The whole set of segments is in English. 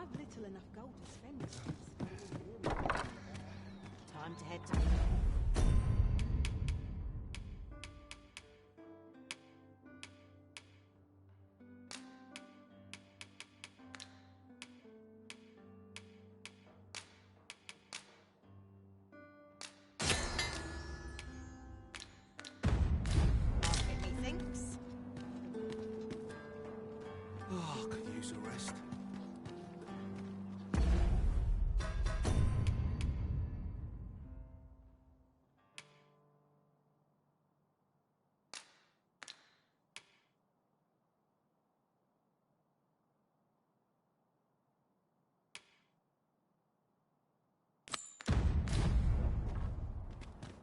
I've little enough gold to spend this month. Time to head to... Oh, could use a rest.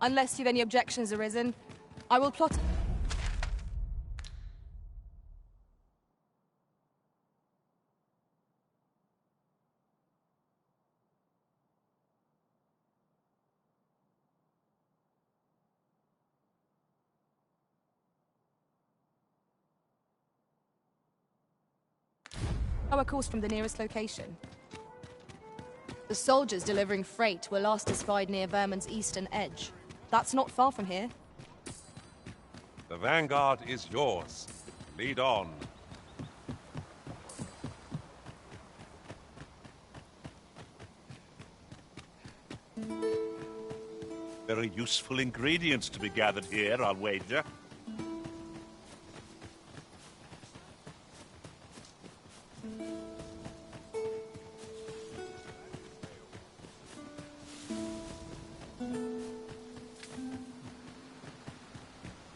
Unless you've any objections arisen, I will plot... a course from the nearest location. The soldiers delivering freight were last espied near Vermin's eastern edge. That's not far from here. The vanguard is yours. Lead on. Very useful ingredients to be gathered here, I'll wager.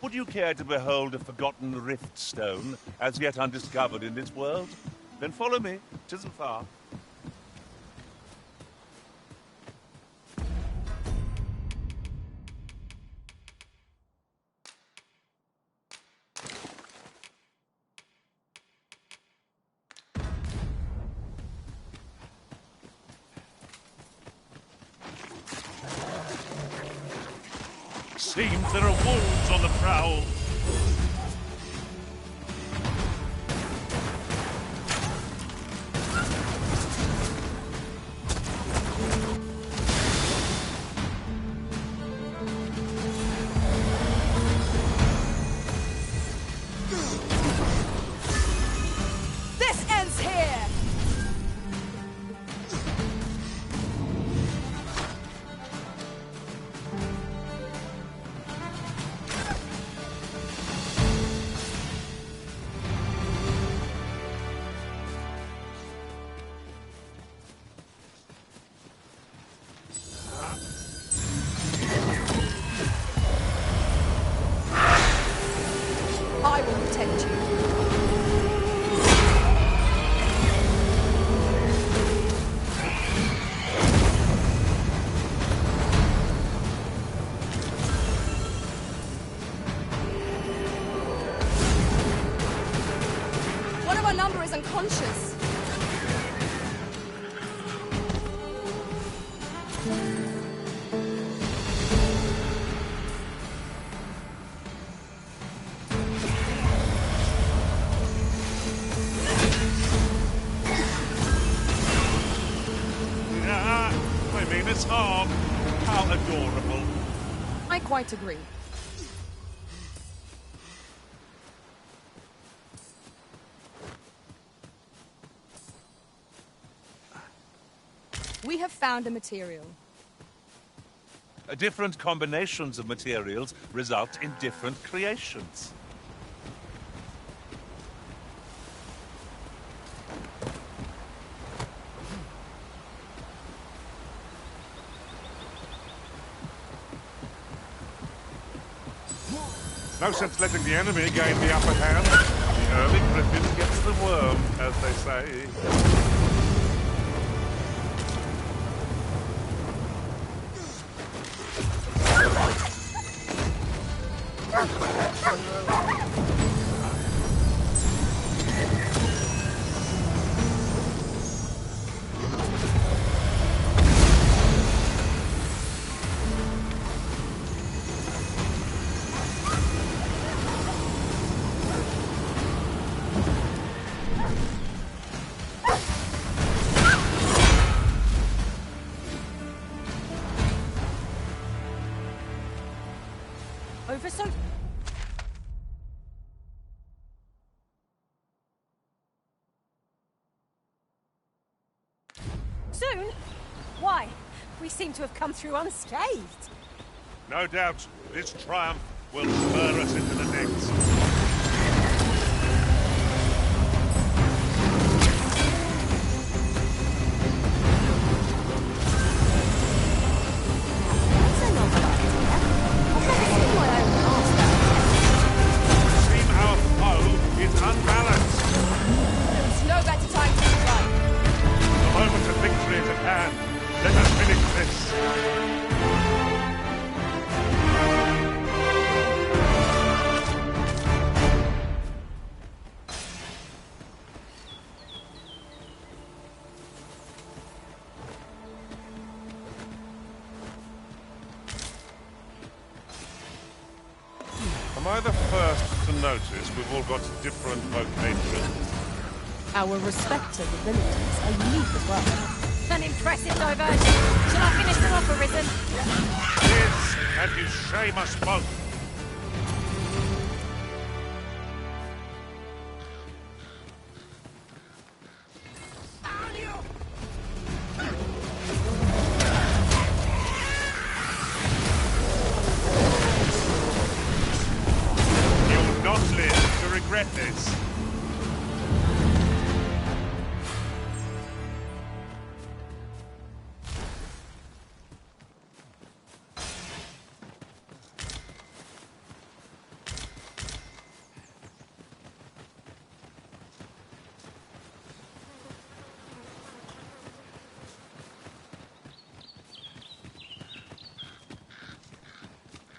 Would you care to behold a forgotten rift stone, as yet undiscovered in this world? Then follow me. 'Tisn't far. Seems there are wolves on the prowl. This ends here! I will protect you. One of our number is unconscious. It's harm. How adorable. I quite agree. We have found a material. Different combinations of materials result in different creations. No sense letting the enemy gain the upper hand. The early griffin gets the worm, as they say. for so... soon? Why? We seem to have come through unscathed. No doubt, this triumph will spur us into the next. Seem our foe is unbalanced. There's no better time to strike. The moment of victory is at hand. Let us finish this. Am I the first to notice we've all got different vocations? Our respective abilities are unique as well. An impressive diversion. Shall I finish them off, Arisen? Yes, and you shame us both. You'll not live to regret this.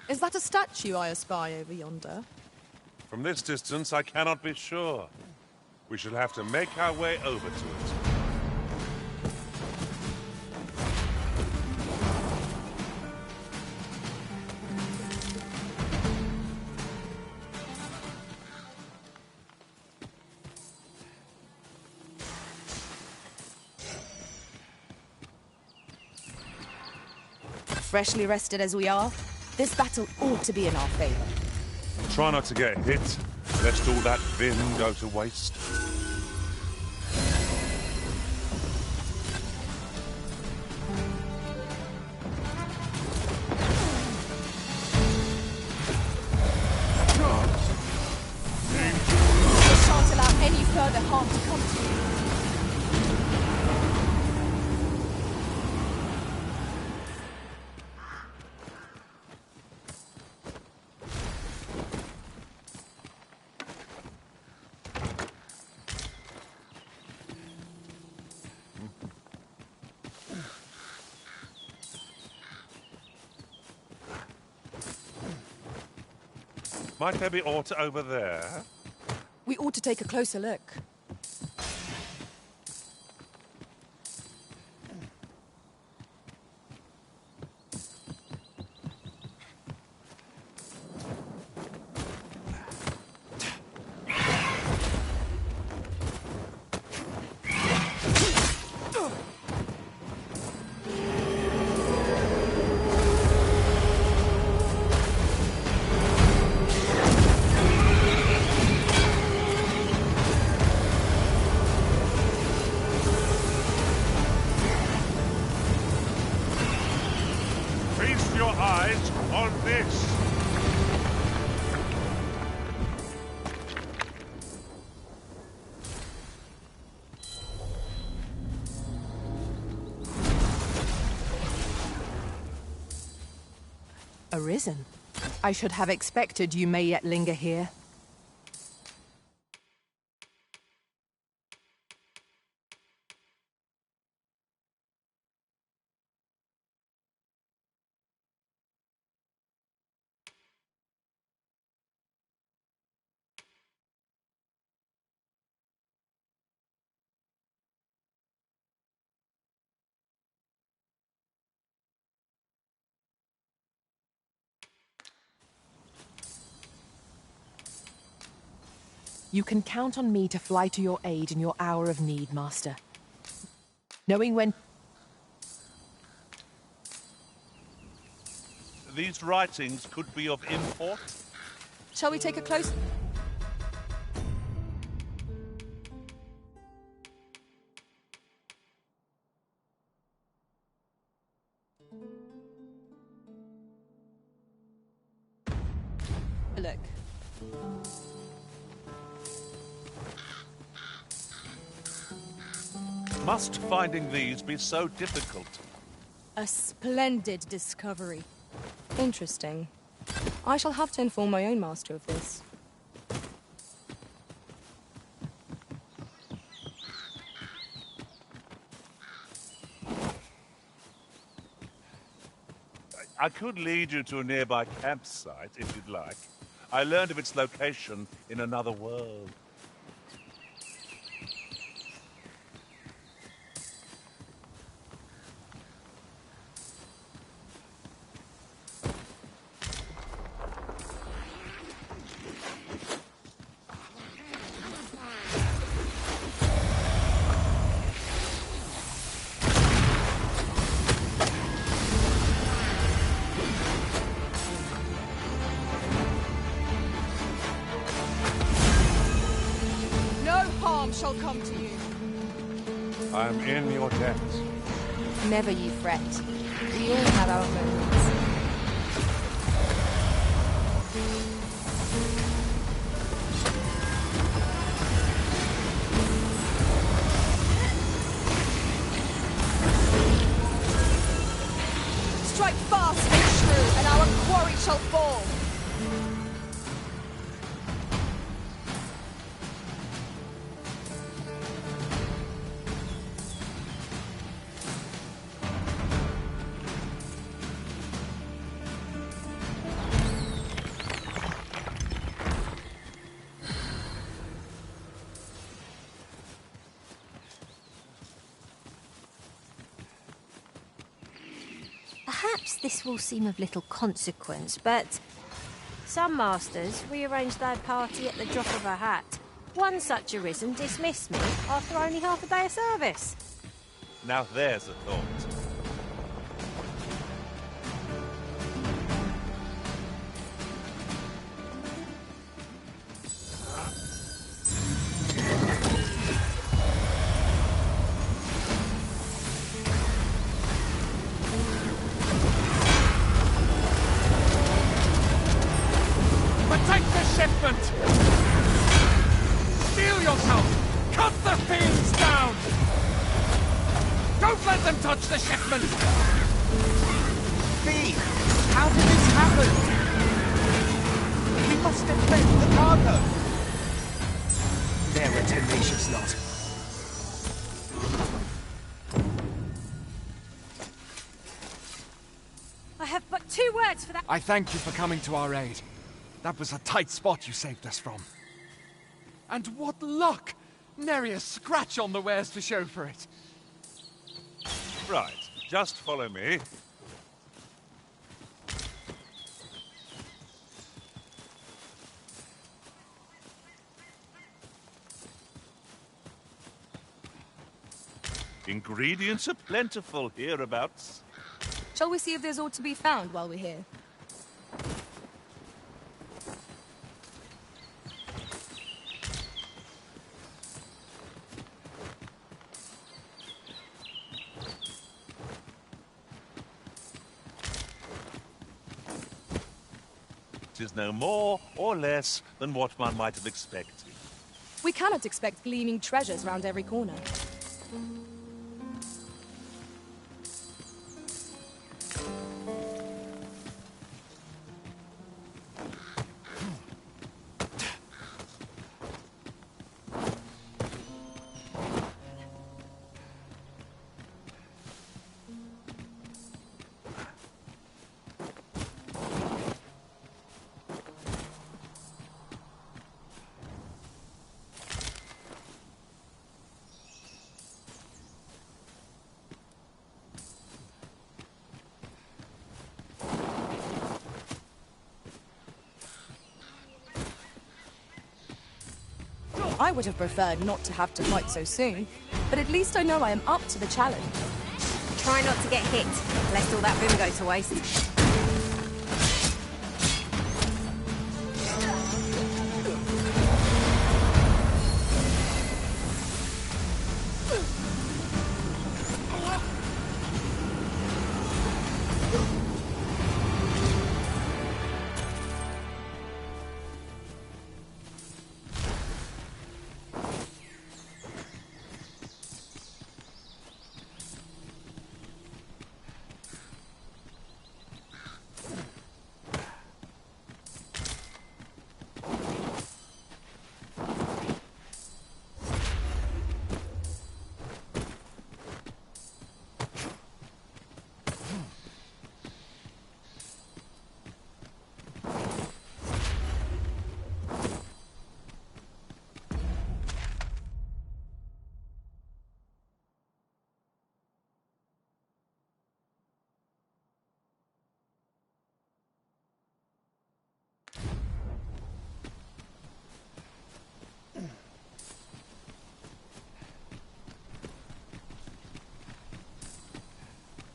Is that a statue I espy over yonder? From this distance, I cannot be sure. We shall have to make our way over to it. Freshly rested as we are, this battle ought to be in our favor. Try not to get hit, lest all that vim go to waste. We shan't allow any further harm to come to you. Might there be aught over there? We ought to take a closer look. Feast your eyes on this. Arisen. I should have expected you may yet linger here. You can count on me to fly to your aid in your hour of need, Master. Knowing when... these writings could be of import? Shall we take a close... look? Must finding these be so difficult? A splendid discovery. Interesting. I shall have to inform my own master of this. I could lead you to a nearby campsite, if you'd like. I learned of its location in another world. Shall come to you. I am in your debt. Never you fret. We all have our moments. Strike fast and true, and our quarry shall fall. Perhaps this will seem of little consequence, but some masters rearrange their party at the drop of a hat. One such arisen dismissed me after only half a day of service. Now there's a thought. Steel yourself! Cut the fiends down! Don't let them touch the shipment! Thief! How did this happen? We must defend the cargo! They're a tenacious lot. I have but 2 words for that. I thank you for coming to our aid. That was a tight spot you saved us from. And what luck! Nary a scratch on the wares to show for it. Right, just follow me. Ingredients are plentiful hereabouts. Shall we see if there's aught to be found while we're here? It is no more or less than what one might have expected. We cannot expect gleaming treasures round every corner. I would have preferred not to have to fight so soon, but at least I know I am up to the challenge. Try not to get hit, lest all that vim go to waste.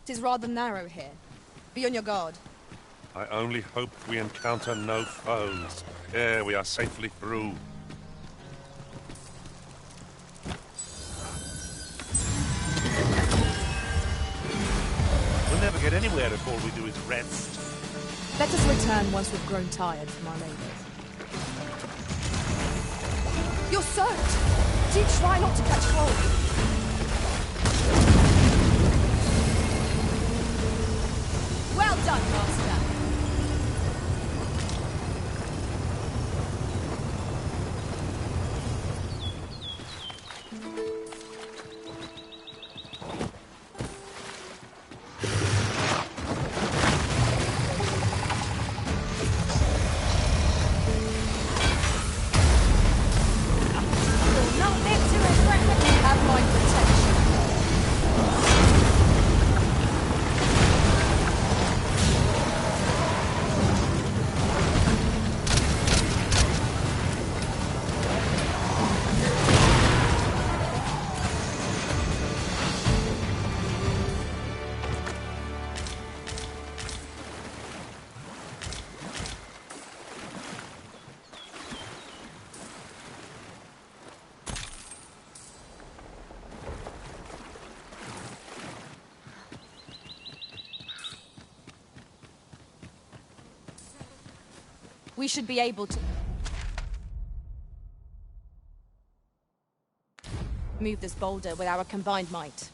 path is rather narrow here. Be on your guard. I only hope we encounter no foes. Ere we are safely through. We'll never get anywhere if all we do is rest. Let us return once we've grown tired from our labours. You're soaked! Do try not to catch cold. Well done, Master! Not live to regret it. Have my protection. We should be able to move this boulder with our combined might.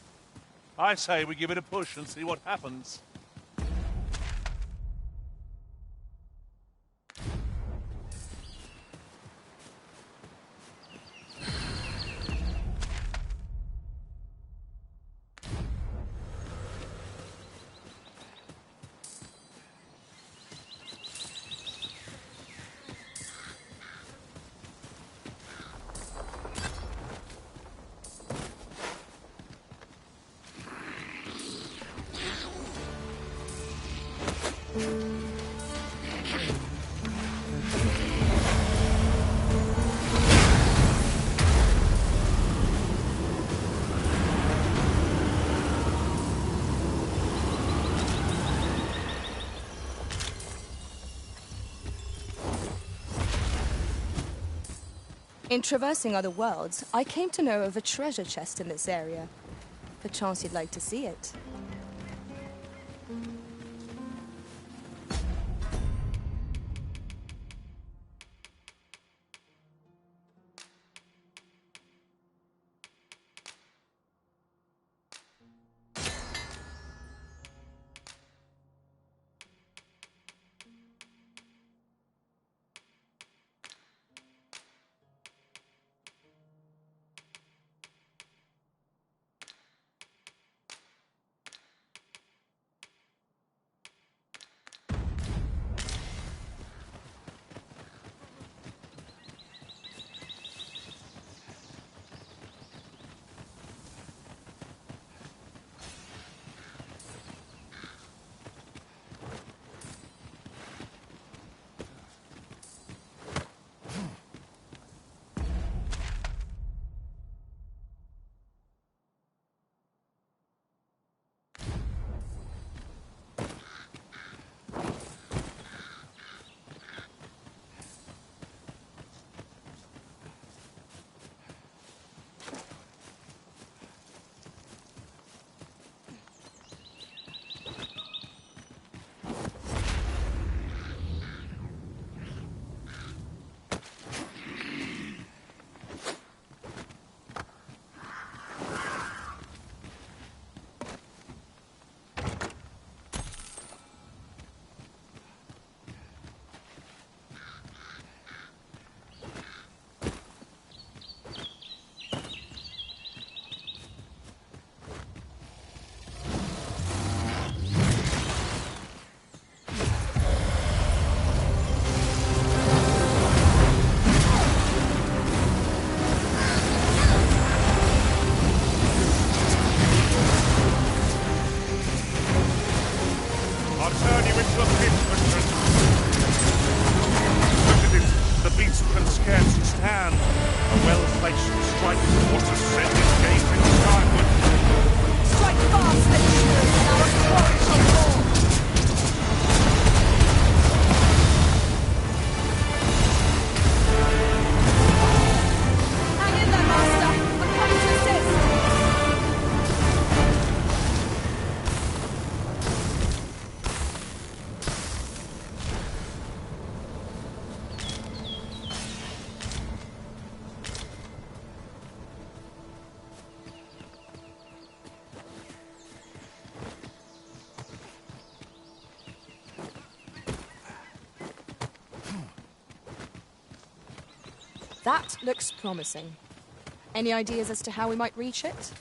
I say we give it a push and see what happens. In traversing other worlds, I came to know of a treasure chest in this area. Perchance you'd like to see it. That looks promising. Any ideas as to how we might reach it?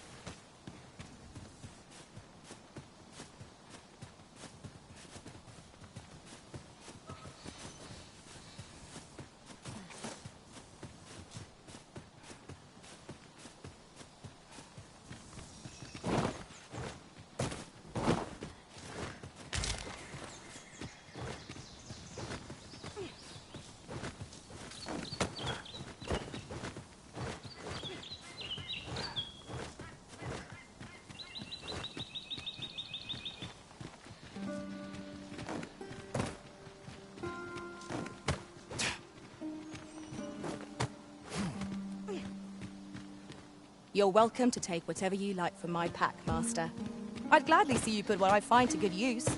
You're welcome to take whatever you like from my pack, Master. I'd gladly see you put what I find to good use.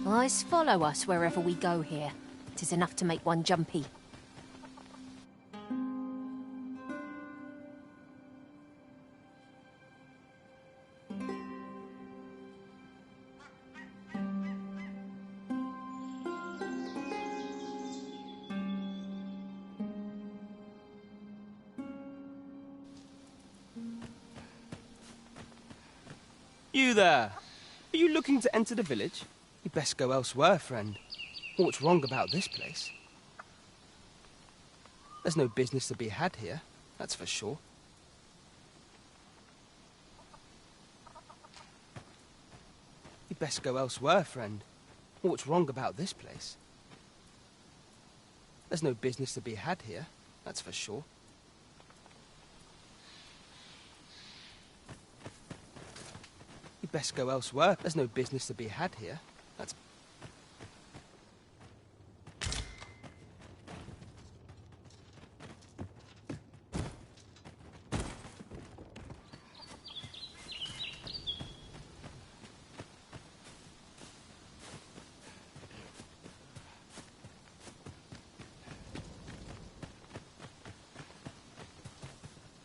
Eyes follow us wherever we go here. 'Tis enough to make one jumpy. You there! Are you looking to enter the village? You'd best go elsewhere, friend. What's wrong about this place? There's no business to be had here, that's for sure. You'd best go elsewhere, friend. What's wrong about this place? There's no business to be had here, that's for sure. You'd best go elsewhere. There's no business to be had here. That's...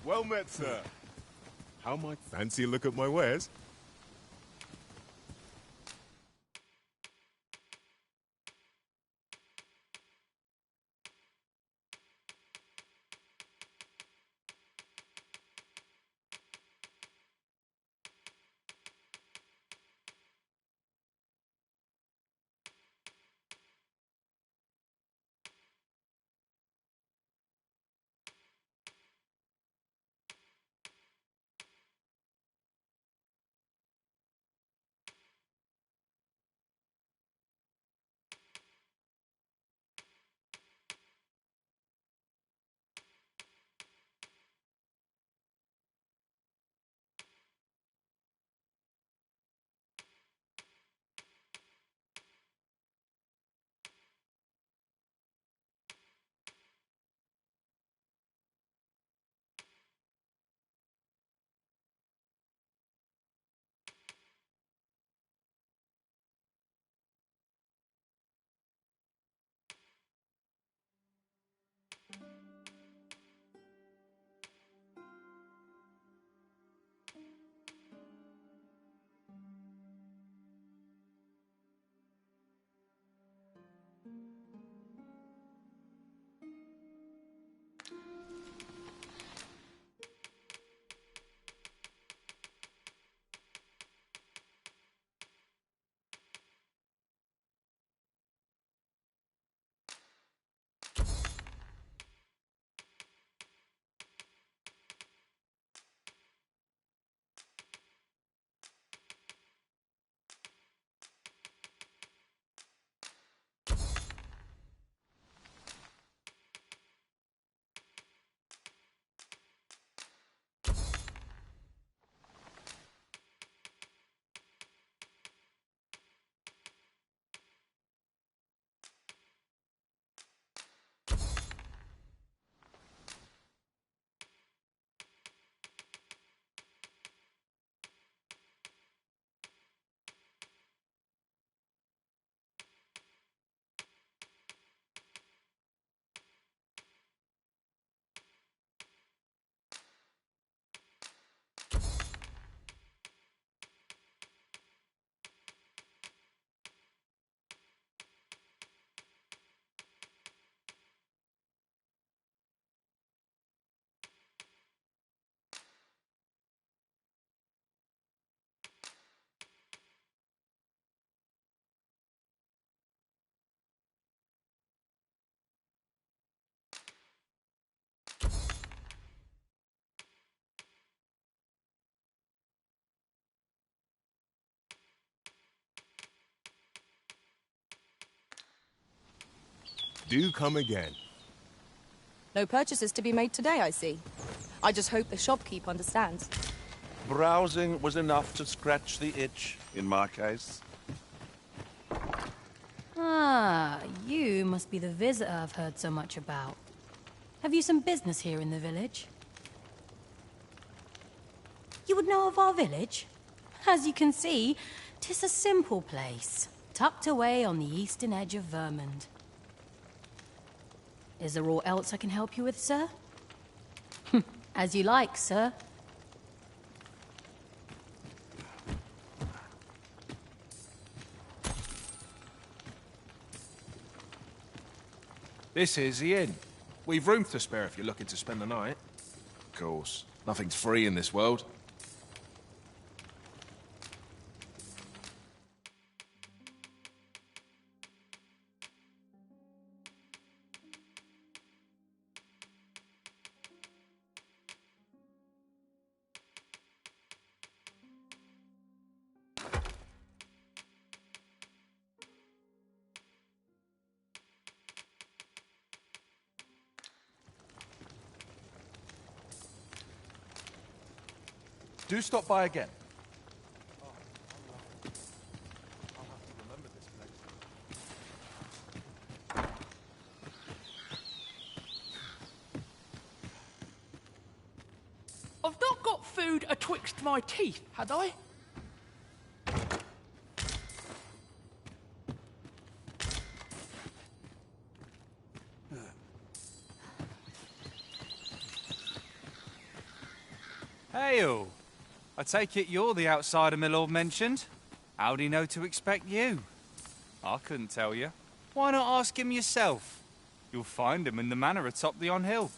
Well met, sir. How might fancy a look at my wares? Do come again. No purchases to be made today, I see. I just hope the shopkeep understands. Browsing was enough to scratch the itch, in my case. Ah, you must be the visitor I've heard so much about. Have you some business here in the village? You would know of our village? As you can see, 'tis a simple place, tucked away on the eastern edge of Vermund. Is there aught else I can help you with, sir? As you like, sir. This is the inn. We've room to spare if you're looking to spend the night. Of course, nothing's free in this world. Do stop by again. I've not got food atwixt my teeth, had I? Hail! I take it you're the outsider my lord mentioned? How'd he know to expect you? I couldn't tell you. Why not ask him yourself? You'll find him in the manor atop the on-hill.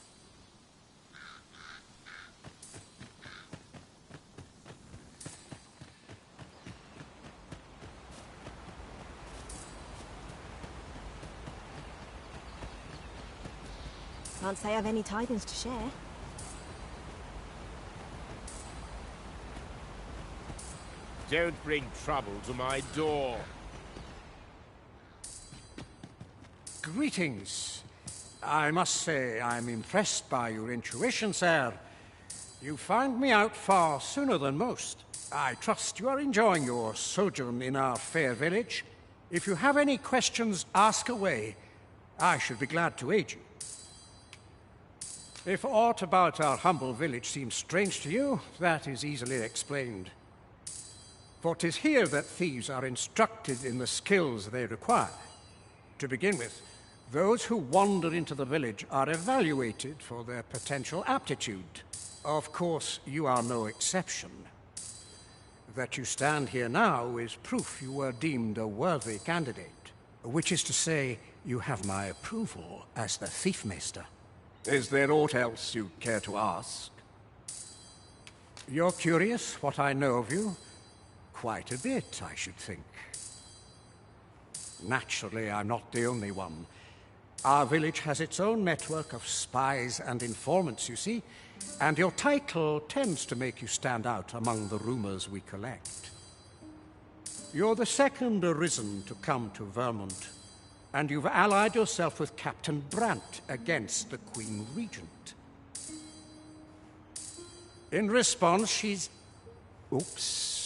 Can't say I've any tidings to share. Don't bring trouble to my door. Greetings. I must say I'm impressed by your intuition, sir. You found me out far sooner than most. I trust you are enjoying your sojourn in our fair village. If you have any questions, ask away. I should be glad to aid you. If aught about our humble village seems strange to you, that is easily explained. For 'tis here that thieves are instructed in the skills they require. To begin with, those who wander into the village are evaluated for their potential aptitude. Of course, you are no exception. That you stand here now is proof you were deemed a worthy candidate, which is to say, you have my approval as the Thiefmaster. Is there aught else you care to ask? You're curious what I know of you? Quite a bit, I should think. Naturally, I'm not the only one. Our village has its own network of spies and informants, you see, and your title tends to make you stand out among the rumors we collect. You're the second arisen to come to Vermund, and you've allied yourself with Captain Brant against the Queen Regent. In response, she's... Oops.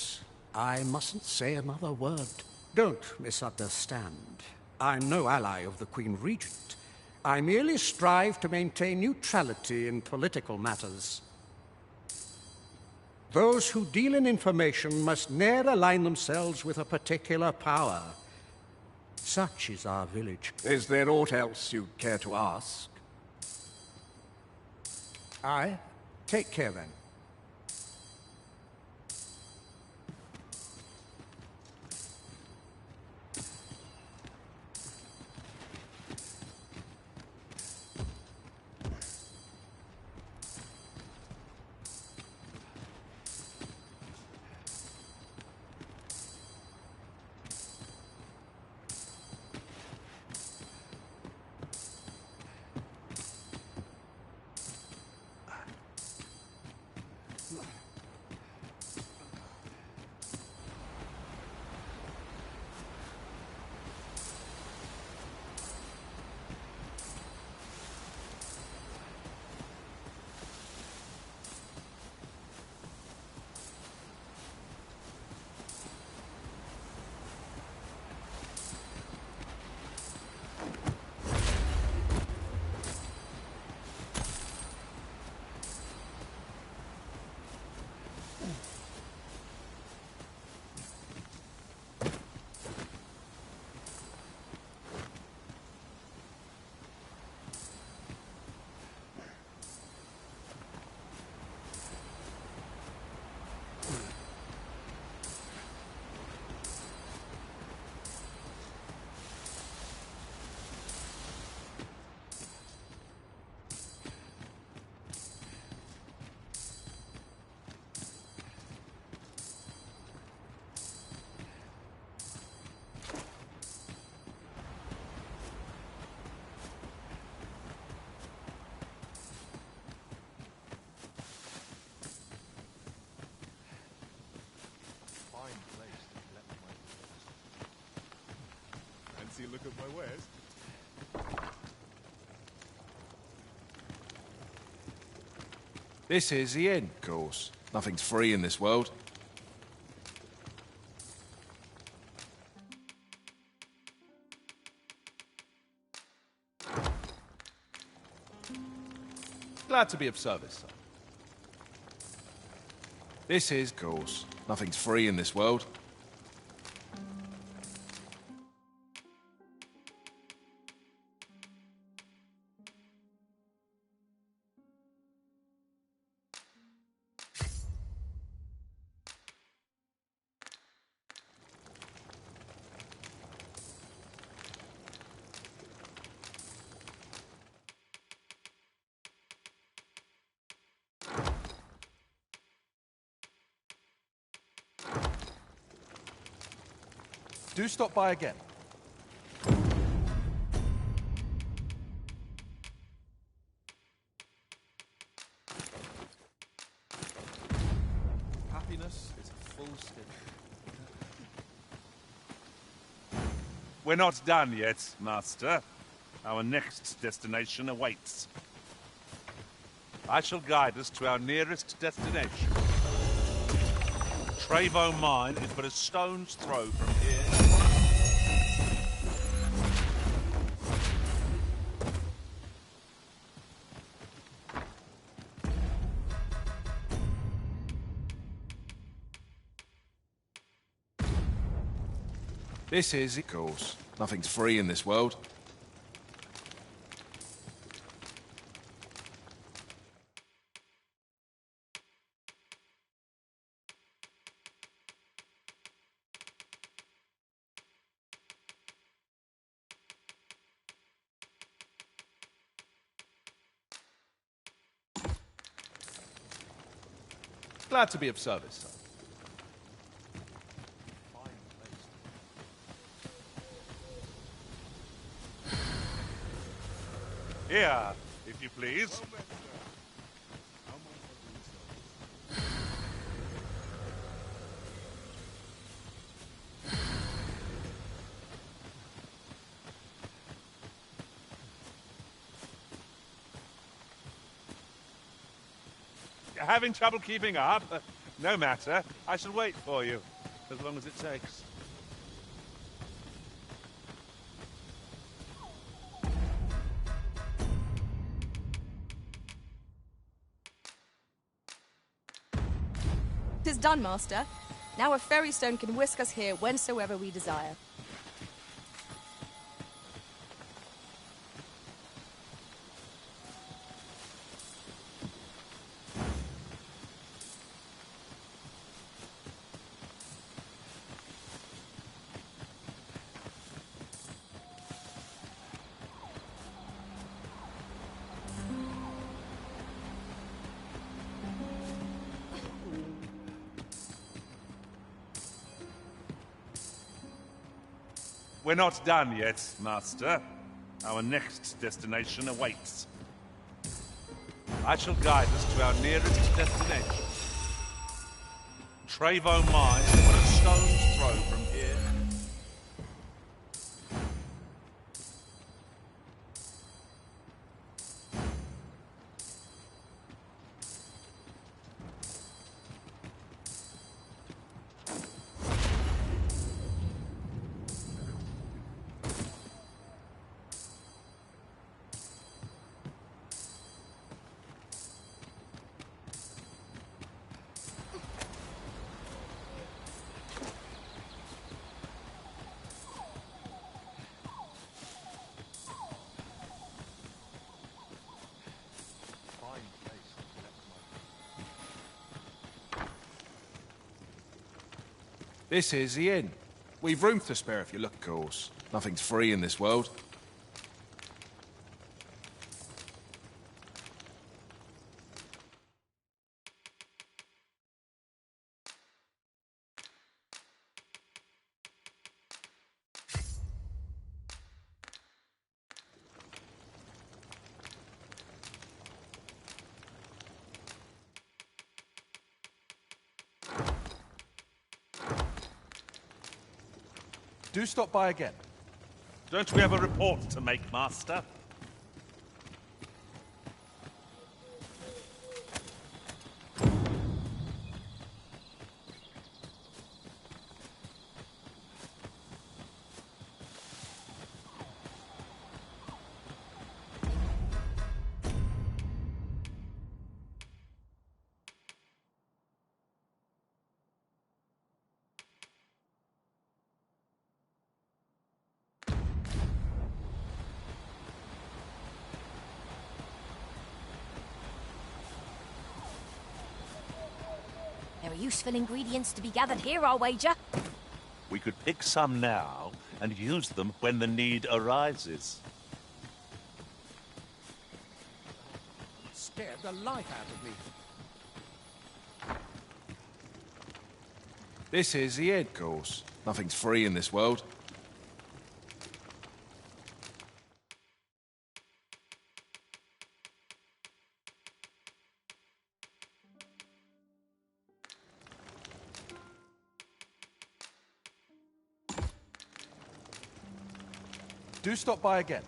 I mustn't say another word. Don't misunderstand. I'm no ally of the Queen Regent. I merely strive to maintain neutrality in political matters. Those who deal in information must ne'er align themselves with a particular power. Such is our village. Is there aught else you care to ask? Aye. Take care, then. at my wares. This is the inn, of course. Nothing's free in this world. Glad to be of service, sir. This is, of course. Nothing's free in this world. Do stop by again. Happiness is a full stick. We're not done yet, Master. Our next destination awaits. I shall guide us to our nearest destination. Trevo Mine is but a stone's throw from here. This is, of course. Nothing's free in this world. Glad to be of service, sir. Here, if you please. Having trouble keeping up? No matter. I shall wait for you, as long as it takes. Tis done, Master. Now a ferry stone can whisk us here whensoever we desire. We're not done yet, Master. Our next destination awaits. I shall guide us to our nearest destination. Trevo Mine is but a stone's throw from here. This is the inn. We've room to spare if you look, of course. Nothing's free in this world. Do stop by again. Don't we have a report to make, Master? There are useful ingredients to be gathered here, I'll wager. We could pick some now and use them when the need arises. Scared the life out of me. This is the end, of course. Nothing's free in this world. Do stop by again.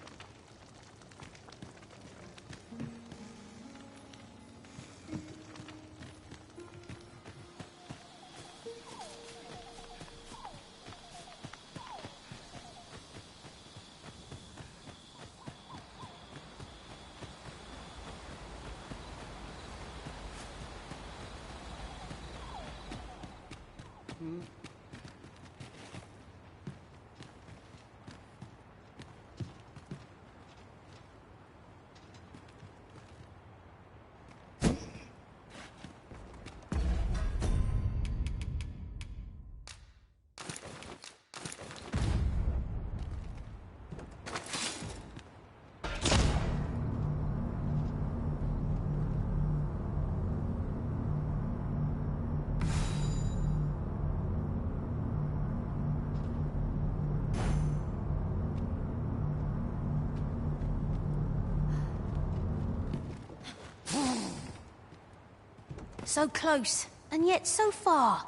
So close, and yet so far.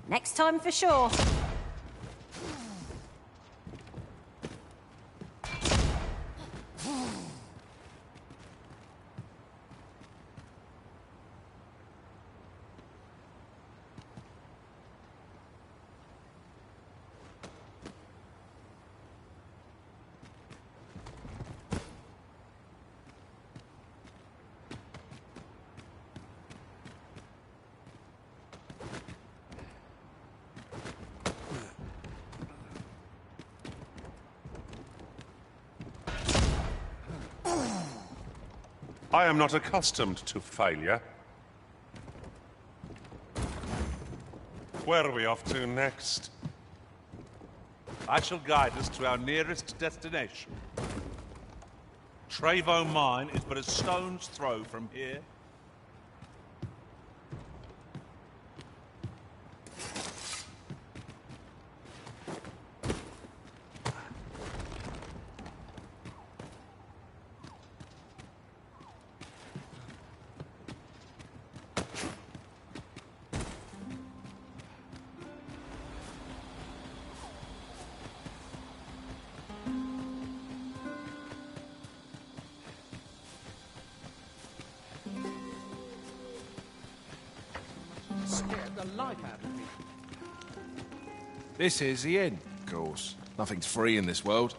Next time for sure. I am not accustomed to failure. Where are we off to next? I shall guide us to our nearest destination. Trevo Mine is but a stone's throw from here. Scared the life out of me. This is the end, of course. Nothing's free in this world.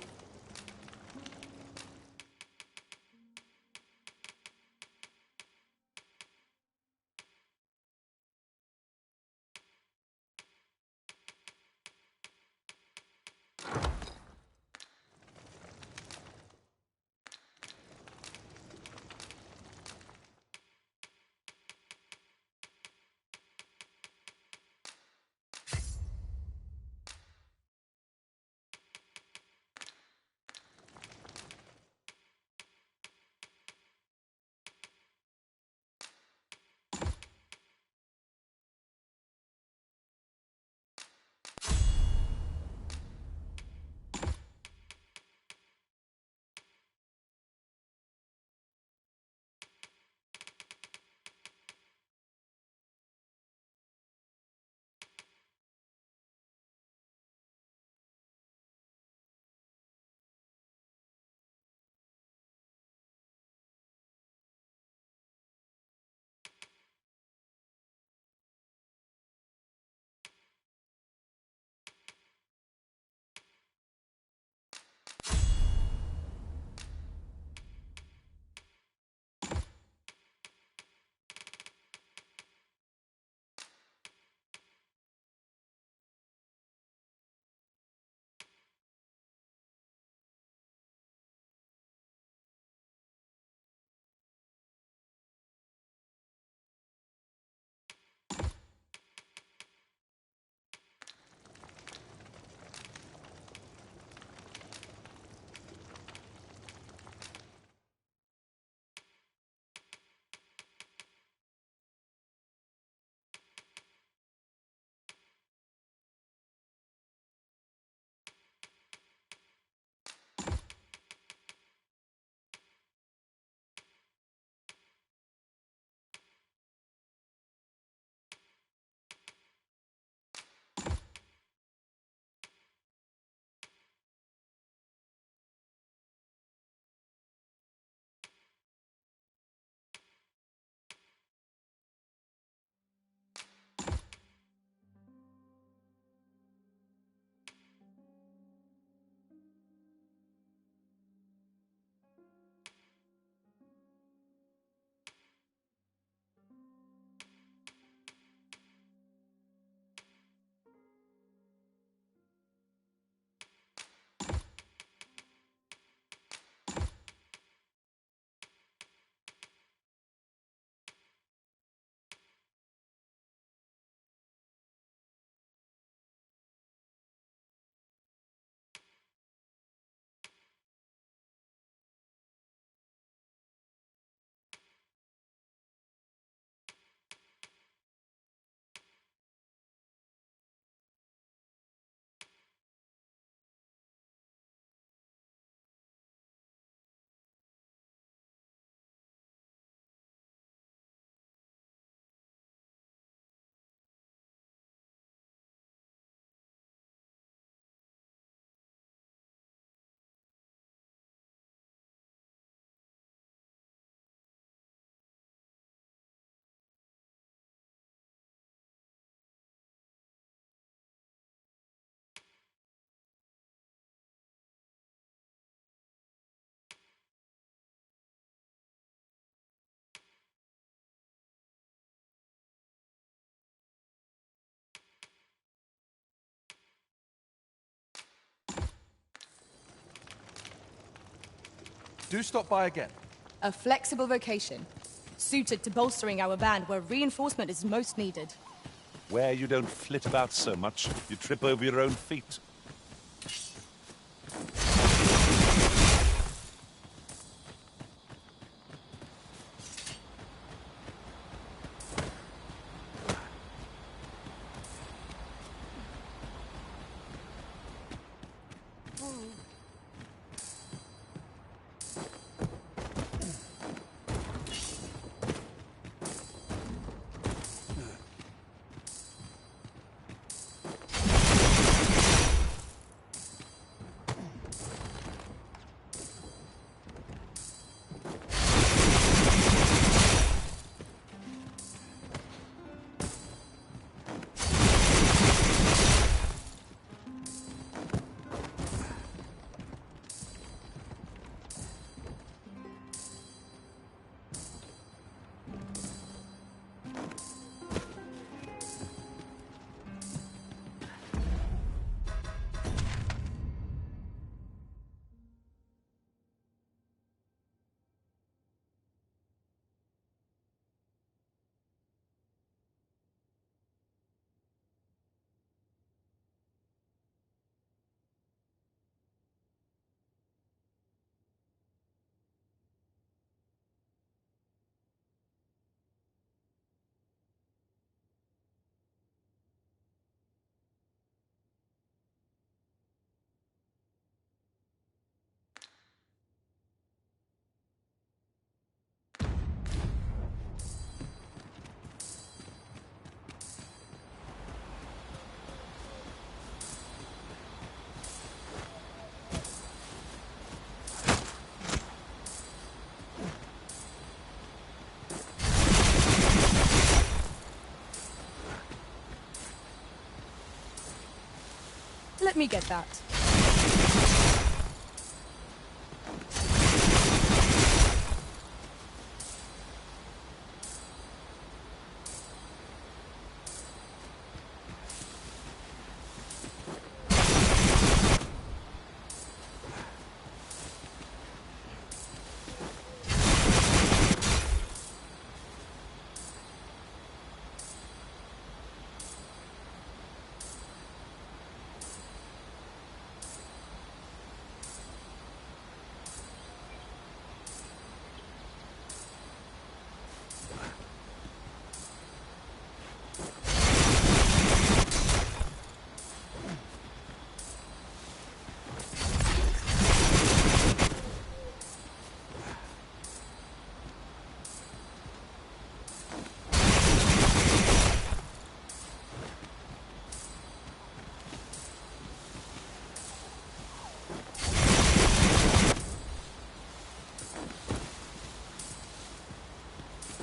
Do stop by again. A flexible vocation, suited to bolstering our band where reinforcement is most needed. Where you don't flit about so much, you trip over your own feet. Let me get that.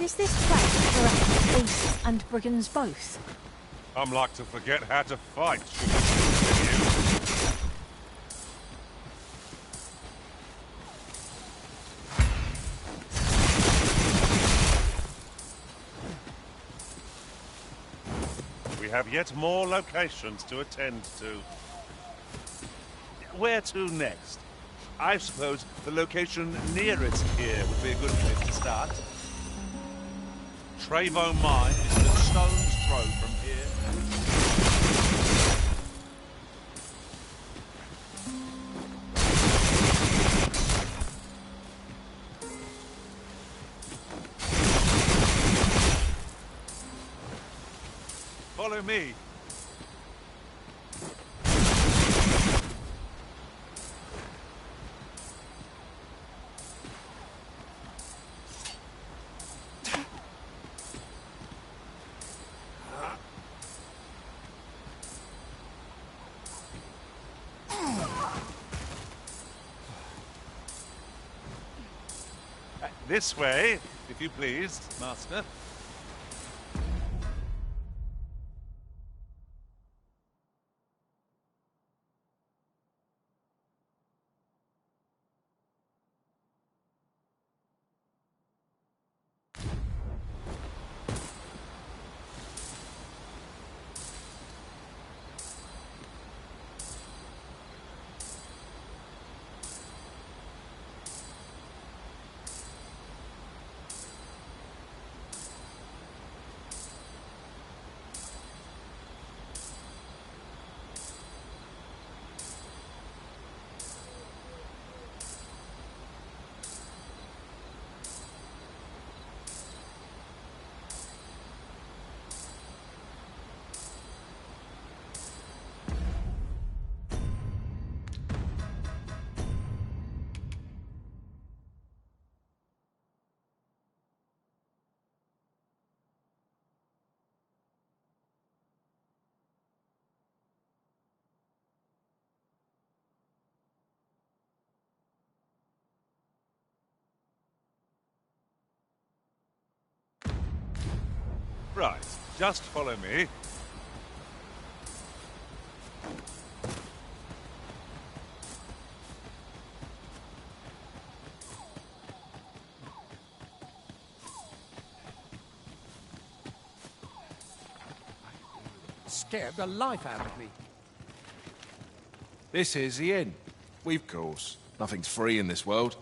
Is this place for beasts and brigands both? I'm like to forget how to fight, should this continue. We have yet more locations to attend to. Where to next? I suppose the location nearest here would be a good place to start. Trevo Mine is a stone's throw from here. Follow me. This way, if you please, Master. Right, just follow me. Scared the life out of me. This is the inn. Of course. Nothing's free in this world.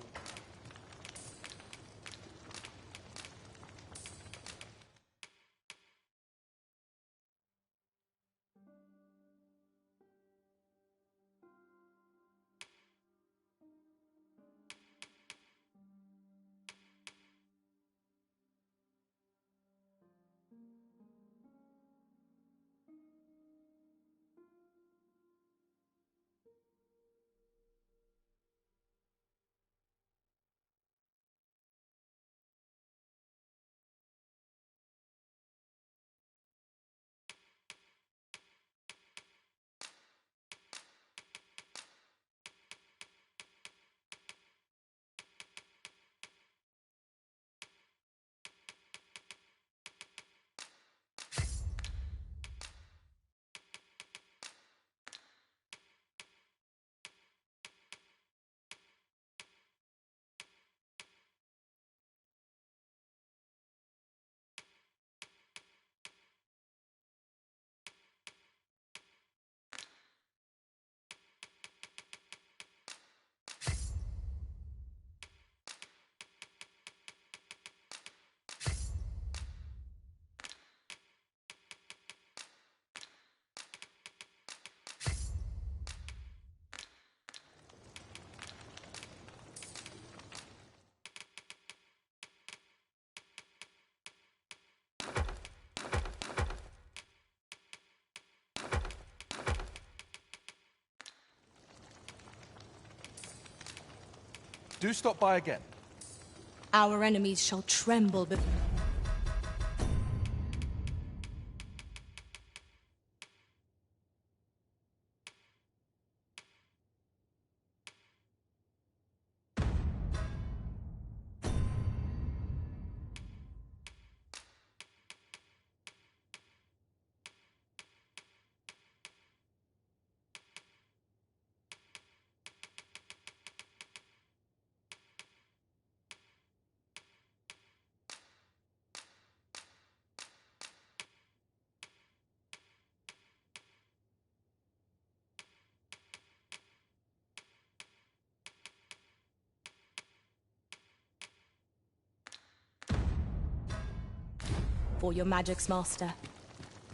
Do stop by again. Our enemies shall tremble before... For your magics, master.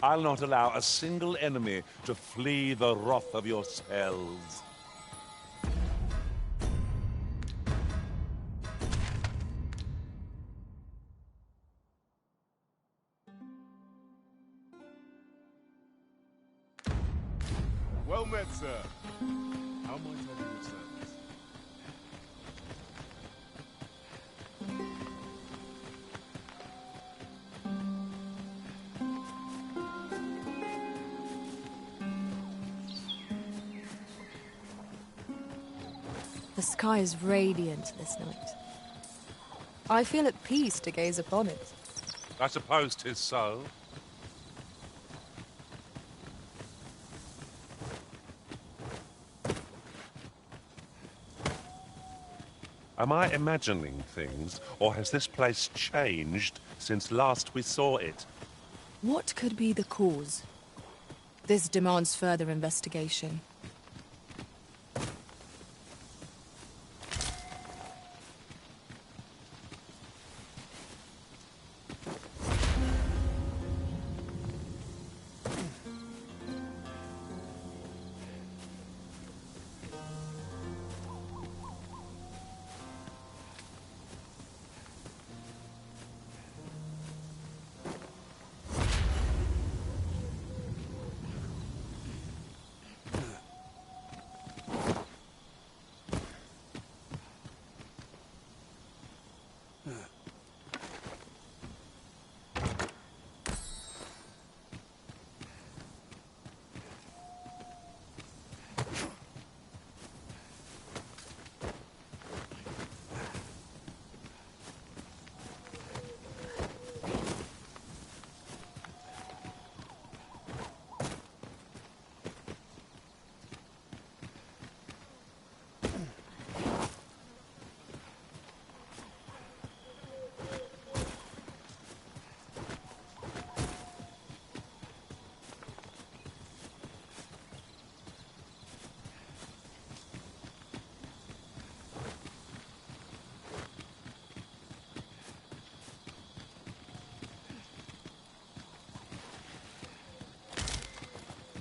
I'll not allow a single enemy to flee the wrath of your spells. Well met, sir. How might I be of service? The sky is radiant this night. I feel at peace to gaze upon it. I suppose 'tis so. Am I imagining things, or has this place changed since last we saw it? What could be the cause? This demands further investigation.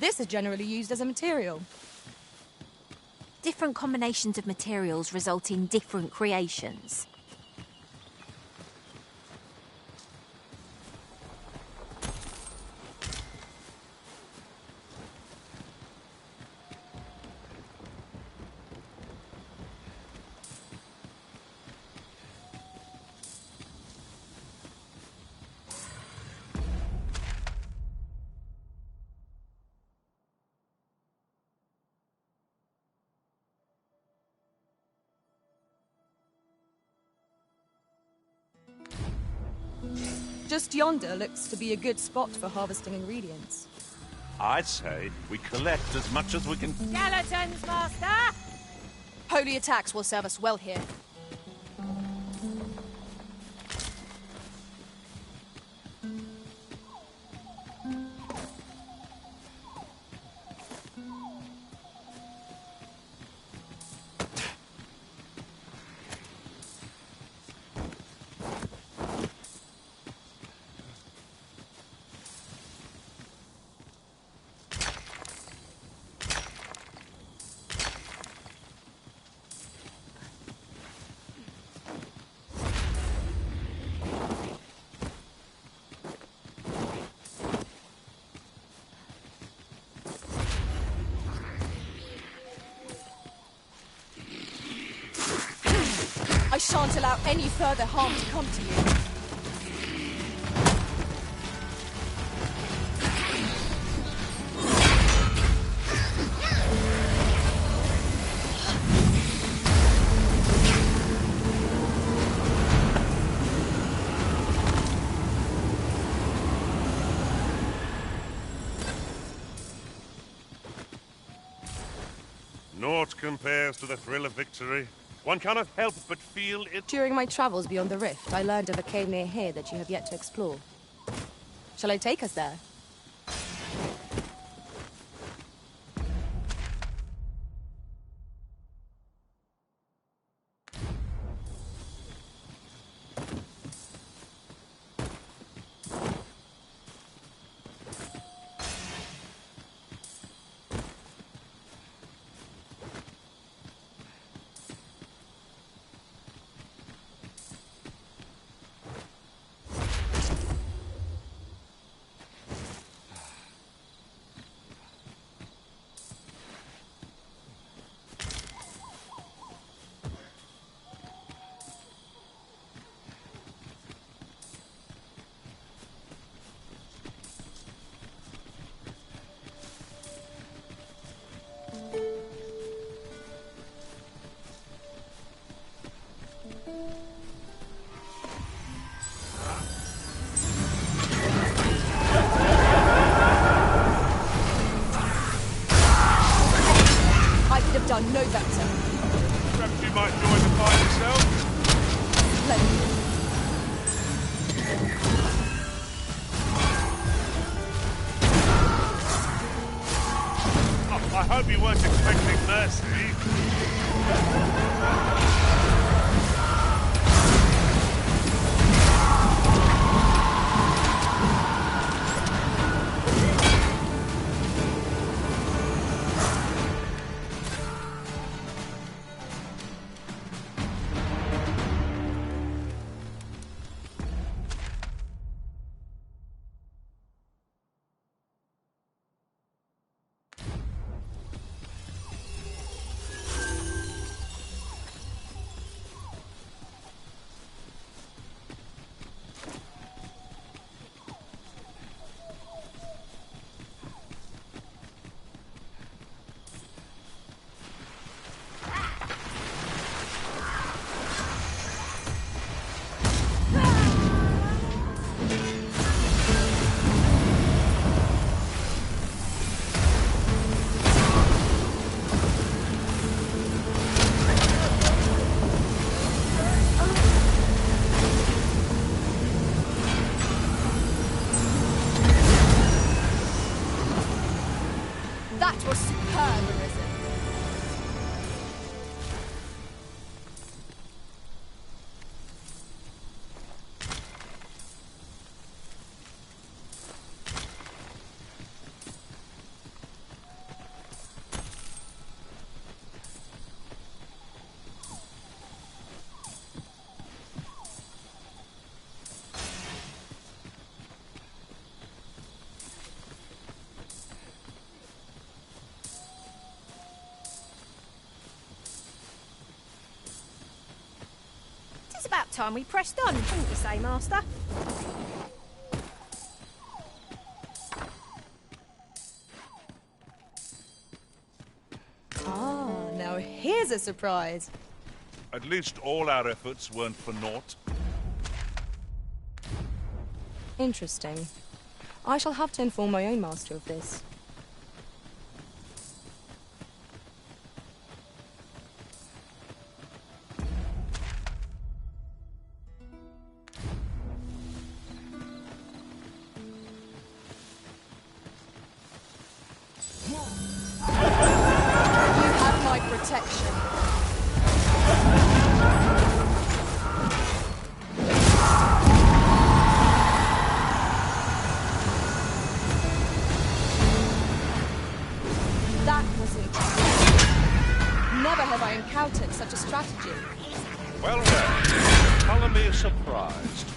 This is generally used as a material. Different combinations of materials result in different creations. Just yonder looks to be a good spot for harvesting ingredients. I say we collect as much as we can. Skeletons, Master! Holy attacks will serve us well here. I shan't allow any further harm to come to you. Naught compares to the thrill of victory. One cannot help but feel it. During my travels beyond the rift, I learned of a cave near here that you have yet to explore. Shall I take us there? Done no better. Perhaps you might join the fight yourself. Oh, I hope you weren't expecting mercy. That was superb, Arisen. about time we pressed on, wouldn't you say, Master? Ah, now here's a surprise. At least all our efforts weren't for naught. Interesting. I shall have to inform my own master of this. You have my protection. That was interesting. Never have I encountered such a strategy. Well, well. Colour me surprised.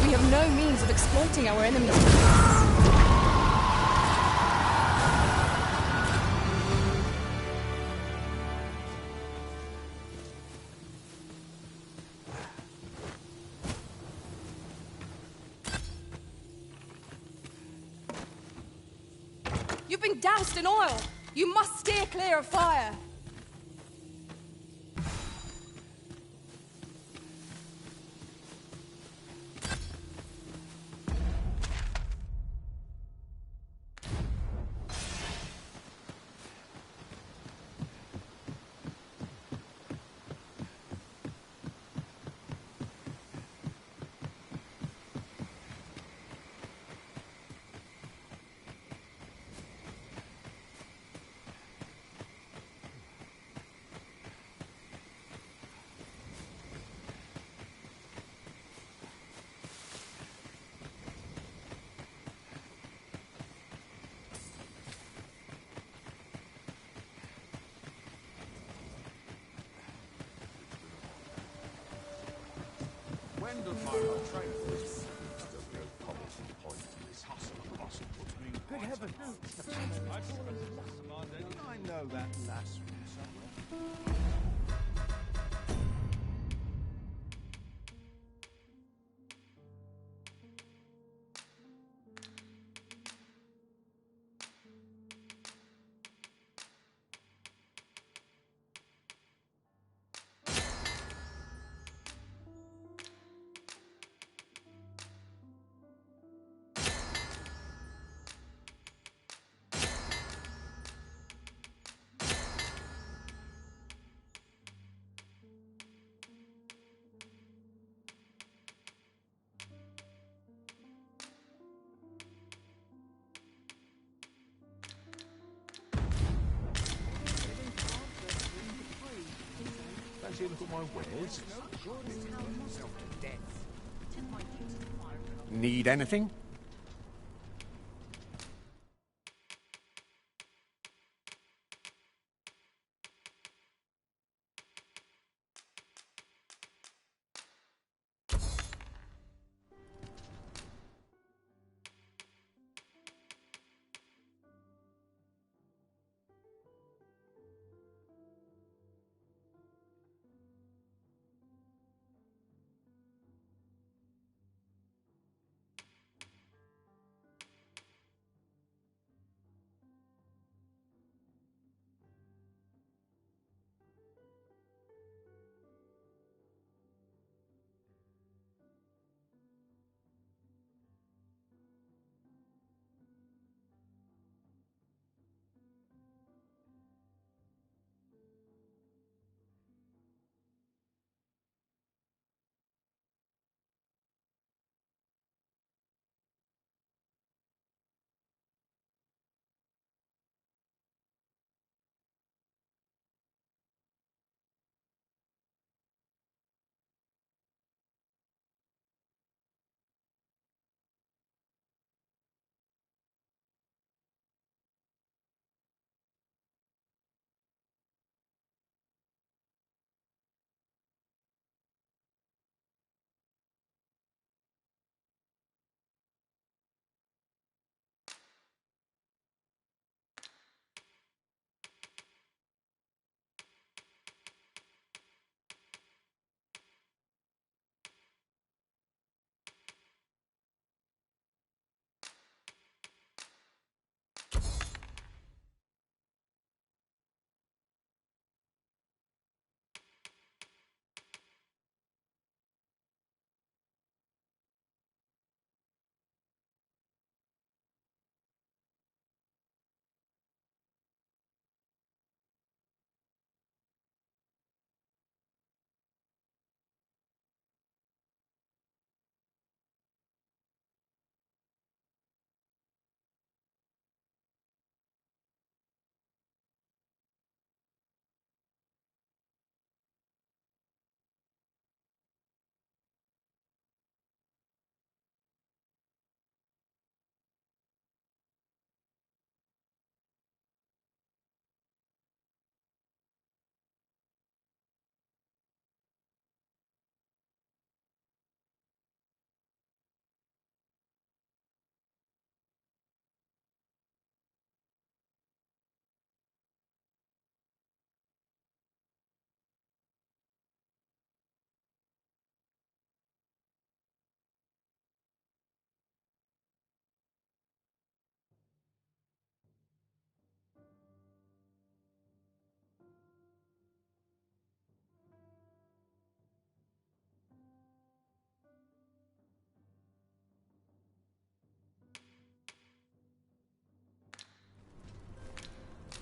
We have no means of exploiting our enemy's weakness. You've been doused in oil. You must steer clear of fire. When does my love train this? There's no promising point in this hustle and bustle between. Good heavens! I know that lass from somewhere. Fancy a look at my wares? Need anything?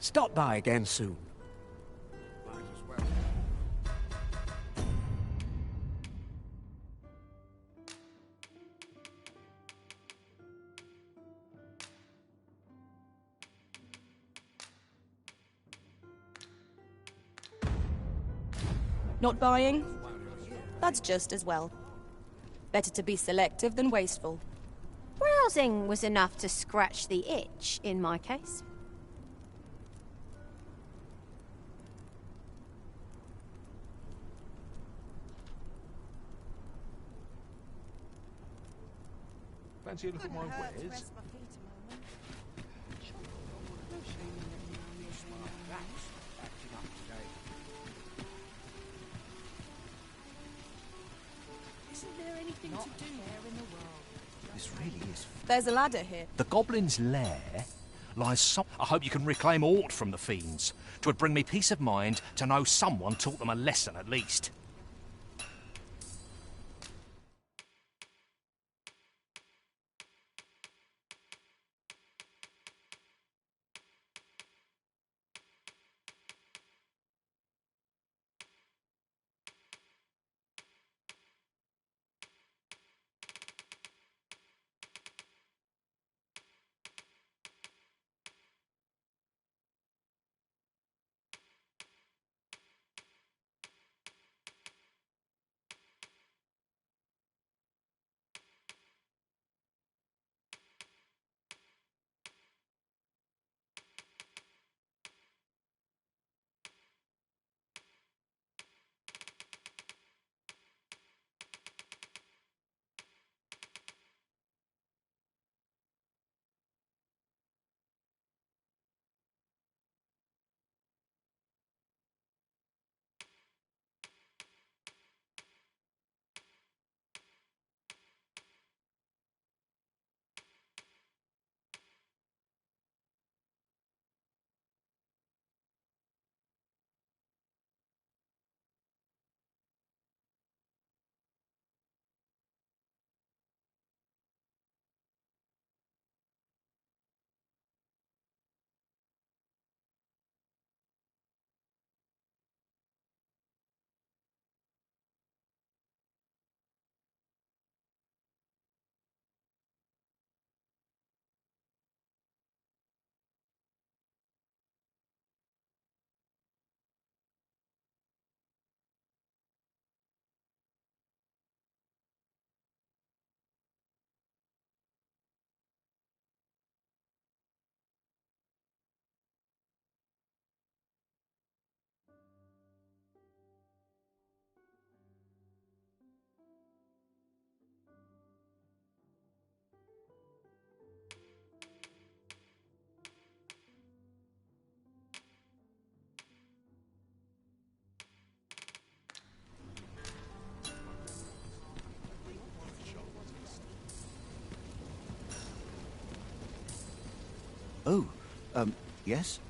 Stop by again soon. Might as well. Not buying? That's just as well. Better to be selective than wasteful. Browsing was enough to scratch the itch, in my case. Fancy a look at my wares? Isn't there anything to do there in the world? This really is. There's a ladder here. The Goblin's lair lies some. I hope you can reclaim aught from the fiends. 'Twould bring me peace of mind to know someone taught them a lesson at least. Oh, yes?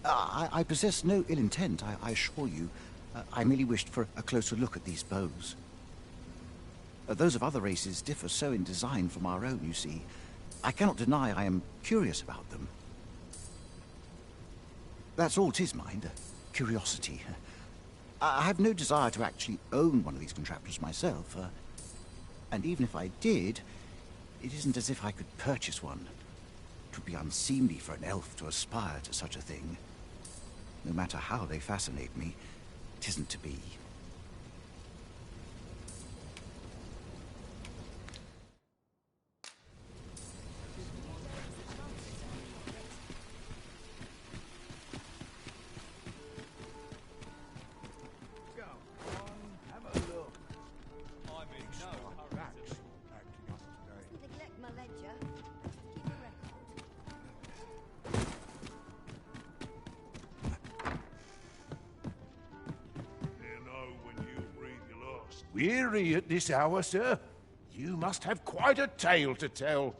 I possess no ill intent, I assure you. I merely wished for a closer look at these bows. Those of other races differ so in design from our own, you see. I cannot deny I am curious about them. That's all 'tis, mind, curiosity. I have no desire to actually own one of these contraptions myself, and even if I did, it isn't as if I could purchase one. It would be unseemly for an elf to aspire to such a thing. No matter how they fascinate me, it isn't to be. Neglect my ledger. Keep a record. You know when you breathe your last. Weary at this hour, sir? You must have quite a tale to tell.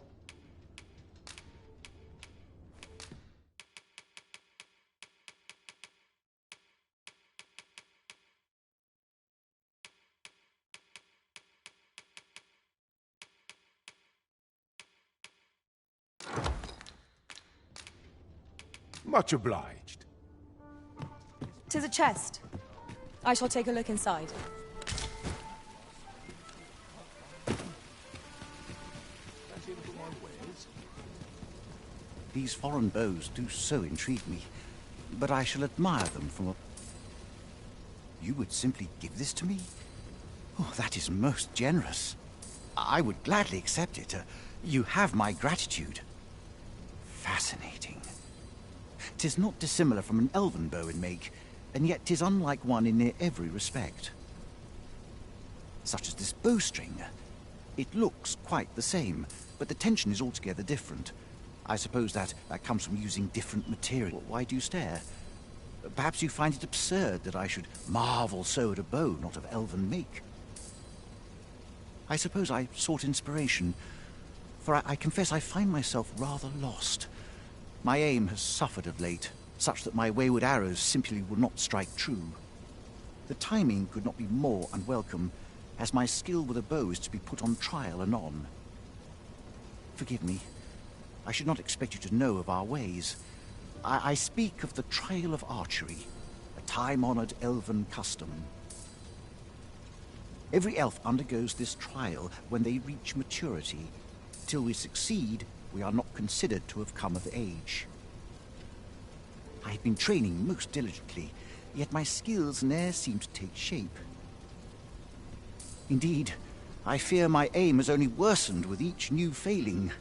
Much obliged. 'Tis a chest. I shall take a look inside. These foreign bows do so intrigue me, but I shall admire them from a... You would simply give this to me? Oh, that is most generous. I would gladly accept it. You have my gratitude. Fascinating. 'Tis not dissimilar from an elven bow in make, and yet 'tis unlike one in near every respect. Such as this bowstring. It looks quite the same, but the tension is altogether different. I suppose that comes from using different material. Why do you stare? Perhaps you find it absurd that I should marvel so at a bow not of elven make. I suppose I sought inspiration, for I confess I find myself rather lost. My aim has suffered of late, such that my wayward arrows simply will not strike true. The timing could not be more unwelcome, as my skill with a bow is to be put on trial anon. Forgive me. I should not expect you to know of our ways. I speak of the trial of archery, a time-honored elven custom. Every elf undergoes this trial when they reach maturity. Till we succeed, we are not considered to have come of age. I have been training most diligently, yet my skills ne'er seem to take shape. Indeed, I fear my aim has only worsened with each new failing.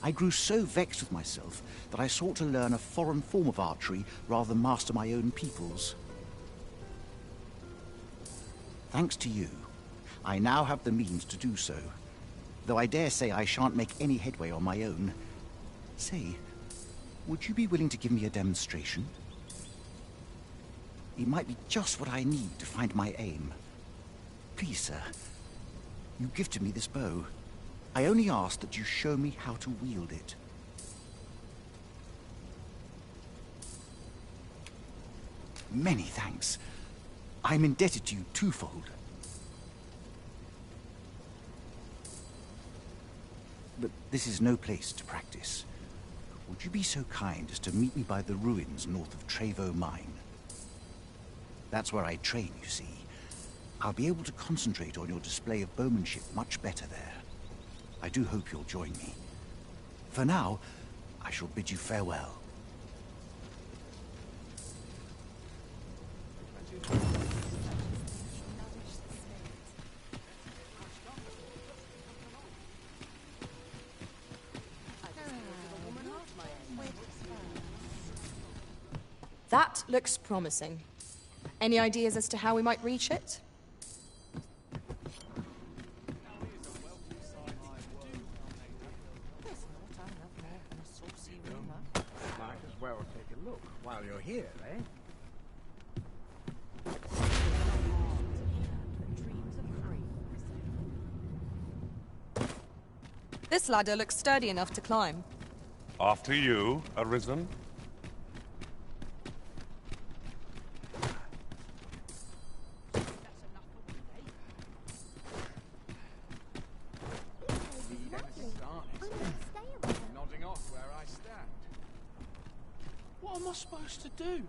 I grew so vexed with myself that I sought to learn a foreign form of archery rather than master my own people's. Thanks to you, I now have the means to do so, though I dare say I shan't make any headway on my own. Say, would you be willing to give me a demonstration? It might be just what I need to find my aim. Please, sir, you gifted me this bow. I only ask that you show me how to wield it. Many thanks. I'm indebted to you twofold. But this is no place to practice. Would you be so kind as to meet me by the ruins north of Trevo Mine? That's where I train, you see. I'll be able to concentrate on your display of bowmanship much better there. I do hope you'll join me. For now, I shall bid you farewell. That looks promising. Any ideas as to how we might reach it? Might as well take a look while you're here, eh? This ladder looks sturdy enough to climb. After you, Arisen. Nodding off where I stand. What am I supposed to do?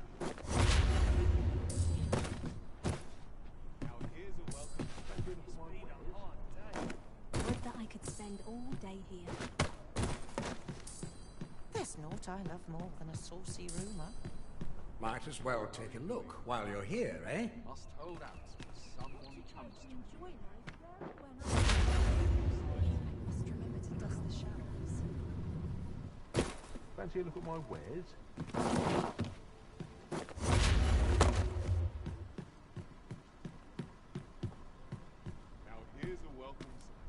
Would that I could spend all day here. There's naught I love more than a saucy rumour. Might as well take a look while you're here, eh? Must hold out till someone comes to me. Must remember to dust the shadows. Fancy a look at my wares? Now here's a welcome sight.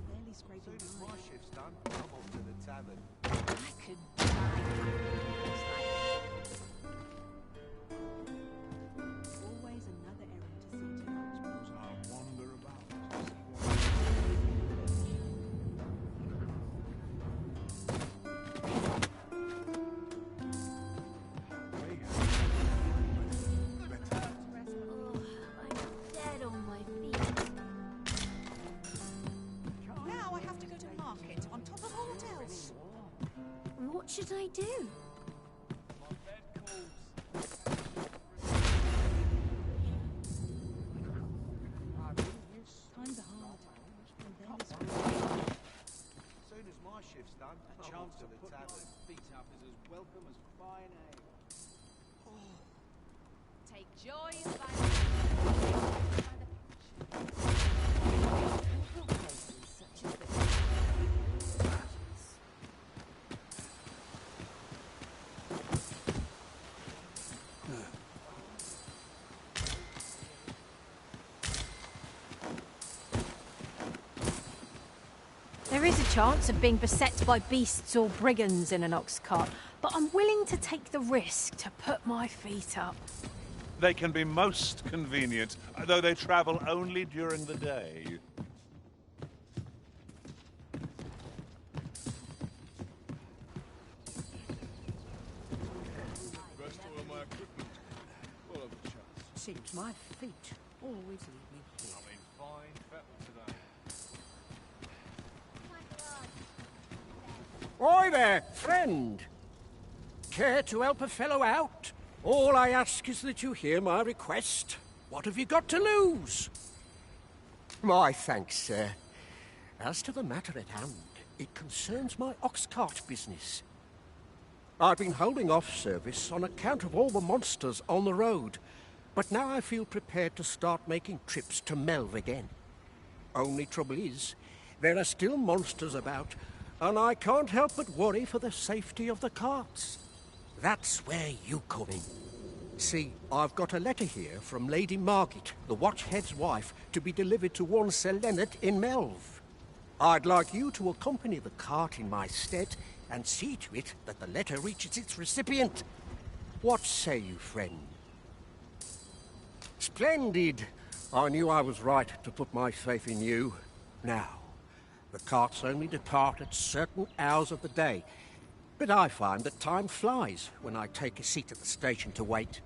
Barely scraping by. My shift's done. I'm off to the tavern. I could die. do? Times are hard. As soon as my shift's done, a chance to put my feet up is as welcome as fine ale. Take joy There is a chance of being beset by beasts or brigands in an ox cart, but I'm willing to take the risk to put my feet up. They can be most convenient, though they travel only during the day. Rest all of my equipment. Full of a chance. Seems my feet always leave me here. I'm in fine fettle today. Oi there, friend! Care to help a fellow out? All I ask is that you hear my request. What have you got to lose? My thanks, sir. As to the matter at hand, it concerns my ox cart business. I've been holding off service on account of all the monsters on the road, but now I feel prepared to start making trips to Melve again. Only trouble is, there are still monsters about, and I can't help but worry for the safety of the carts. That's where you come in. See, I've got a letter here from Lady Margit, the Watchhead's wife, to be delivered to one Sir Leonard in Melve. I'd like you to accompany the cart in my stead and see to it that the letter reaches its recipient. What say you, friend? Splendid! I knew I was right to put my faith in you. Now, the carts only depart at certain hours of the day, but I find that time flies when I take a seat at the station to wait.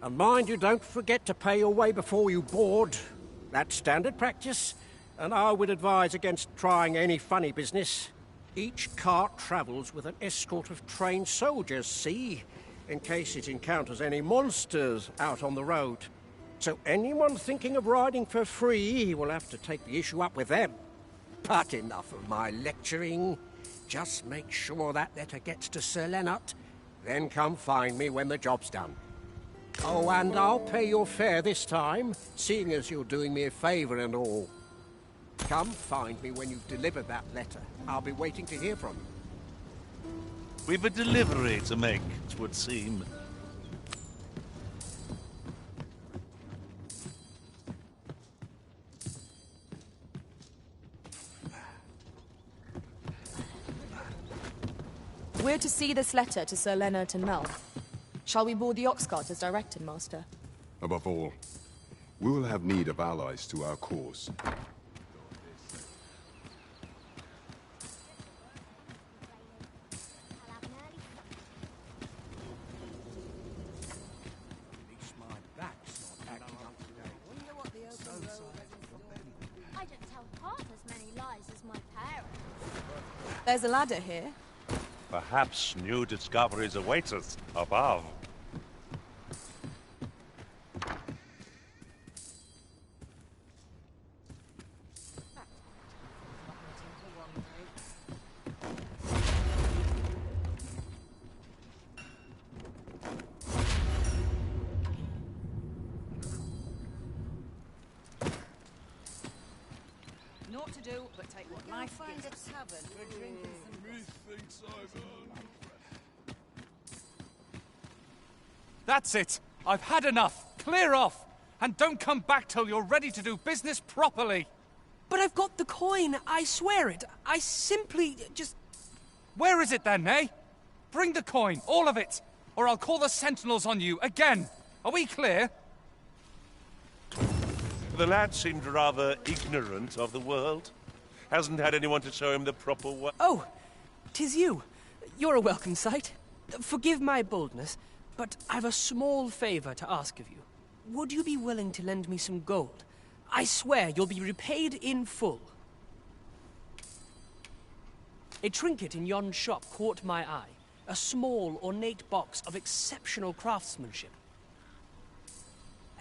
And mind you don't forget to pay your way before you board. That's standard practice, and I would advise against trying any funny business. Each cart travels with an escort of trained soldiers, see, in case it encounters any monsters out on the road. So anyone thinking of riding for free will have to take the issue up with them. But enough of my lecturing. Just make sure that letter gets to Sir Leonard, then come find me when the job's done. Oh, and I'll pay your fare this time, seeing as you're doing me a favour and all. Come find me when you've delivered that letter. I'll be waiting to hear from you. We've a delivery to make, it would seem. We're to see this letter to Sir Leonard and Mel. Shall we board the ox cart as directed, Master? Above all, we will have need of allies to our cause. I don't tell half as many lies as my parents. There's a ladder here. Perhaps new discoveries await us above. Naught to do but take what life gives us. Find a tavern for a drink and some... Methinks I've earned That's it! I've had enough! Clear off! And don't come back till you're ready to do business properly! But I've got the coin, I swear it. I simply just... Where is it then, eh? Bring the coin, all of it, or I'll call the sentinels on you again. Are we clear? The lad seemed rather ignorant of the world. Hasn't had anyone to show him the proper way. Oh, 'tis you. You're a welcome sight. Forgive my boldness, but I've a small favor to ask of you. Would you be willing to lend me some gold? I swear you'll be repaid in full. A trinket in yon shop caught my eye. A small, ornate box of exceptional craftsmanship.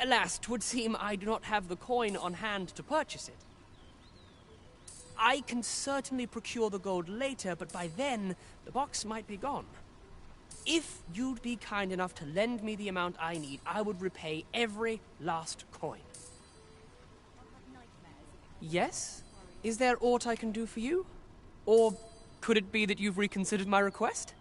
Alas, 'twould seem I do not have the coin on hand to purchase it. I can certainly procure the gold later, but by then, the box might be gone. If you'd be kind enough to lend me the amount I need, I would repay every last coin. Yes? Is there aught I can do for you? Or could it be that you've reconsidered my request?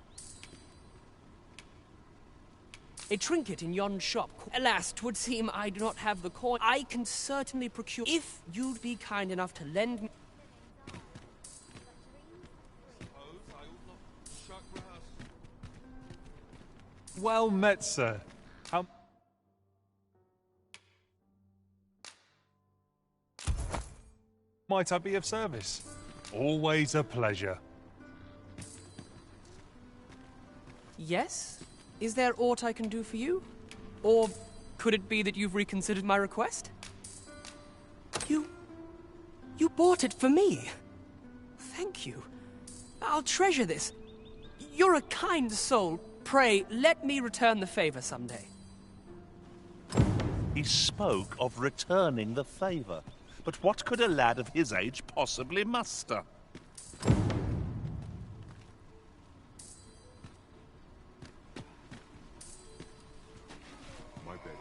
A trinket in yon shop. Alas, 'twould seem I do not have the coin. I can certainly procure... If you'd be kind enough to lend me... Well met, sir. How... might I be of service? Always a pleasure. Yes? Is there aught I can do for you? Or could it be that you've reconsidered my request? You bought it for me. Thank you. I'll treasure this. You're a kind soul. Pray, let me return the favor someday. He spoke of returning the favour. But what could a lad of his age possibly muster? My bed.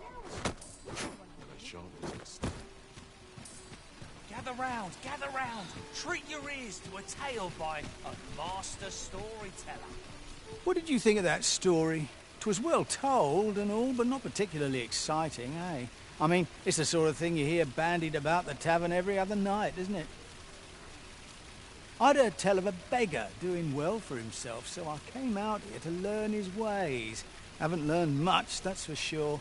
Gather round. Treat your ears to a tale by a master storyteller. What did you think of that story? 'Twas well told and all, but not particularly exciting, eh? I mean, it's the sort of thing you hear bandied about the tavern every other night, isn't it? I'd heard tell of a beggar doing well for himself, so I came out here to learn his ways. Haven't learned much, that's for sure.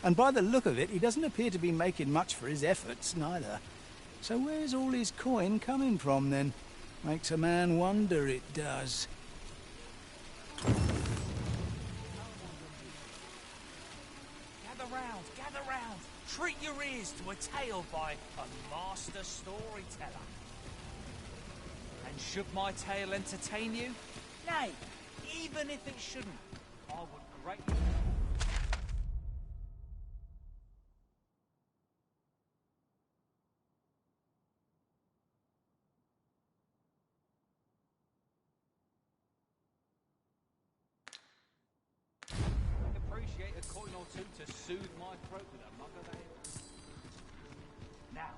And by the look of it, he doesn't appear to be making much for his efforts, neither. So where's all his coin coming from, then? Makes a man wonder, it does. Gather round. Treat your ears to a tale by a master storyteller. And should my tale entertain you? Nay, even if it shouldn't, I would greatly... Appreciate a coin or two to soothe my throat with a mug of ale. Now.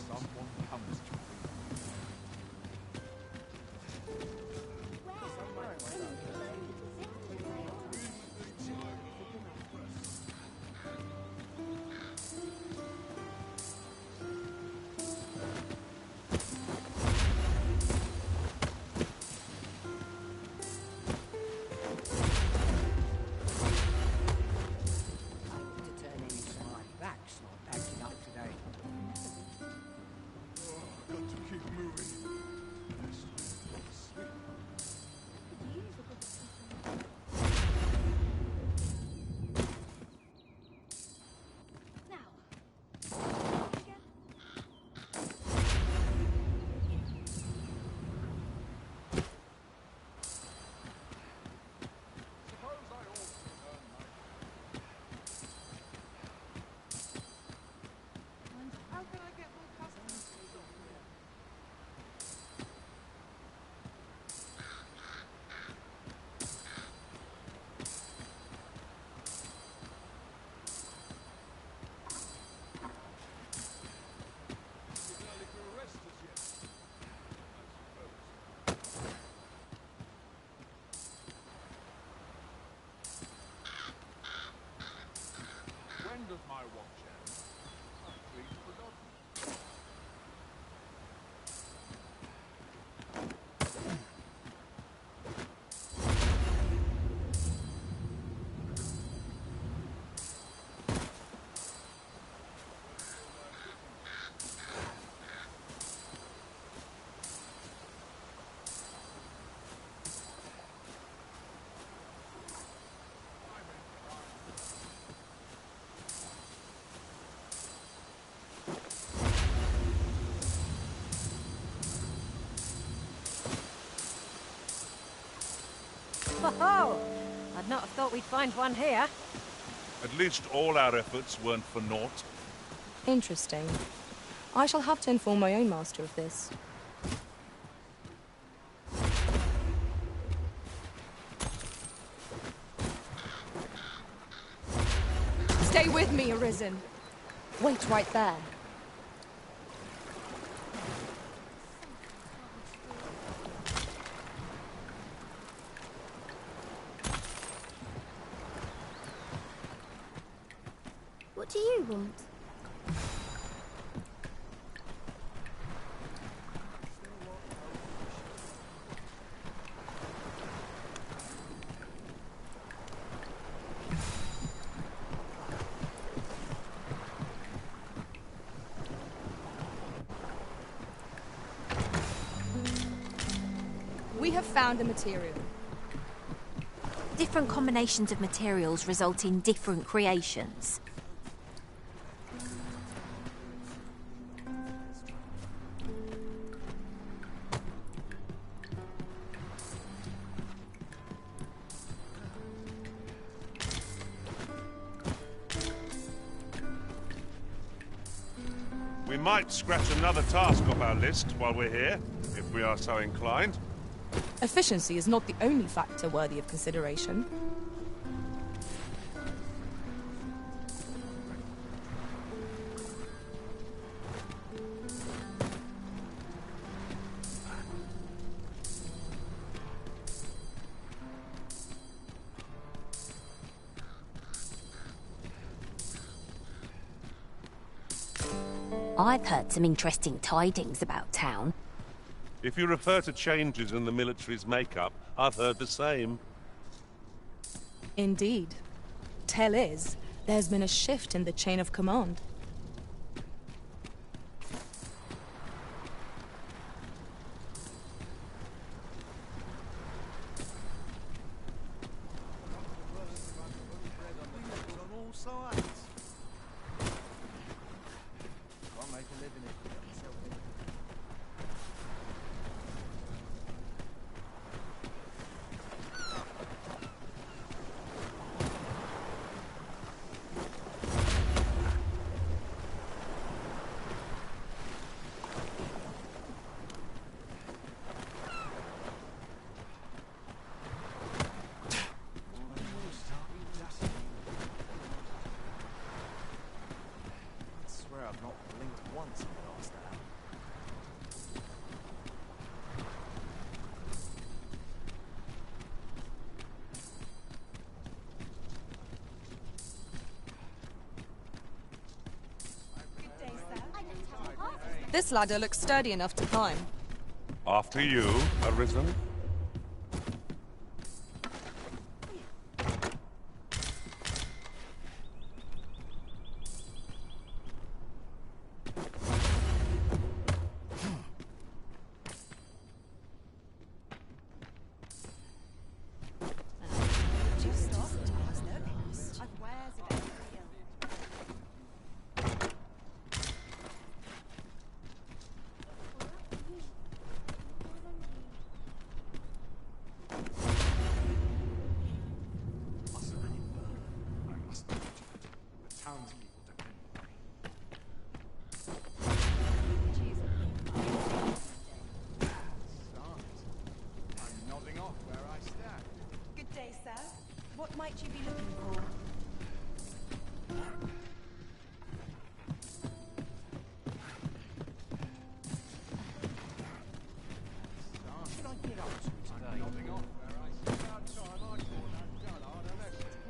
Someone comes to Oh, I'd not have thought we'd find one here. At least all our efforts weren't for naught. Interesting. I shall have to inform my own master of this. Stay with me, Arisen. Wait right there. What do you want? We have found a material. Different combinations of materials result in different creations. We might scratch another task off our list while we're here, if we are so inclined. Efficiency is not the only factor worthy of consideration. I've heard some interesting tidings about town. If you refer to changes in the military's makeup, I've heard the same. Indeed. Tell is, there's been a shift in the chain of command. This ladder looks sturdy enough to climb. After you, Arisen. Good day, sir. What might you be looking for?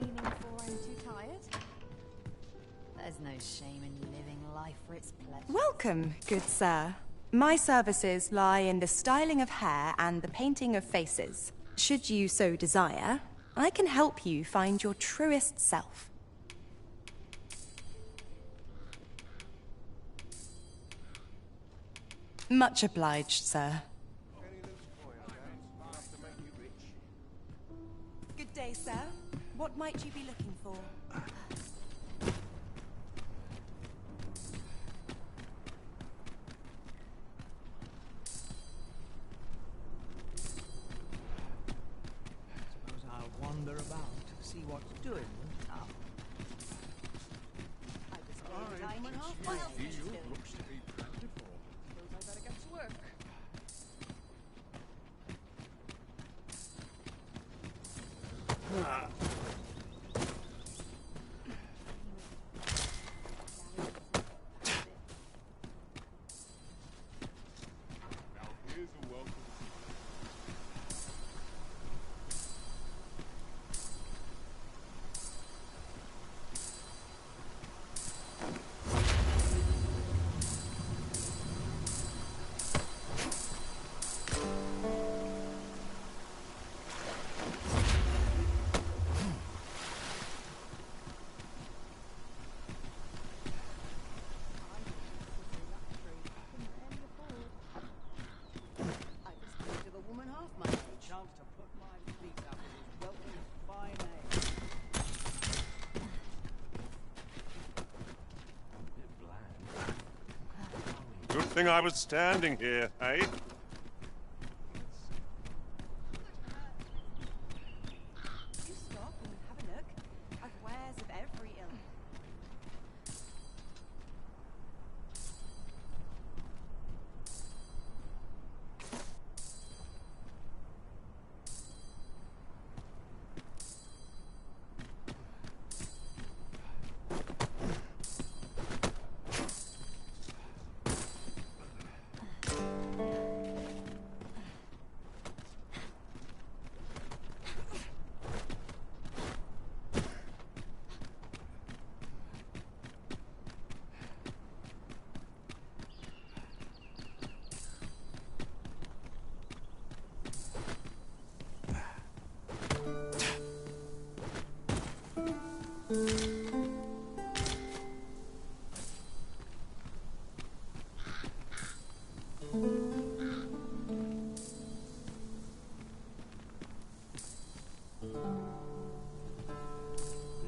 Leaning for and too tired? There's no shame in living life for its pleasure. Welcome, good sir. My services lie in the styling of hair and the painting of faces. Should you so desire, I can help you find your truest self. Much obliged, sir. Good day, sir. What might you be looking for? wander about, see what's doing. Looks to be plentiful. Suppose I better get to work. Now here's a welcome. Chance to put my feet up in his welcome fine ale. Good thing I was standing here, eh? You stop and have a look. I've wares of every ilk.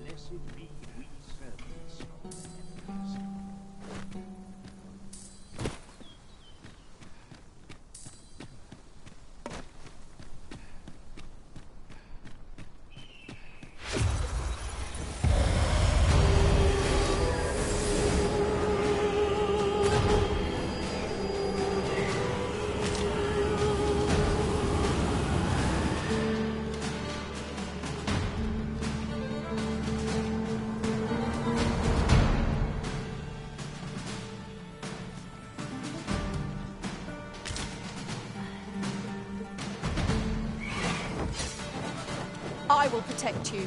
Blessed be we servants of the heavens. I will protect you.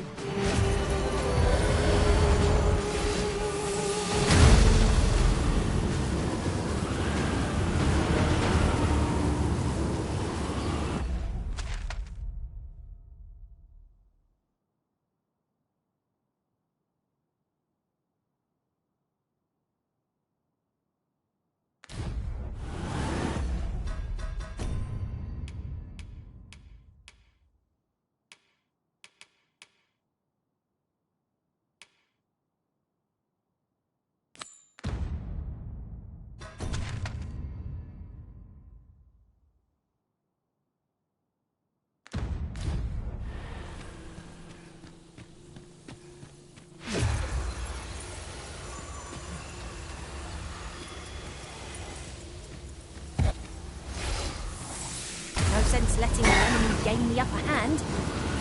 No sense letting the enemy gain the upper hand.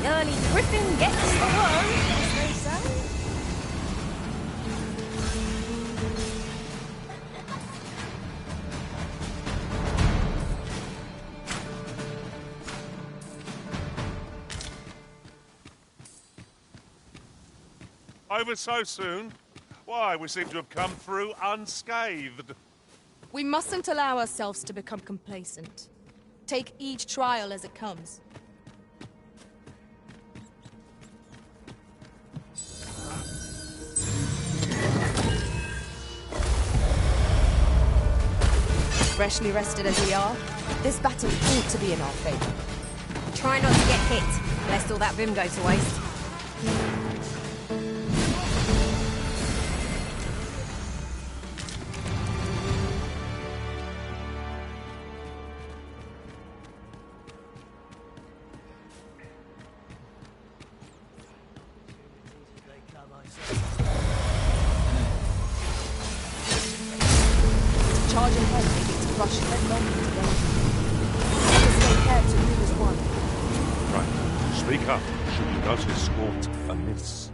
The early griffin gets the worm, as they say. Over so soon? Why, we seem to have come through unscathed. We mustn't allow ourselves to become complacent. Take each trial as it comes. Freshly rested as we are, this battle ought to be in our favor. Try not to get hit, lest all that vim go to waste. rush headlong into danger. Let us take care to move as one. Right. Speak up, should you notice aught amiss.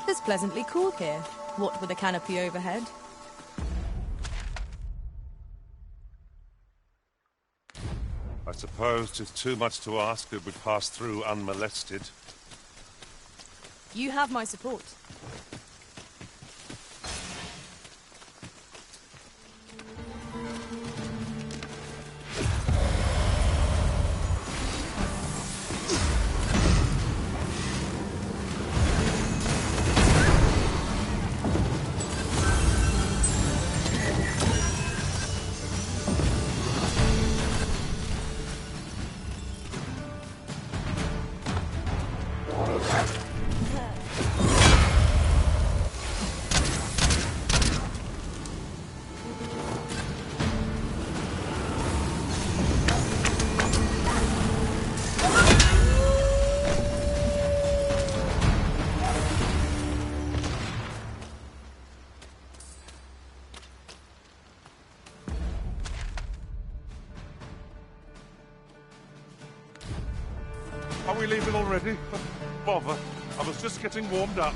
It's pleasantly cool here, what with a canopy overhead. I suppose 'tis too much to ask that we pass through unmolested. You have my support. Are we leaving already? Bother. I was just getting warmed up.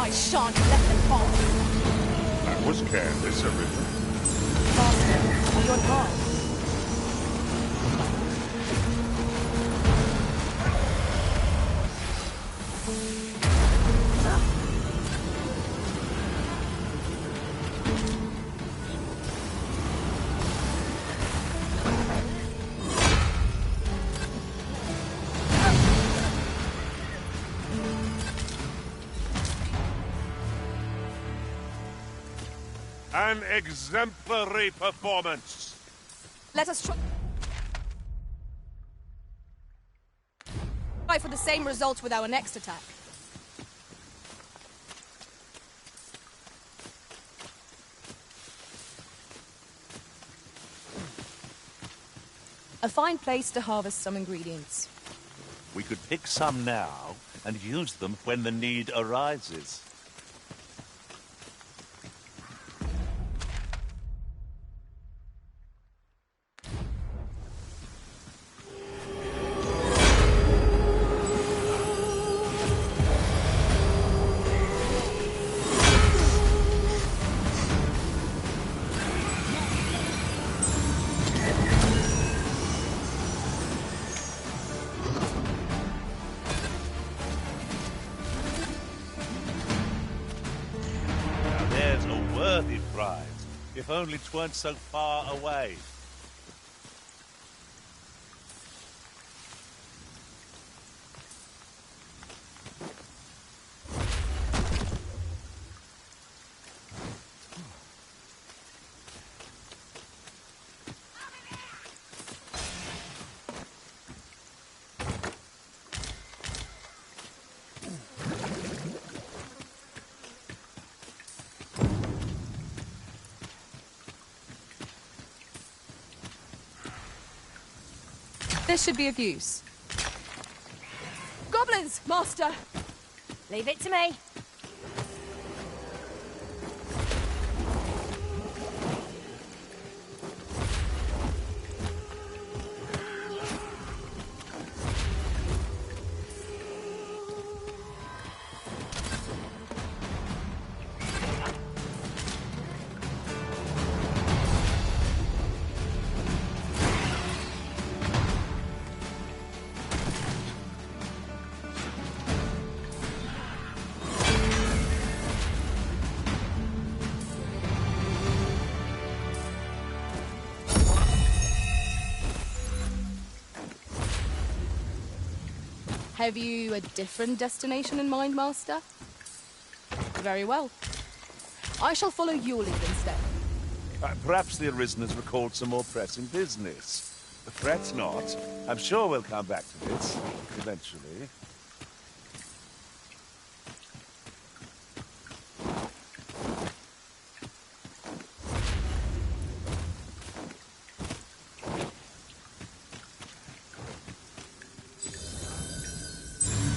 I shan't let them fall. That was careless, Arithma. Master, are you on guard? An exemplary performance. Let us try for the same result with our next attack. A fine place to harvest some ingredients. We could pick some now and use them when the need arises. worthy prize, if only 'tweren't so far away. This should be of use. Goblins, Master! Leave it to me. Have you a different destination in mind, Master? Very well. I shall follow your lead instead. Perhaps the Arisen has recalled some more pressing business. Fret not. I'm sure we'll come back to this, eventually.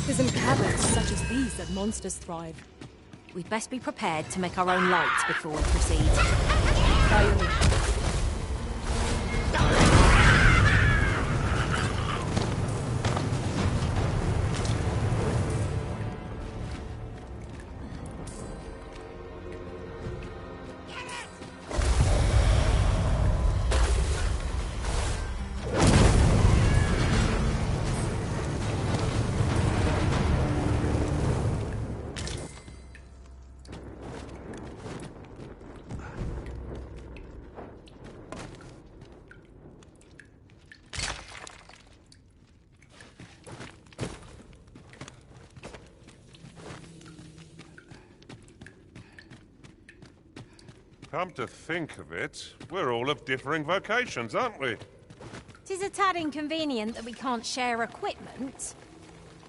It is in caverns such as these that monsters thrive. We'd best be prepared to make our own lights before we proceed. By your leave. Come to think of it, we're all of differing vocations, aren't we? 'Tis a tad inconvenient that we can't share equipment.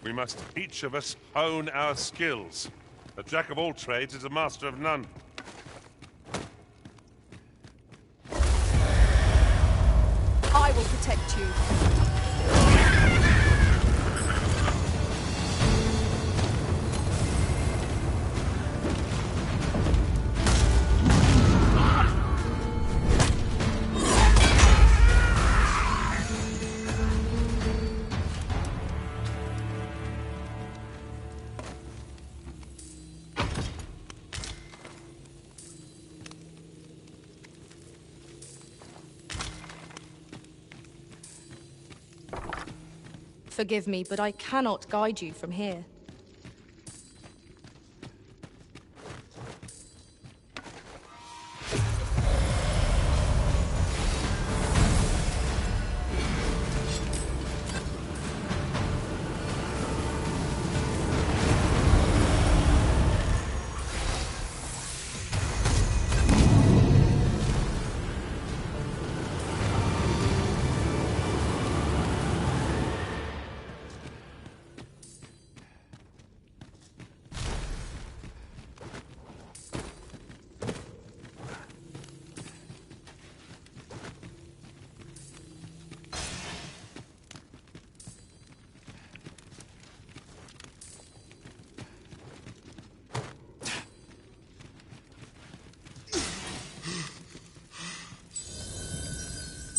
We must each of us hone our skills. A jack of all trades is a master of none. I will protect you. Forgive me, but I cannot guide you from here.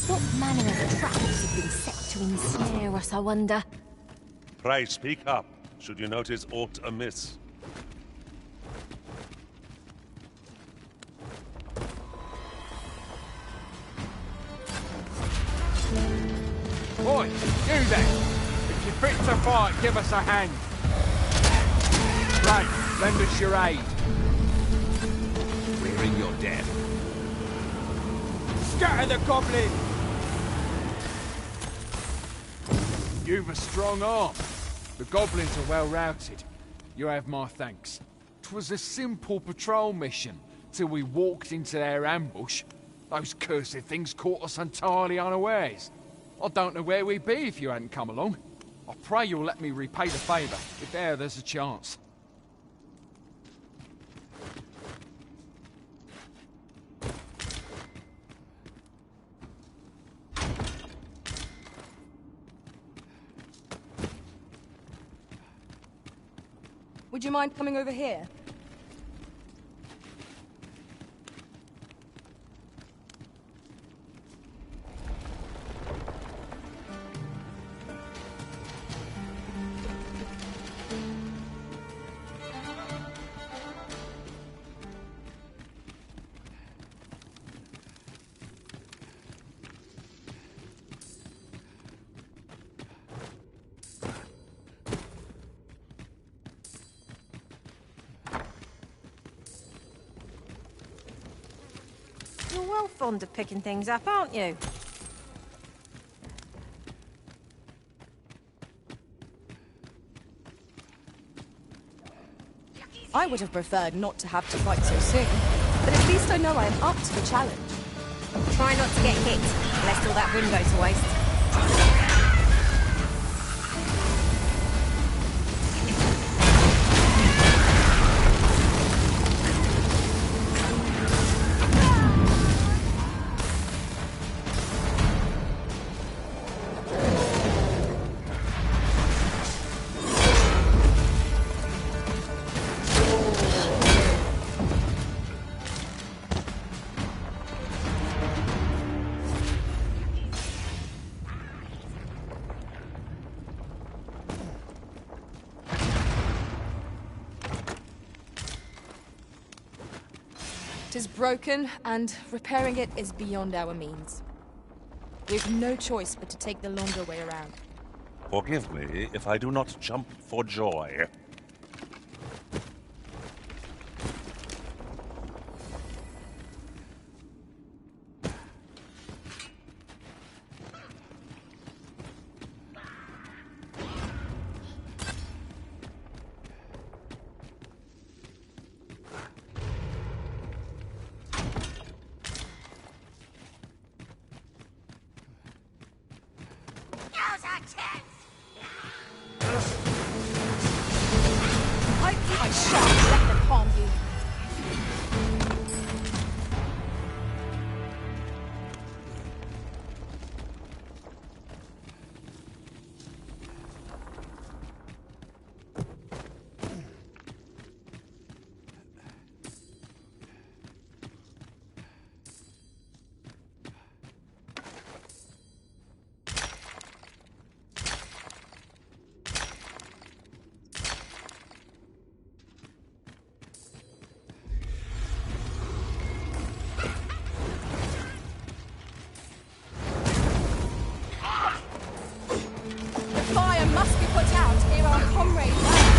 What manner of traps have been set to ensnare us, I wonder? Pray speak up, should you notice aught amiss. Boy, you then! If you're fit to fight, give us a hand. Right, lend us your aid. We're in your death. Scatter the goblin! You've a strong arm. The goblins are well routed. You have my thanks. 'Twas a simple patrol mission, till we walked into their ambush. Those cursed things caught us entirely unawares. I don't know where we'd be if you hadn't come along. I pray you'll let me repay the favour, if there's a chance. Would you mind coming over here? You're well fond of picking things up, aren't you? I would have preferred not to have to fight so soon, but at least I know I am up to the challenge. Try not to get hit, lest all that room goes to waste. It is broken, and repairing it is beyond our means. We have no choice but to take the longer way around. Forgive me if I do not jump for joy. I shan't let them harm you. Fire must be put out ere our comrade lands.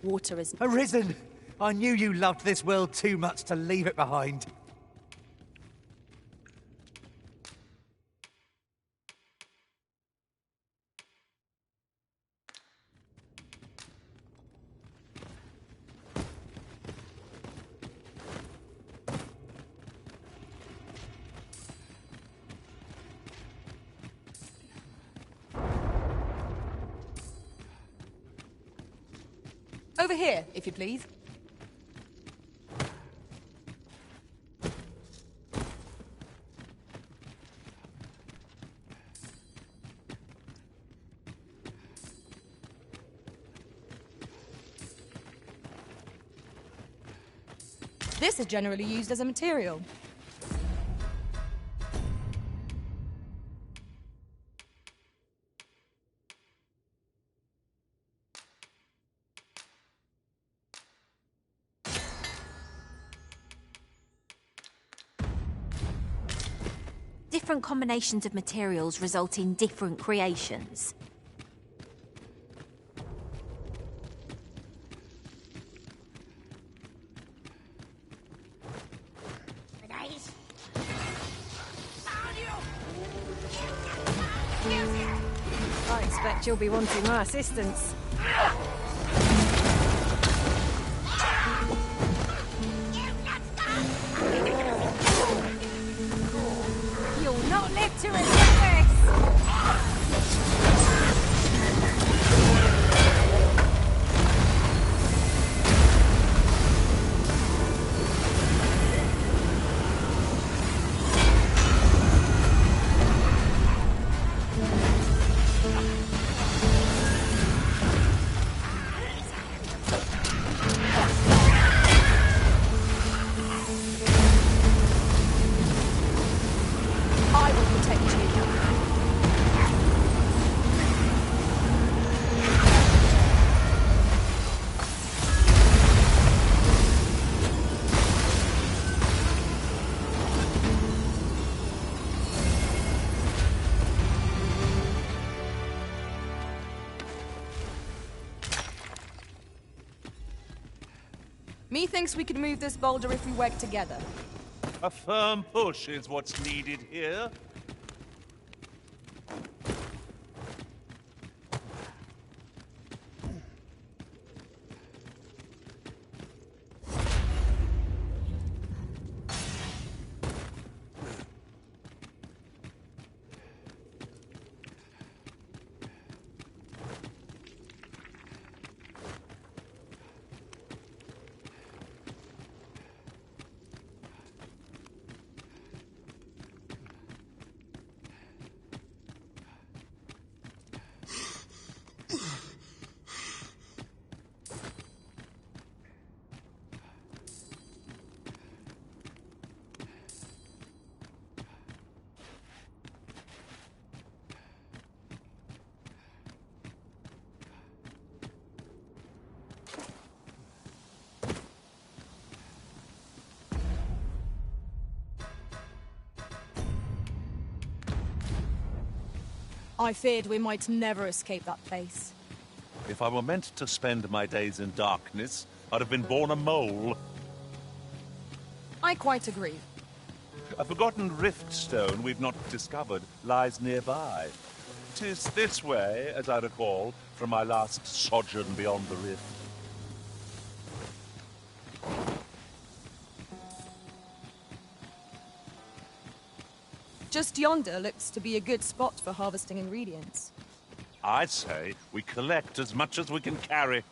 Water is Arisen! I knew you loved this world too much to leave it behind. Over here, if you please. This is generally used as a material. Different combinations of materials result in different creations. I expect you'll be wanting my assistance. You'll not live to regret this! I will protect you. Methinks we could move this boulder if we work together. A firm push is what's needed here. I feared we might never escape that place. If I were meant to spend my days in darkness, I'd have been born a mole. I quite agree. A forgotten rift stone we've not discovered lies nearby. 'Tis this way, as I recall, from my last sojourn beyond the rift. Just yonder looks to be a good spot for harvesting ingredients. I say we collect as much as we can carry.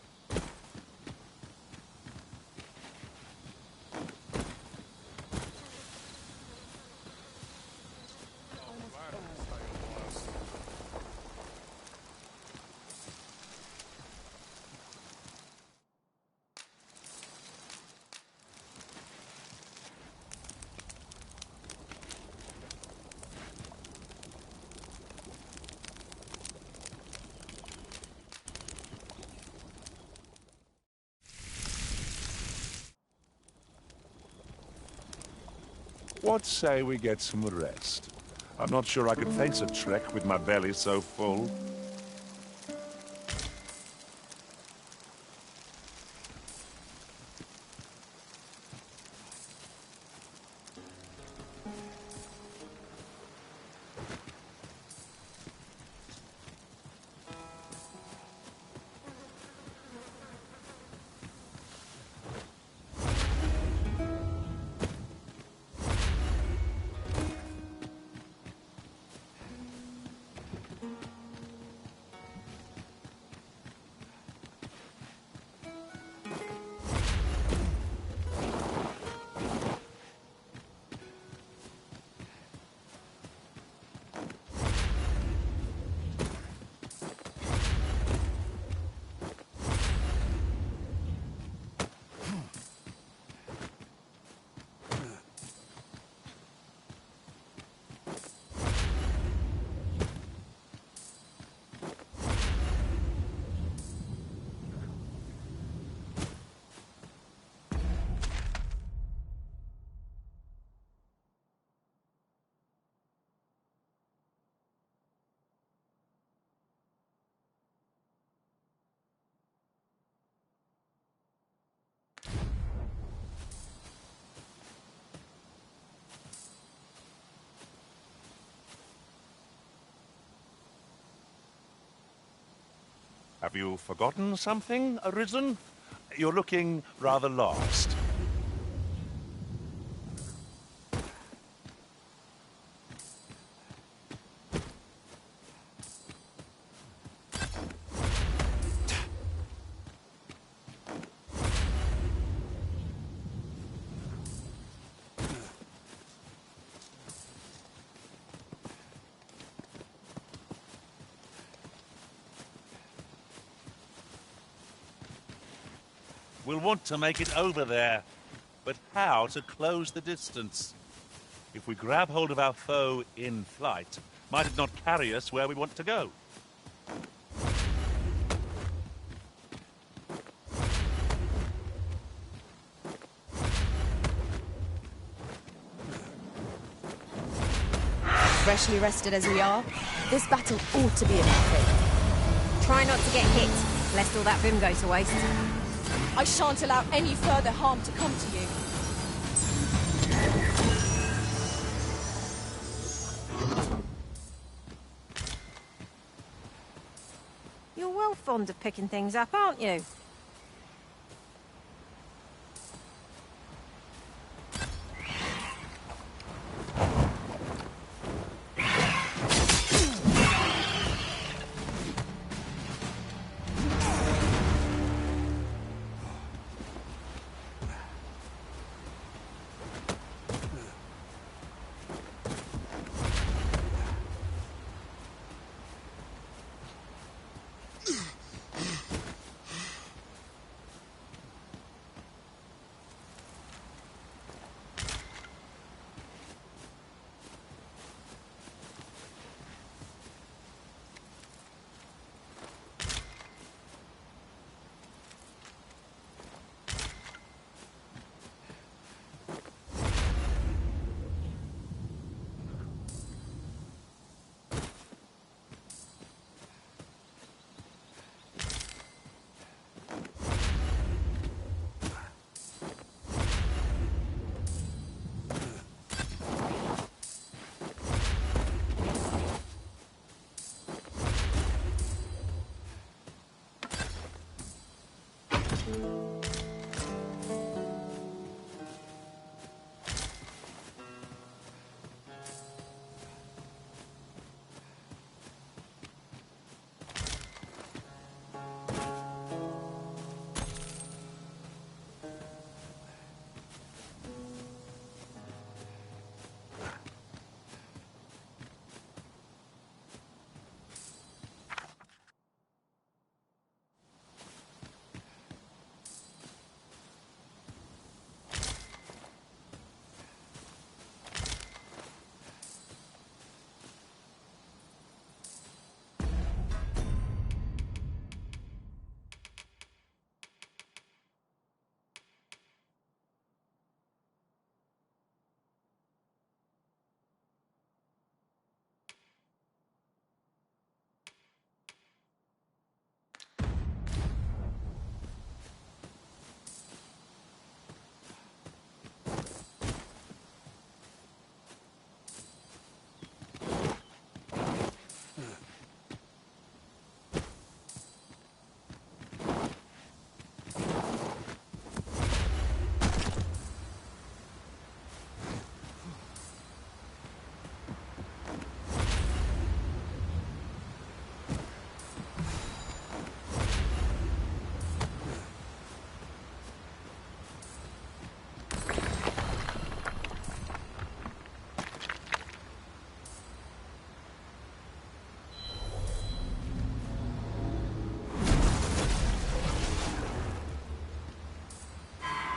What say we get some rest? I'm not sure I could face a trek with my belly so full. Have you forgotten something, Arisen? You're looking rather lost. We'll want to make it over there, but how to close the distance? If we grab hold of our foe in flight, might it not carry us where we want to go? Freshly rested as we are, this battle ought to be a quick. Try not to get hit, lest all that vim go to waste. I shan't allow any further harm to come to you. You're well fond of picking things up, aren't you?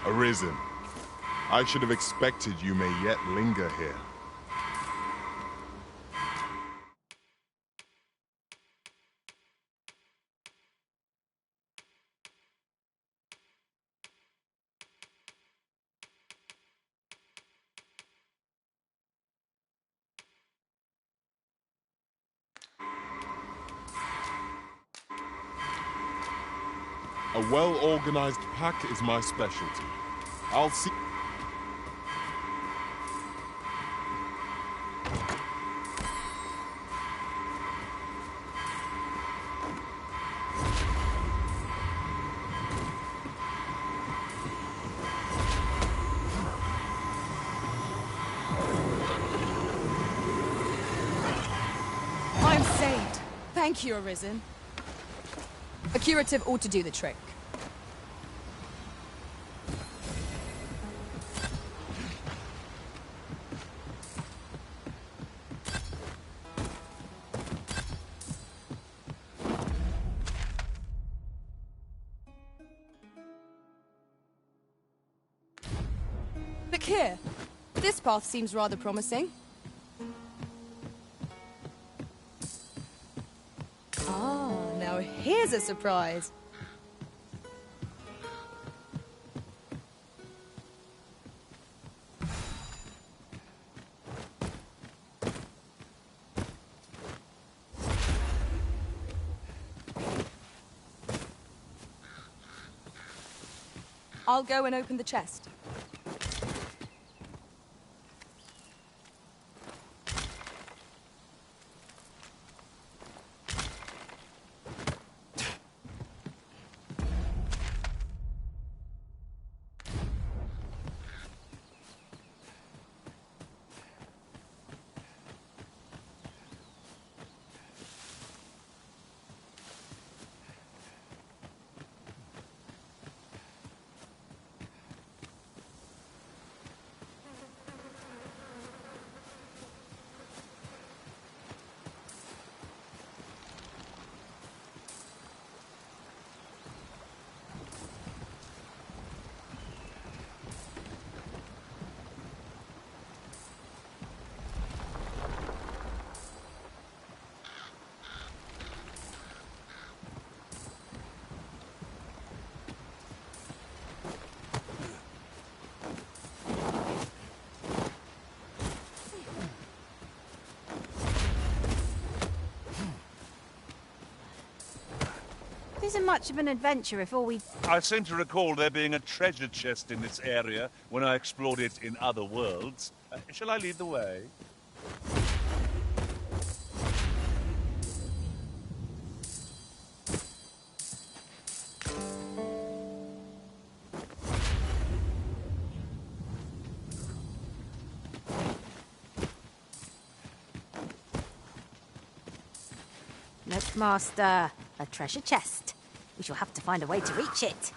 Arisen. I should have expected you may yet linger here. A well-organized pack is my specialty. I'll see... Thank you, Arisen. A curative ought to do the trick. Look here. This path seems rather promising. Ah, now here's a surprise. I'll go and open the chest. Isn't much of an adventure if all we... I seem to recall there being a treasure chest in this area when I explored it in other worlds. Shall I lead the way? Look, Master. A treasure chest. We shall have to find a way to reach it.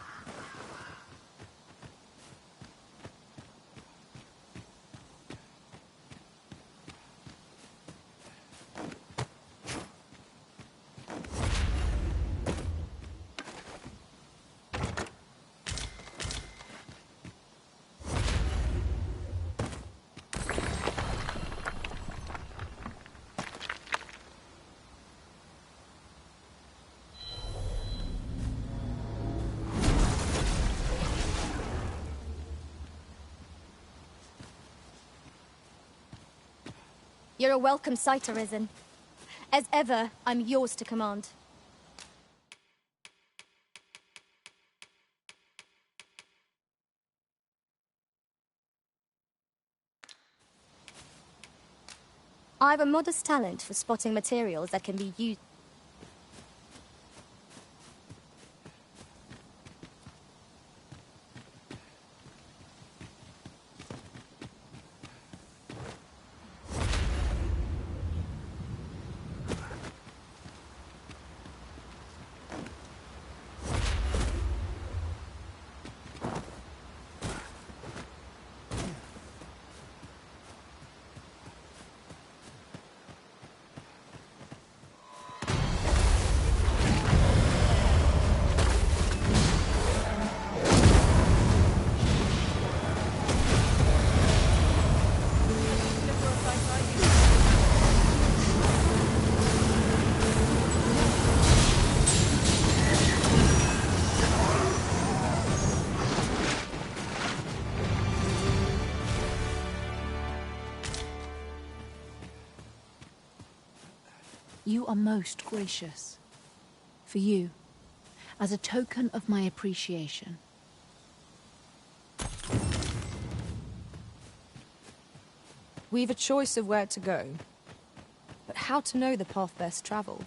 You're a welcome sight, Arisen. As ever, I'm yours to command. I've a modest talent for spotting materials that can be used. You are most gracious. For you, as a token of my appreciation. We've a choice of where to go, but how to know the path best traveled?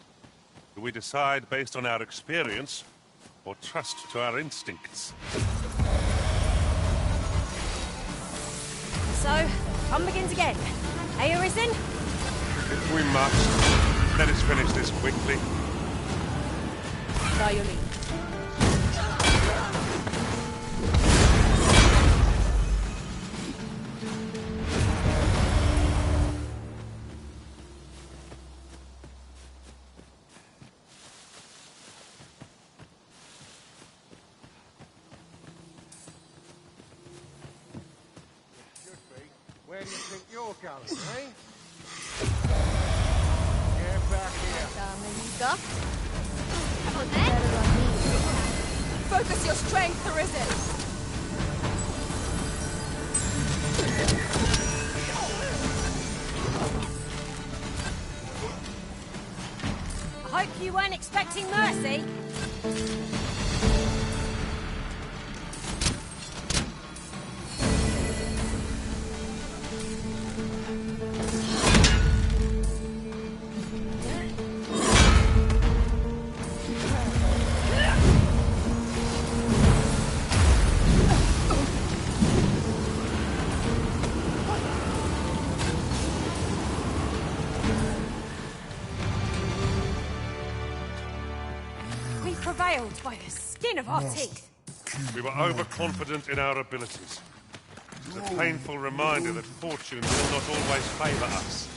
Do we decide based on our experience, or trust to our instincts? So, fun begins again. Hey, Arisen? If we must, Let us finish this quickly. By your leave. Where do you think you're going, eh? Get back here. Come on then. Focus your strength, Arisen. I hope you weren't expecting mercy. We prevailed by the skin of our teeth. We were overconfident in our abilities. It was a painful reminder that fortune will not always favour us.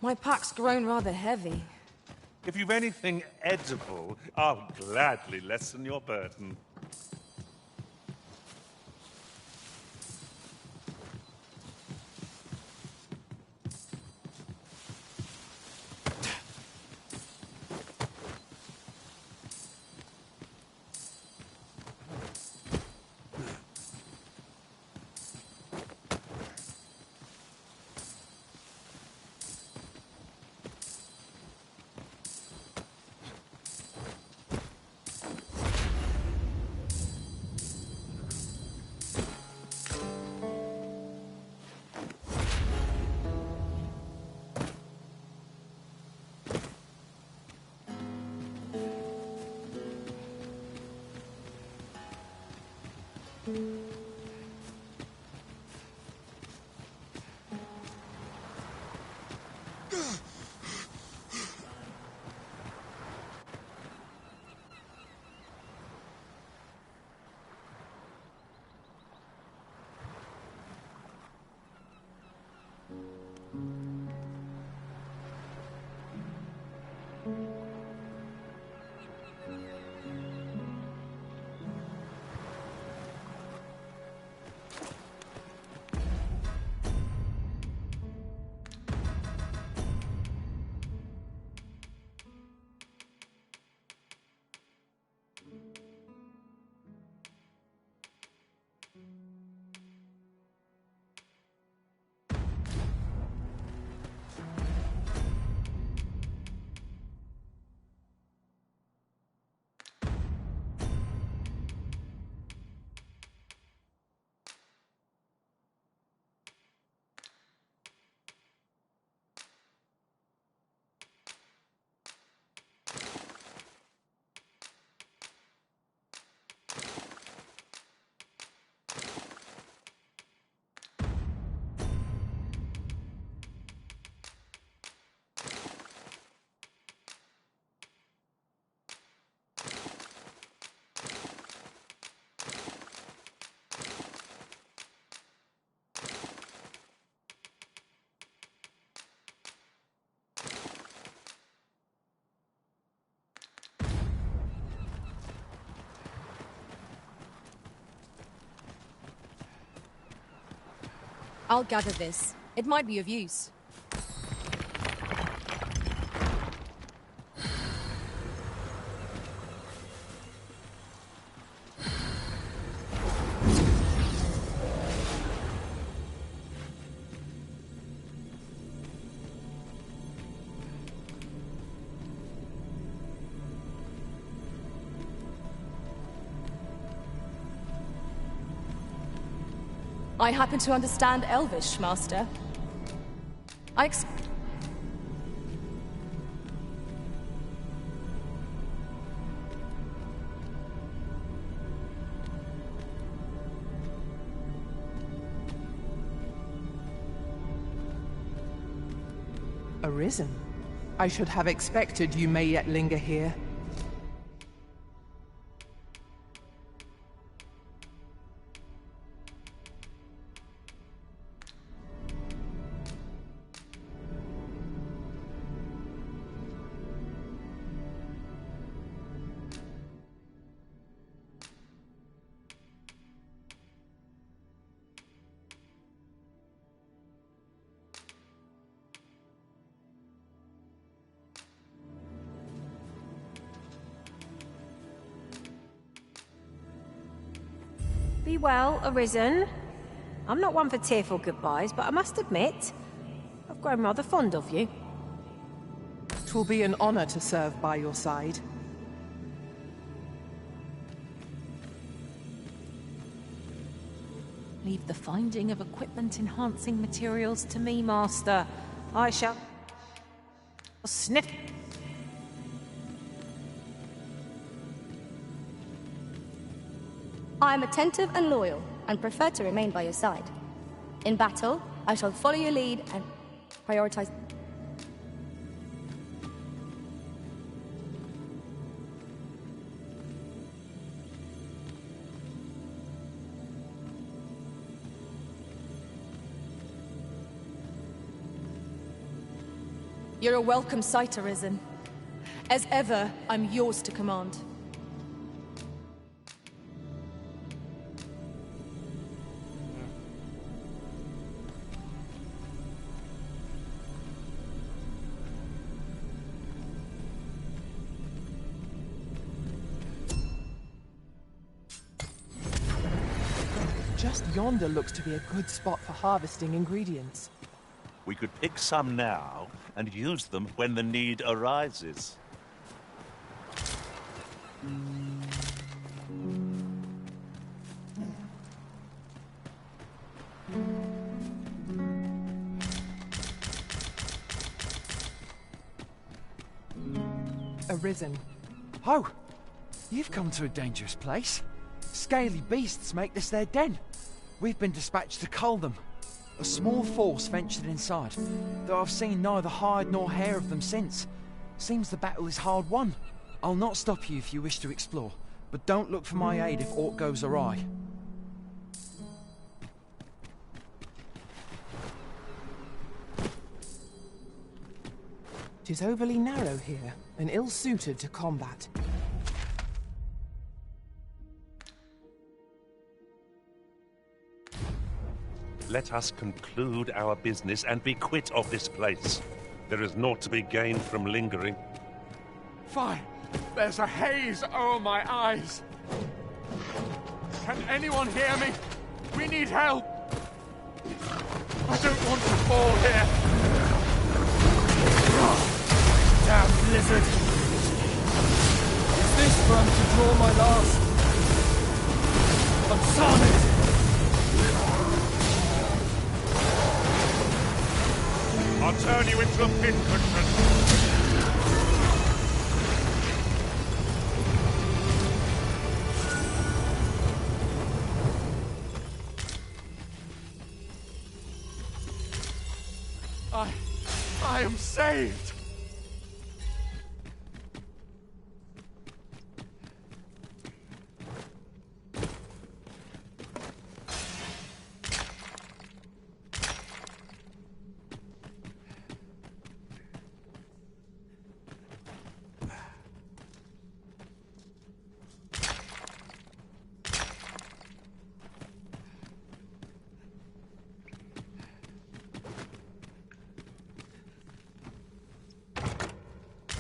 My pack's grown rather heavy. If you've anything edible, I'll gladly lessen your burden. I'll gather this. It might be of use. I happen to understand Elvish, Master. Arisen. I should have expected you may yet linger here. Be well, Arisen. I'm not one for tearful goodbyes, but I must admit, I've grown rather fond of you. 'Twill be an honor to serve by your side. Leave the finding of equipment-enhancing materials to me, Master. I shall sniff. I am attentive and loyal, and prefer to remain by your side. In battle, I shall follow your lead and prioritize... You're a welcome sight, Arisen. As ever, I'm yours to command. Just yonder looks to be a good spot for harvesting ingredients. We could pick some now and use them when the need arises. Arisen. Oh! You've come to a dangerous place. Scaly beasts make this their den. We've been dispatched to cull them. A small force ventured inside, though I've seen neither hide nor hair of them since. Seems the battle is hard won. I'll not stop you if you wish to explore, but don't look for my aid if aught goes awry. 'Tis overly narrow here, and ill-suited to combat. Let us conclude our business and be quit of this place. There is naught to be gained from lingering. Fine. There's a haze over my eyes. Can anyone hear me? We need help. I don't want to fall here. Damn blizzard. Is this where I'm to draw my last? I'm sonnet. I'll turn you into a pincushion. I am saved.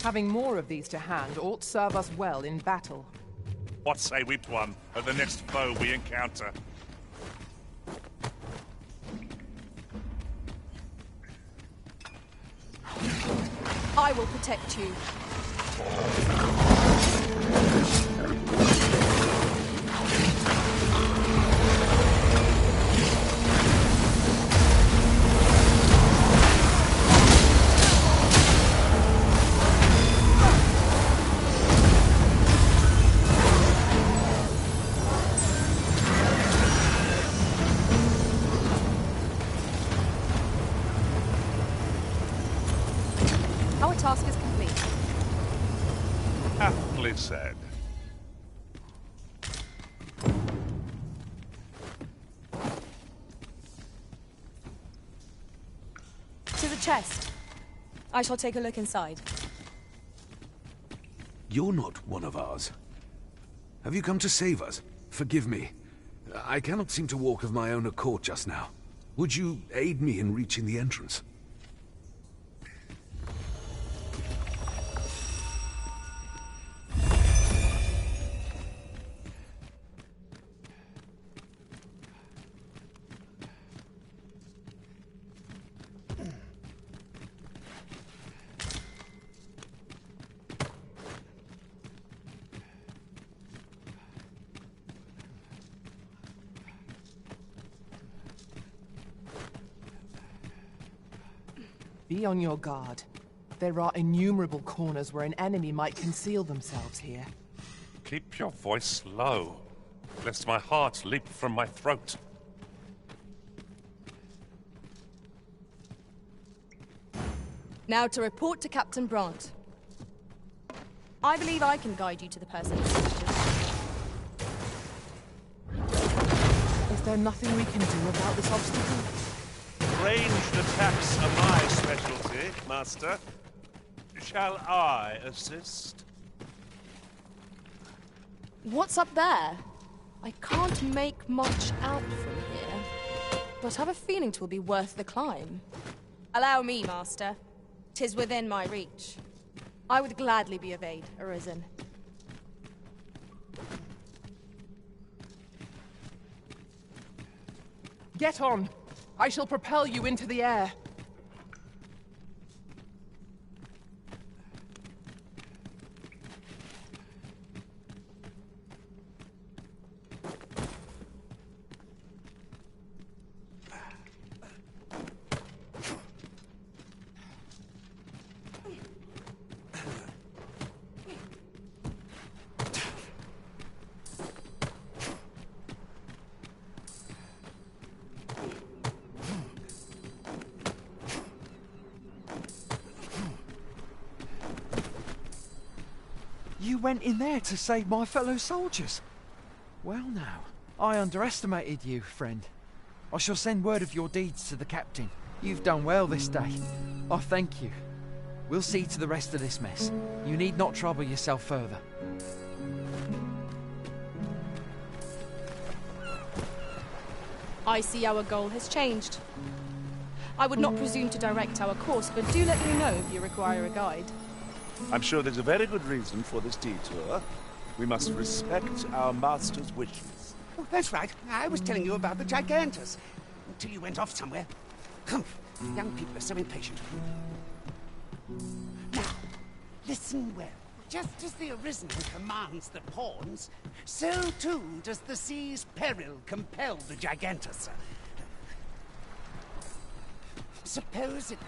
Having more of these to hand ought serve us well in battle. What say we plumb at the next foe we encounter? I will protect you. Our task is complete. Aptly said. To the chest. I shall take a look inside. You're not one of ours. Have you come to save us? Forgive me. I cannot seem to walk of my own accord just now. Would you aid me in reaching the entrance? Be on your guard. There are innumerable corners where an enemy might conceal themselves here. Keep your voice low, lest my heart leap from my throat. Now to report to Captain Brandt. I believe I can guide you to the person. Is there nothing we can do about this obstacle? Ranged attacks are my specialty, Master. Shall I assist? What's up there? I can't make much out from here, but have a feeling 'twill be worth the climb. Allow me, Master. 'Tis within my reach. I would gladly be of aid, Arisen. Get on! I shall propel you into the air. You went in there to save my fellow soldiers. Well now, I underestimated you, friend. I shall send word of your deeds to the captain. You've done well this day. I thank you. We'll see to the rest of this mess. You need not trouble yourself further. I see our goal has changed. I would not presume to direct our course, but do let me know if you require a guide. I'm sure there's a very good reason for this detour. We must respect our master's wishes. Oh, that's right. I was telling you about the Gigantus. Until you went off somewhere. Humph. Young people are so impatient. Now, listen well. Just as the Arisen commands the pawns, so too does the sea's peril compel the Gigantus. Suppose it...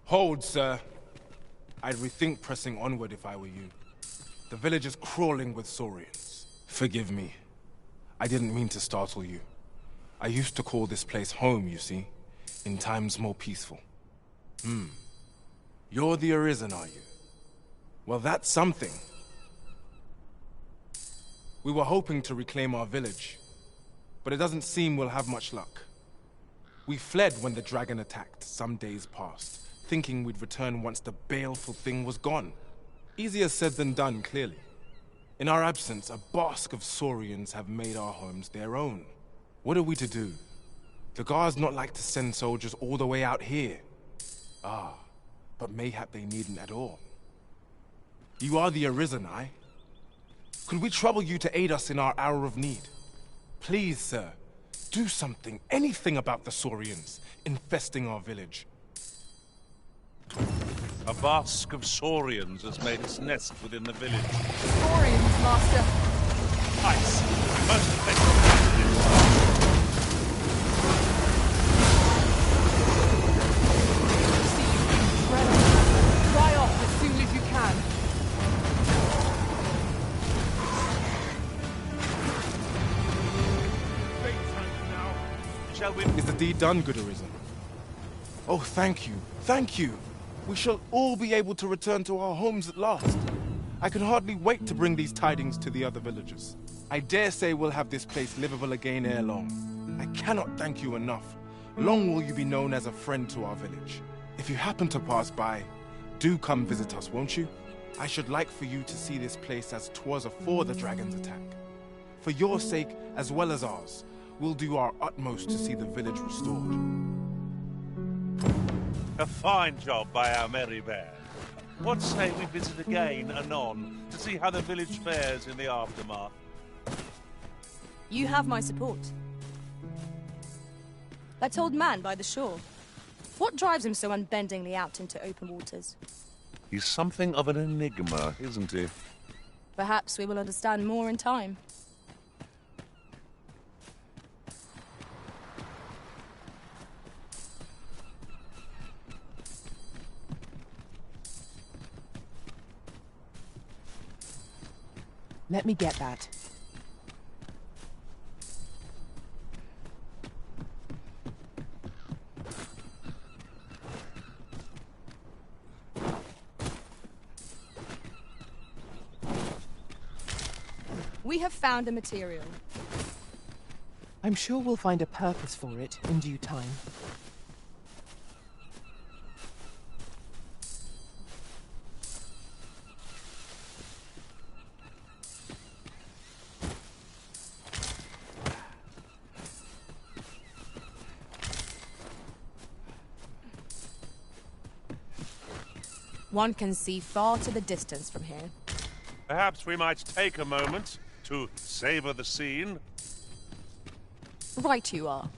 Hold, sir. I'd rethink pressing onward if I were you. The village is crawling with Saurians. Forgive me. I didn't mean to startle you. I used to call this place home, you see, in times more peaceful. You're the Arisen, are you? Well, that's something. We were hoping to reclaim our village, but it doesn't seem we'll have much luck. We fled when the dragon attacked some days past, thinking we'd return once the baleful thing was gone. Easier said than done, clearly. In our absence, a bask of Saurians have made our homes their own. What are we to do? The guards not like to send soldiers all the way out here. But mayhap they needn't at all. You are the Arisen, aye? Could we trouble you to aid us in our hour of need? Please, sir, do something, anything about the Saurians infesting our village. A bask of Saurians has made its nest within the village. Saurians, Master. Ice. Most effective. Dry off as soon as you can. Shall we? Is the deed done, good Arisen? Oh, thank you, thank you. We shall all be able to return to our homes at last. I can hardly wait to bring these tidings to the other villagers. I dare say we'll have this place livable again ere long. I cannot thank you enough. Long will you be known as a friend to our village. If you happen to pass by, do come visit us, won't you? I should like for you to see this place as 'twas afore the dragon's attack. For your sake, as well as ours, we'll do our utmost to see the village restored. A fine job by our merry band. What say we visit again anon to see how the village fares in the aftermath? You have my support. That old man by the shore. What drives him so unbendingly out into open waters? He's something of an enigma, isn't he? Perhaps we will understand more in time. Let me get that. We have found a material. I'm sure we'll find a purpose for it in due time. One can see far to the distance from here. Perhaps we might take a moment to savor the scene. Right you are.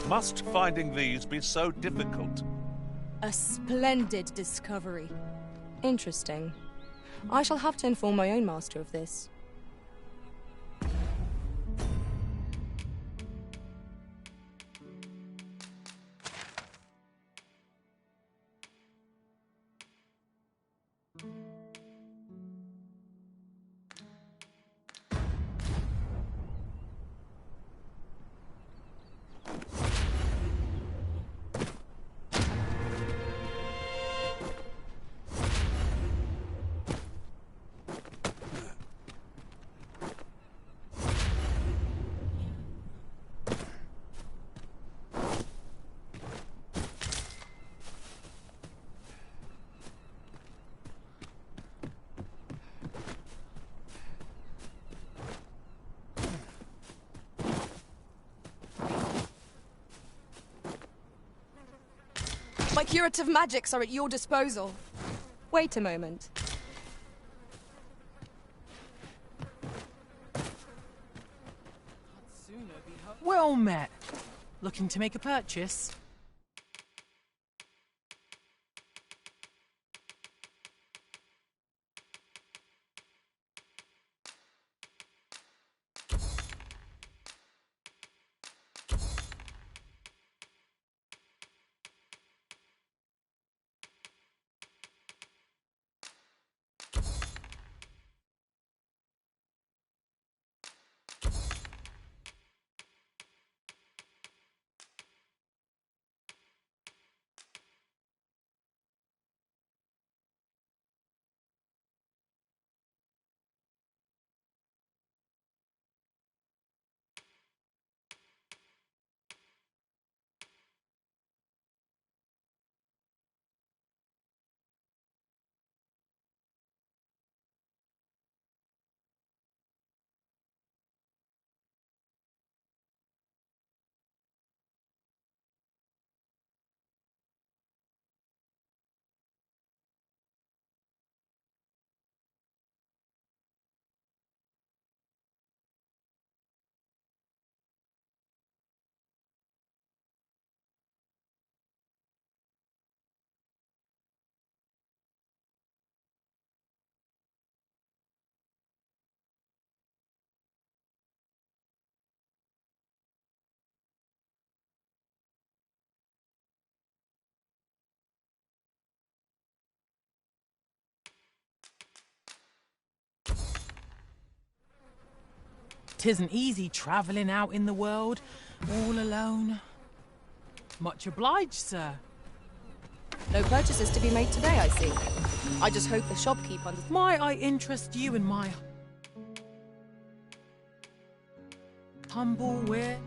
Must finding these be so difficult? A splendid discovery. Interesting. I shall have to inform my own master of this. Curative magics are at your disposal. Wait a moment. Well met. Looking to make a purchase? Tisn't easy travelling out in the world, all alone. Much obliged, sir. No purchases to be made today, I see. I just hope the shopkeep understands. Might I interest you in my humble ware?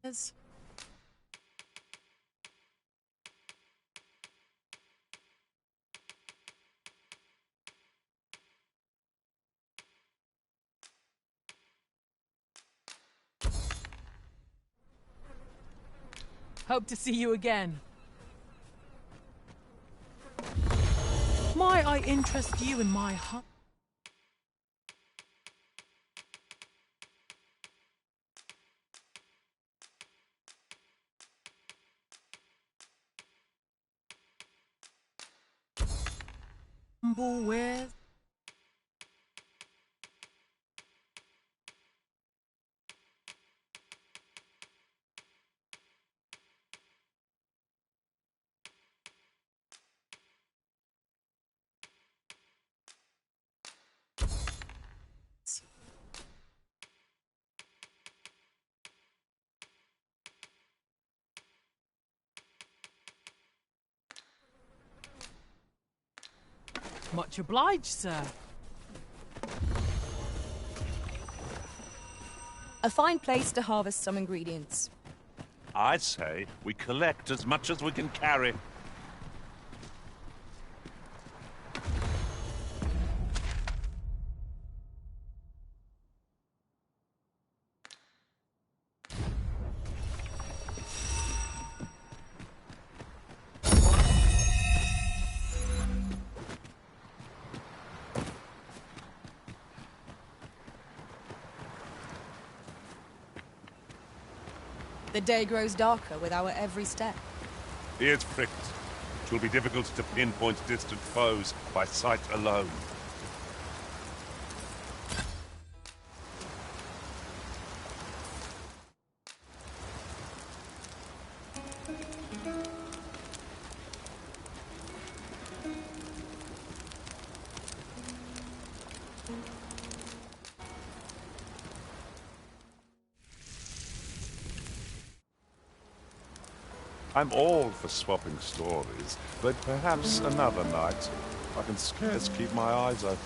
Yes. Hope to see you again. Might I interest you in my humble wares? Much obliged, sir. A fine place to harvest some ingredients. I say we collect as much as we can carry. The day grows darker with our every step. Ears pricked. It will be difficult to pinpoint distant foes by sight alone. I'm all for swapping stories, but perhaps another night. I can scarce keep my eyes open.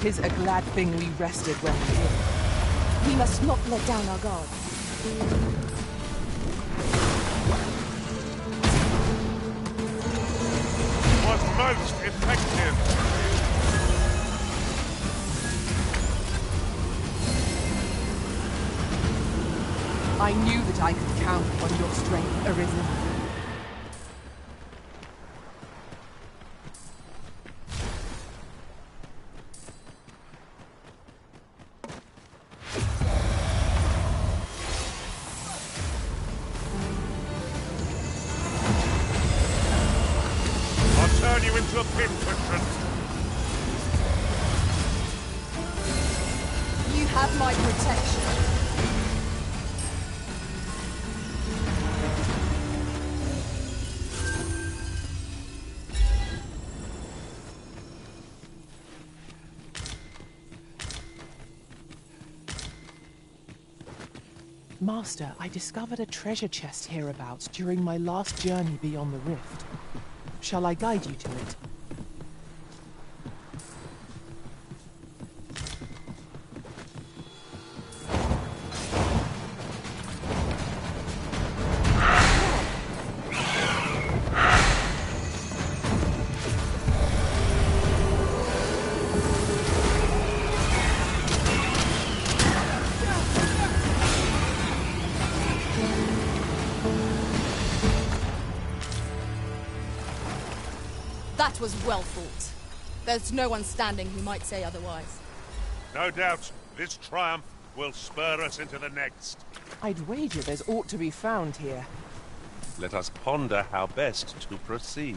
Tis a glad thing we rested when we did. We must not let down our guard. Was most effective. I knew that I could count on your strength, Arisen. Turn you into a pinch, You have my protection. Master, I discovered a treasure chest hereabouts during my last journey beyond the rift. Shall I guide you to it? That was well fought. There's no one standing who might say otherwise. No doubt, this triumph will spur us into the next. I'd wager there's aught to be found here. Let us ponder how best to proceed.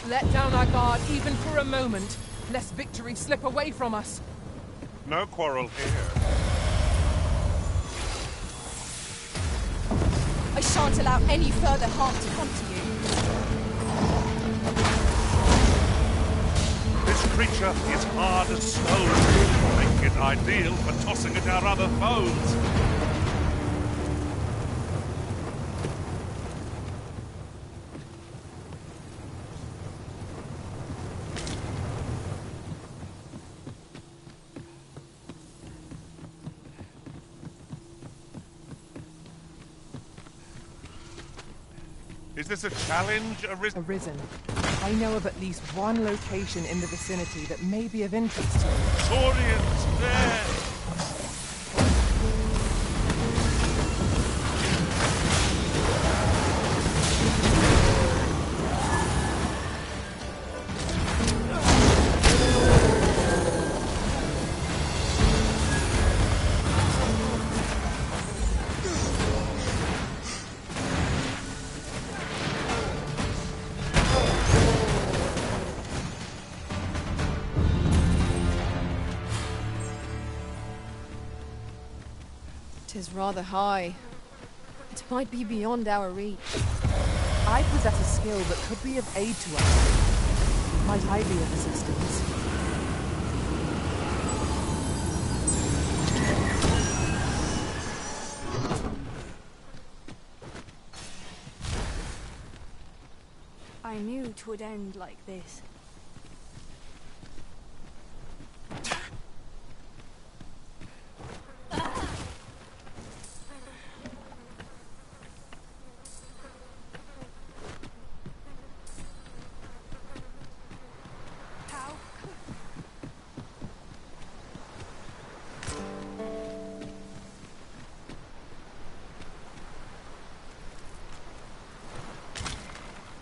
Let down our guard even for a moment, lest victory slip away from us. No quarrel here. I shan't allow any further harm to come to you. This creature is hard as stone, making it ideal for tossing at our other foes. Is this a challenge, Arisen? Arisen. I know of at least one location in the vicinity that may be of interest to you. Saurians, there! Tis rather high. It might be beyond our reach. I possess a skill that could be of aid to us. Might I be of assistance? I knew 'twould end like this.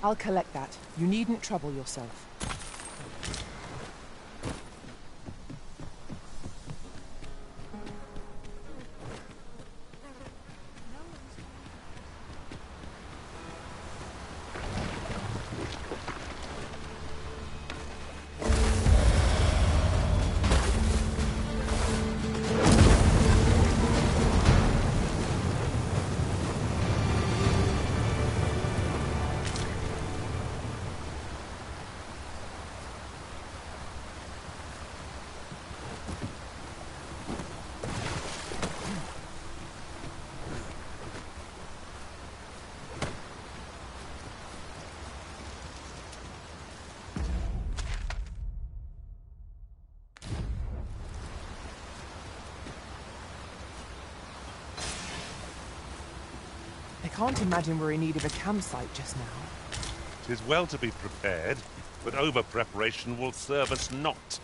I'll collect that. You needn't trouble yourself. I can't imagine we're in need of a campsite just now. 'Tis well to be prepared, but over-preparation will serve us not.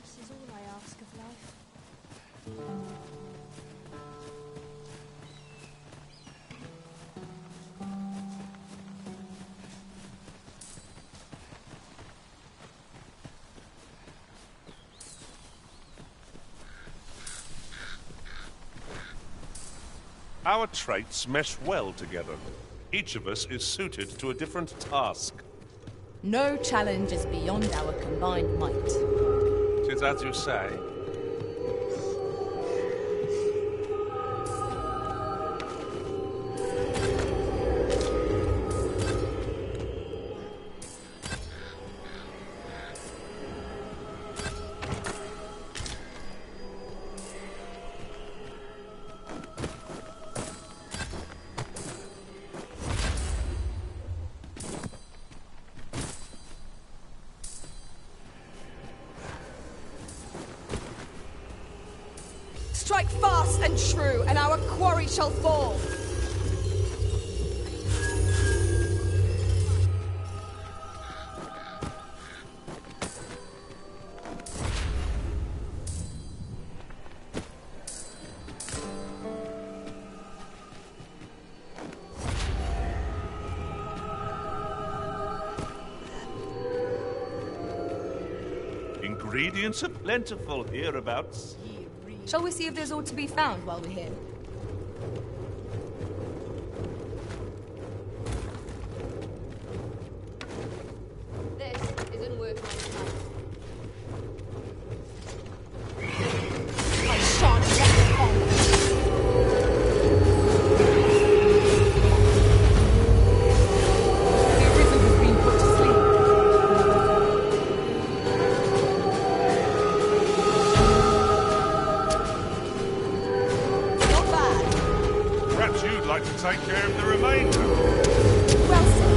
This is all I ask of life. Our traits mesh well together. Each of us is suited to a different task. No challenge is beyond our combined might. 'Tis as you say. Strike fast and true, and our quarry shall fall. Ingredients are plentiful hereabouts. Shall we see if there's aught to be found while we're here? This isn't worth my time. I shan't let you on. The Arisen has been put to sleep. Not bad. Perhaps you'd like to take care of the remainder. Well said.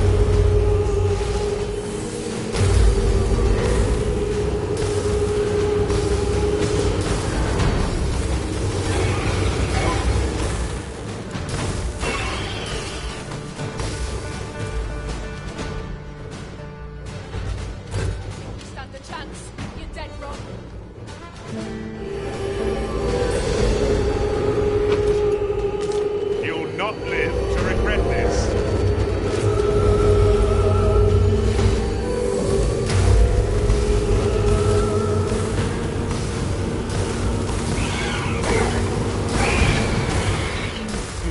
Stand a chance. You're dead wrong. You'll not live to regret this.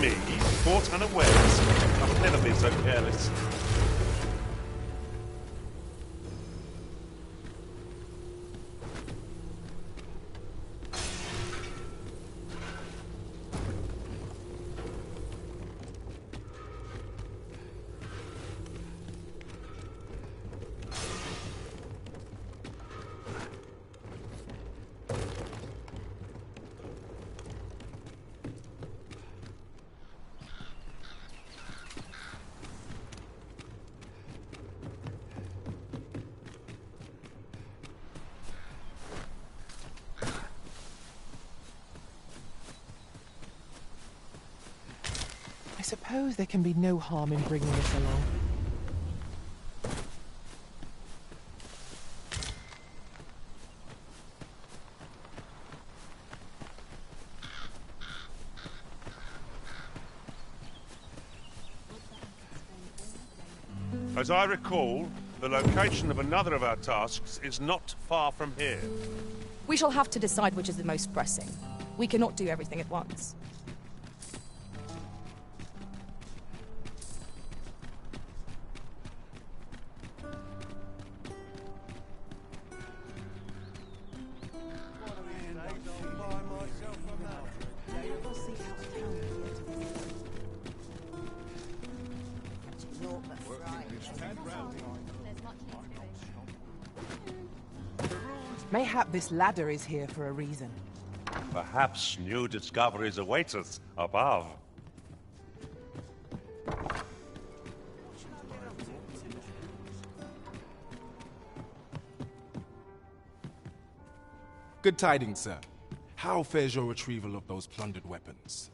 Me, caught unawares. I've never been so careless. I suppose there can be no harm in bringing us along. As I recall, the location of another of our tasks is not far from here. We shall have to decide which is the most pressing. We cannot do everything at once. Mayhap this ladder is here for a reason. Perhaps new discoveries await us above. Good tidings, sir. How fares your retrieval of those plundered weapons?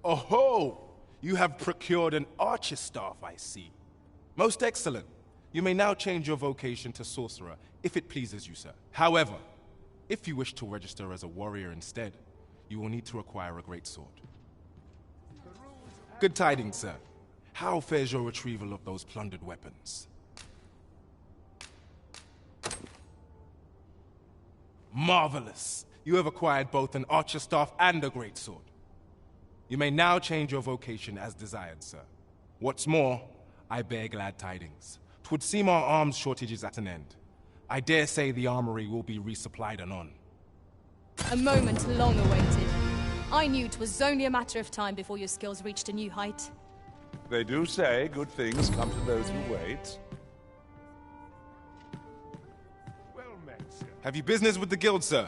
Oh-ho! You have procured an archer staff, I see. Most excellent. You may now change your vocation to sorcerer, if it pleases you, sir. However, if you wish to register as a warrior instead, you will need to acquire a greatsword. Good tidings, sir. How fares your retrieval of those plundered weapons? Marvelous! You have acquired both an archer staff and a greatsword. You may now change your vocation as desired, sir. What's more, I bear glad tidings. 'Twould seem our arms shortage is at an end. I dare say the armory will be resupplied anon. A moment long awaited. I knew 'twas only a matter of time before your skills reached a new height. They do say good things come to those who wait. Well met, sir. Have you business with the guild, sir?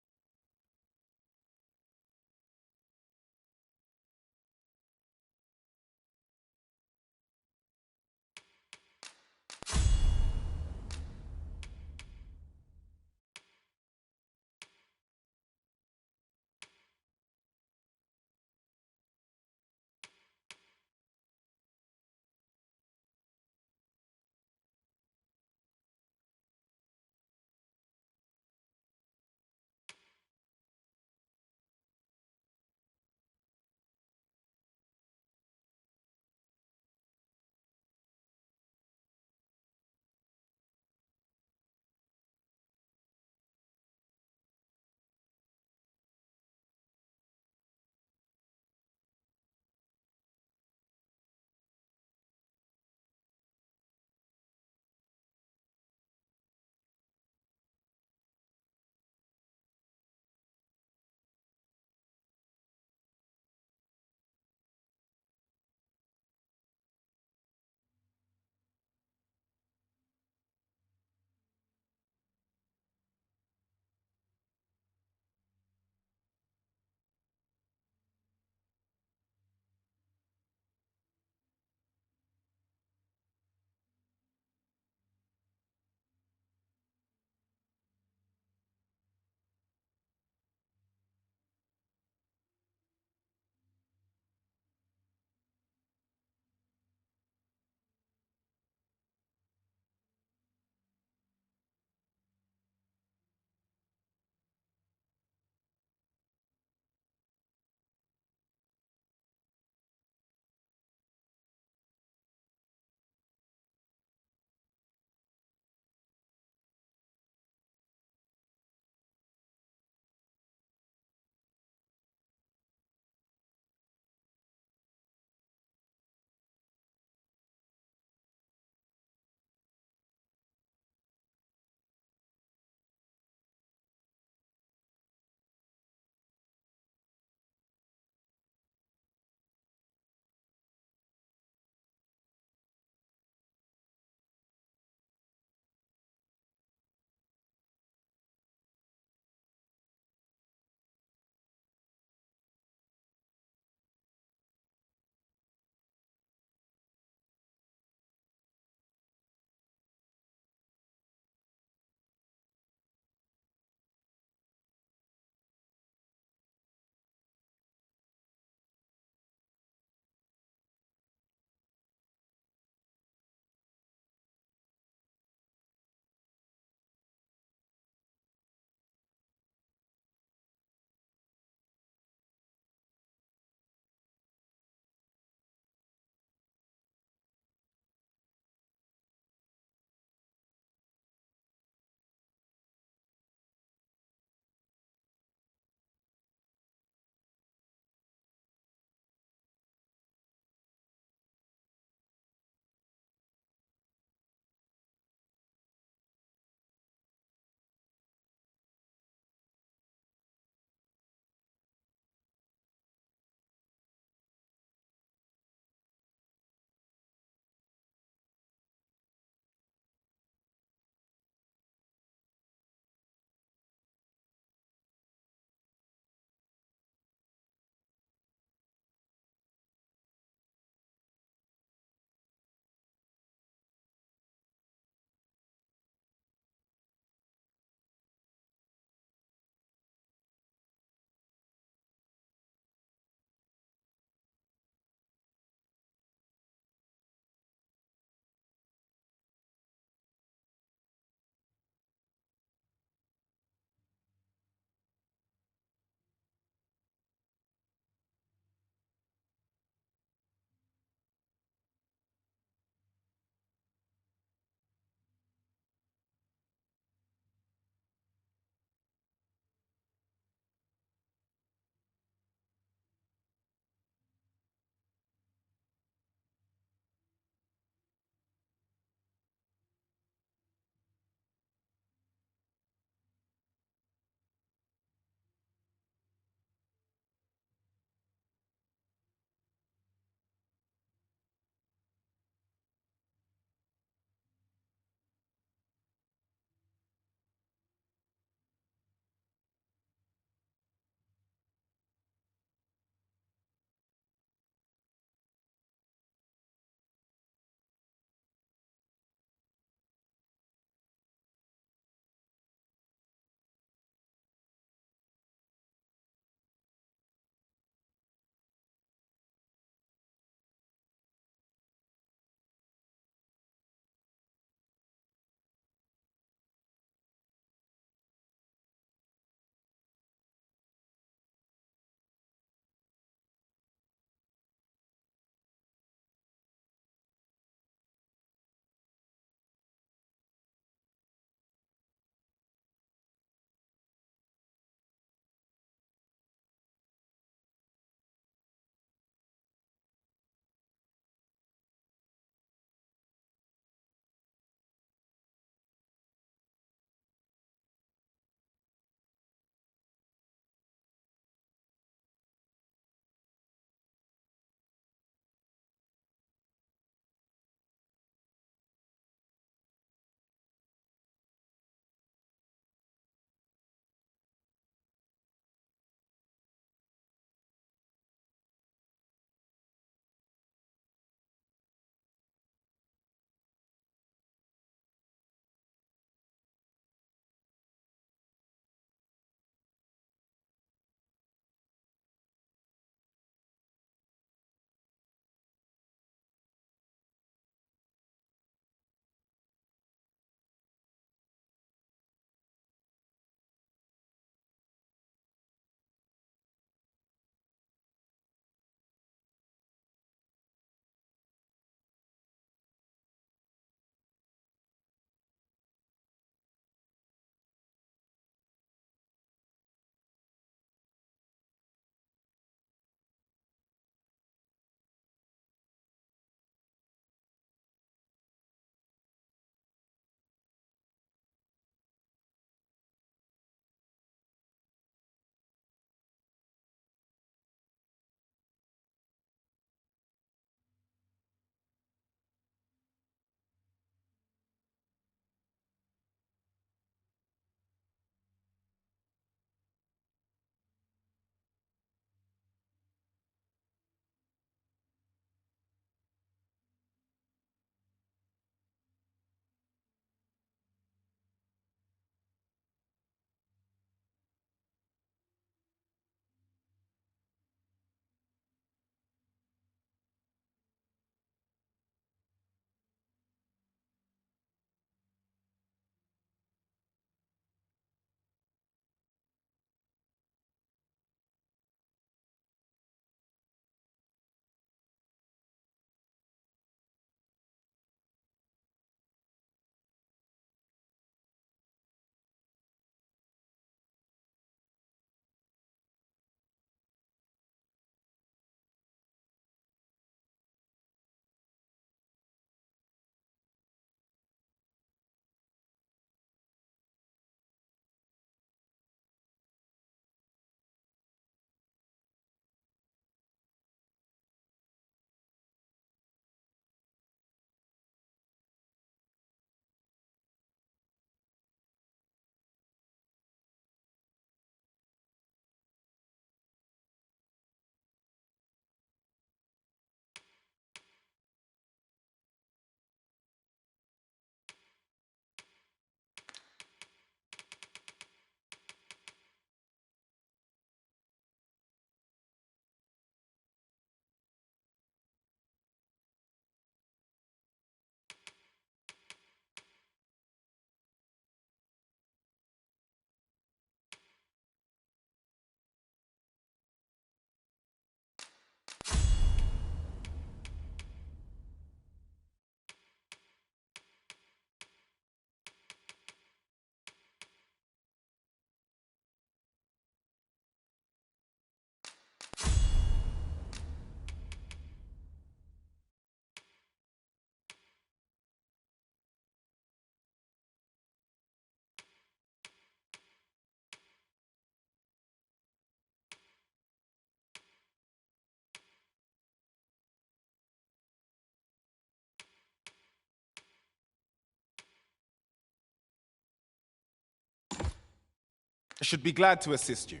I should be glad to assist you.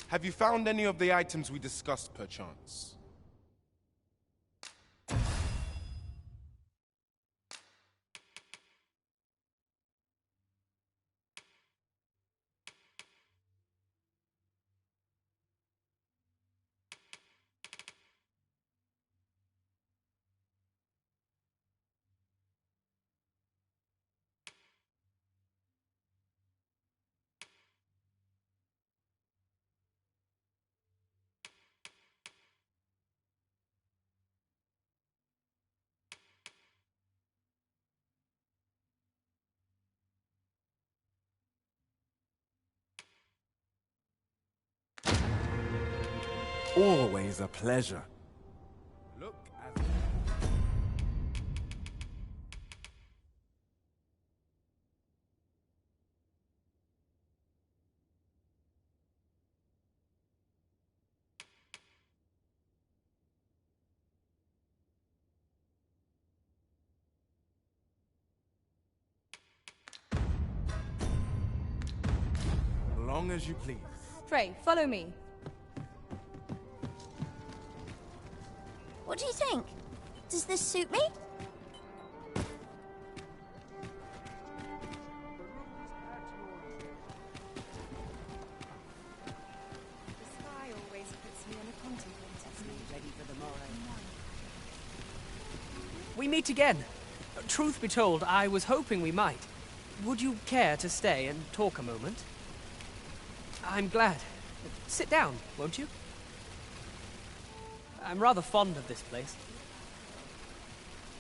Have you found any of the items we discussed, perchance? Always a pleasure. Look as... Long as you please. Pray, follow me. What do you think? Does this suit me? We meet again. Truth be told, I was hoping we might. Would you care to stay and talk a moment? I'm glad. Sit down, won't you? I'm rather fond of this place.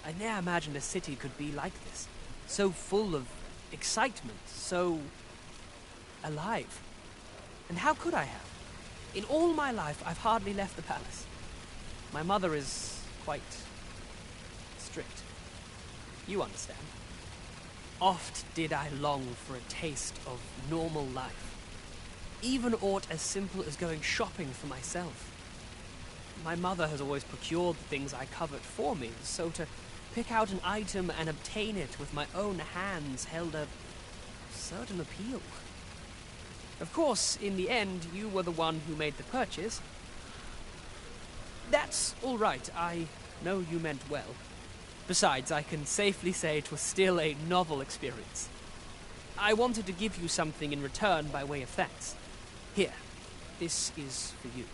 I ne'er imagined a city could be like this. So full of excitement, so alive. And how could I have? In all my life, I've hardly left the palace. My mother is quite strict. You understand. Oft did I long for a taste of normal life. Even aught as simple as going shopping for myself. My mother has always procured the things I covet for me, so to pick out an item and obtain it with my own hands held a certain appeal. Of course, in the end, you were the one who made the purchase. That's all right. I know you meant well. Besides, I can safely say it was still a novel experience. I wanted to give you something in return by way of thanks. Here, this is for you.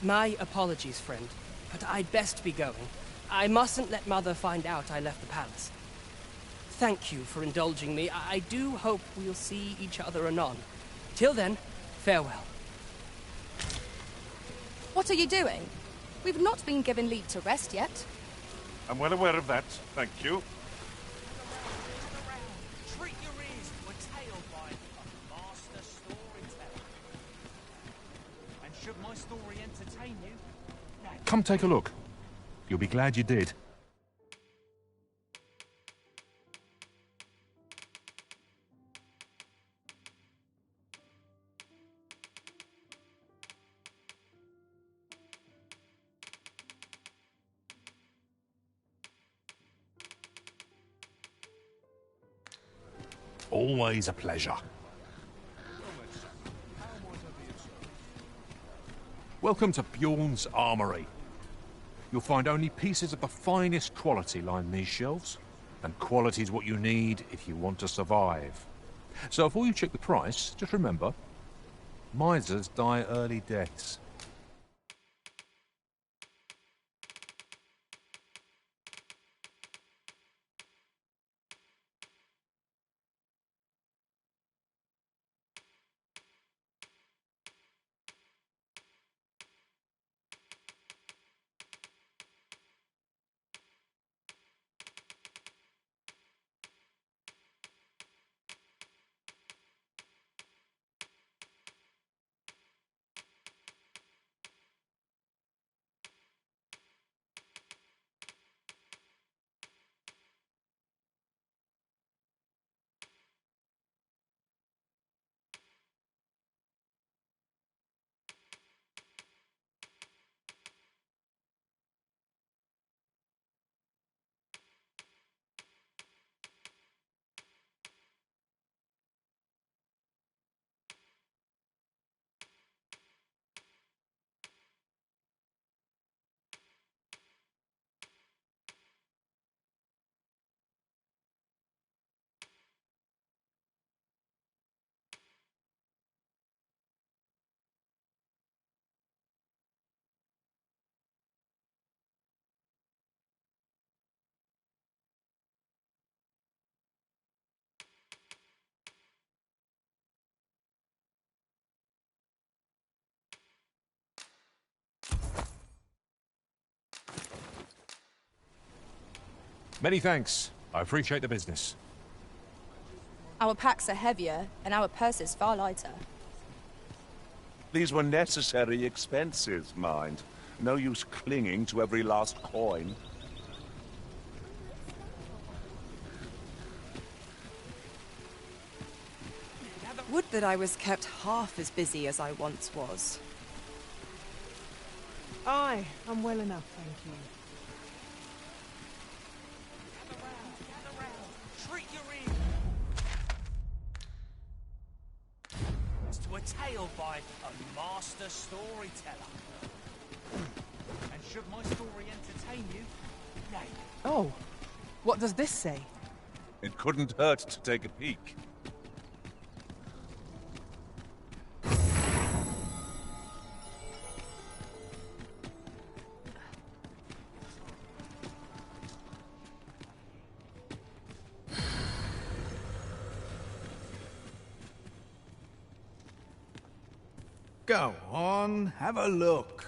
My apologies, friend, but I'd best be going. I mustn't let Mother find out I left the palace. Thank you for indulging me. I do hope we'll see each other anon. Till then, farewell. What are you doing? We've not been given leave to rest yet. I'm well aware of that, thank you. Treat your ears to a tale by a master storyteller. And should my story entertain you, Come take a look. You'll be glad you did. Always a pleasure. Welcome to Bjorn's Armory. You'll find only pieces of the finest quality line these shelves, and quality's what you need if you want to survive. So before you check the price, just remember, misers die early deaths. Many thanks. I appreciate the business. Our packs are heavier, and our purses far lighter. These were necessary expenses, mind. No use clinging to every last coin. Would that I was kept half as busy as I once was. Aye, I'm well enough, thank you. Treat your ear. It's to a tale by a master storyteller. And should my story entertain you, nay. Oh, what does this say? It couldn't hurt to take a peek. Go on, have a look.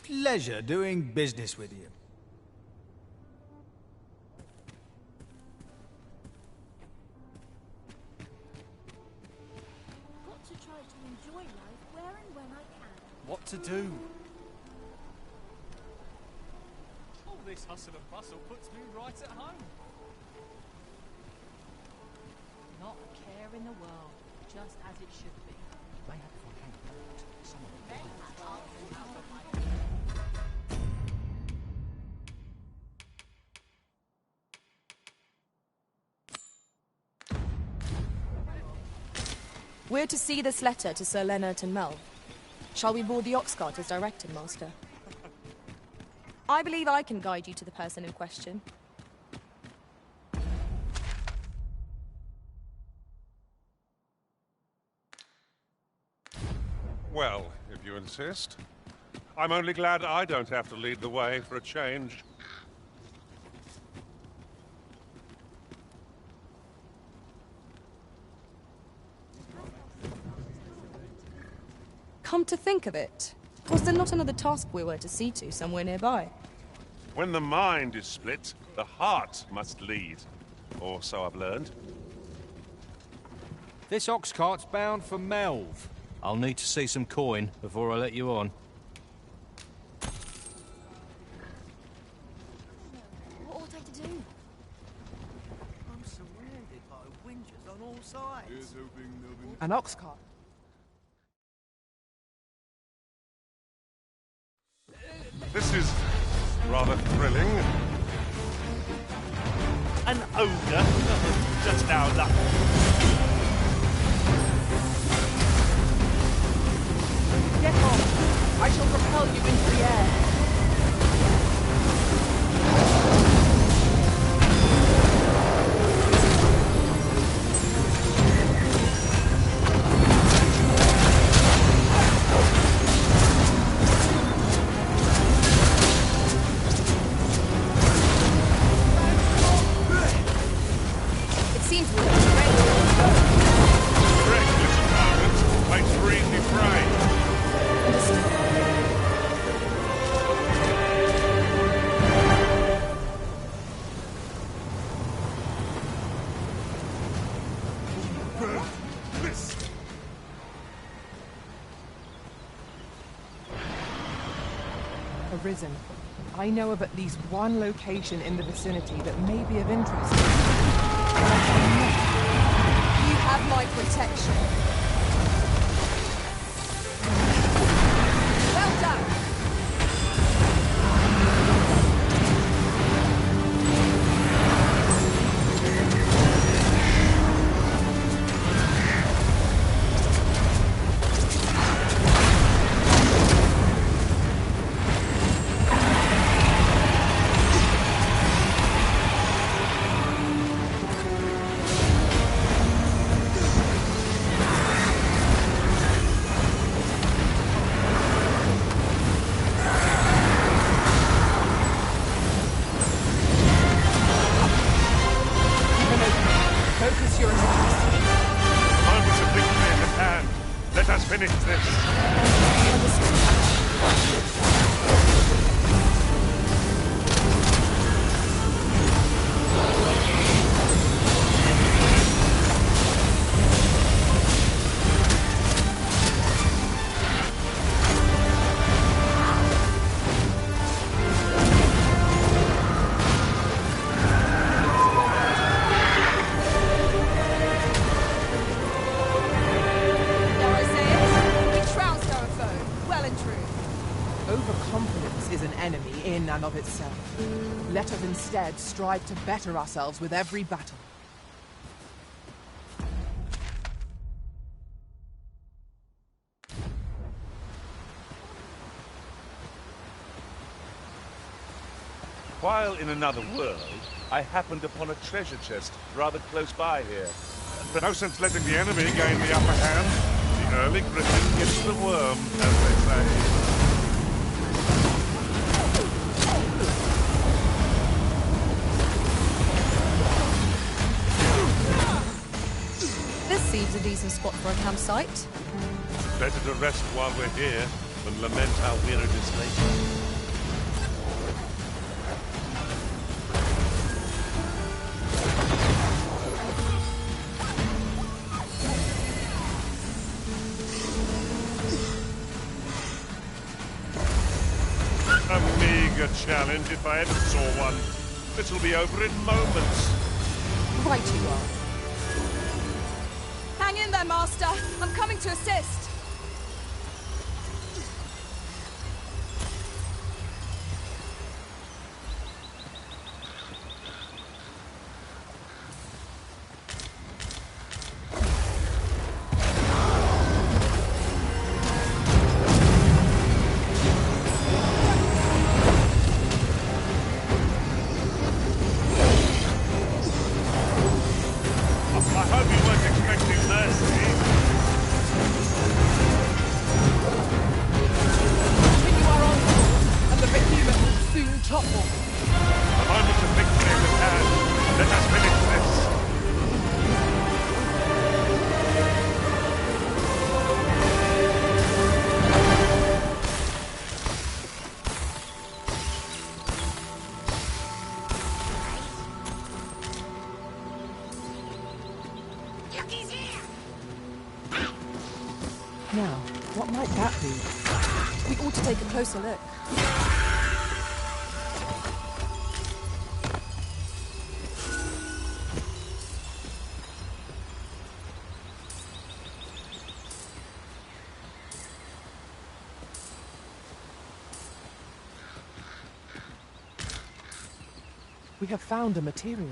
Pleasure doing business with you. Got to try to enjoy life where and when I can. What to do? All this hustle and bustle puts me right at home. Not a care in the world, just as it should be. We're to see this letter to Sir Leonard and Mel. Shall we board the ox cart as directed, Master? I believe I can guide you to the person in question. Well, if you insist. I'm only glad I don't have to lead the way for a change. Come to think of it, was there not another task we were to see to somewhere nearby? When the mind is split, the heart must lead. Or so I've learned. This ox cart's bound for Melv. I'll need to see some coin before I let you on. What ought I to do? I'm surrounded by whingers on all sides. An ox cart. This is rather thrilling. An ogre? Just our luck. Get on! I shall propel you into the air. Arisen. I know of at least one location in the vicinity that may be of interest. You have my protection. Well done! Finish this. Overconfidence is an enemy in and of itself. Let us instead strive to better ourselves with every battle. While in another world, I happened upon a treasure chest rather close by here. No sense letting the enemy gain the upper hand. The early griffin gets the worm, as they say. This seems a decent spot for a campsite. Better to rest while we're here than lament our weariness later. A meager challenge if I ever saw one. This'll be over in moments. Right you are. Hang in there, Master. I'm coming to assist. I hope you weren't expecting mercy. Now, what might that be? We ought to take a closer look. We have found a material.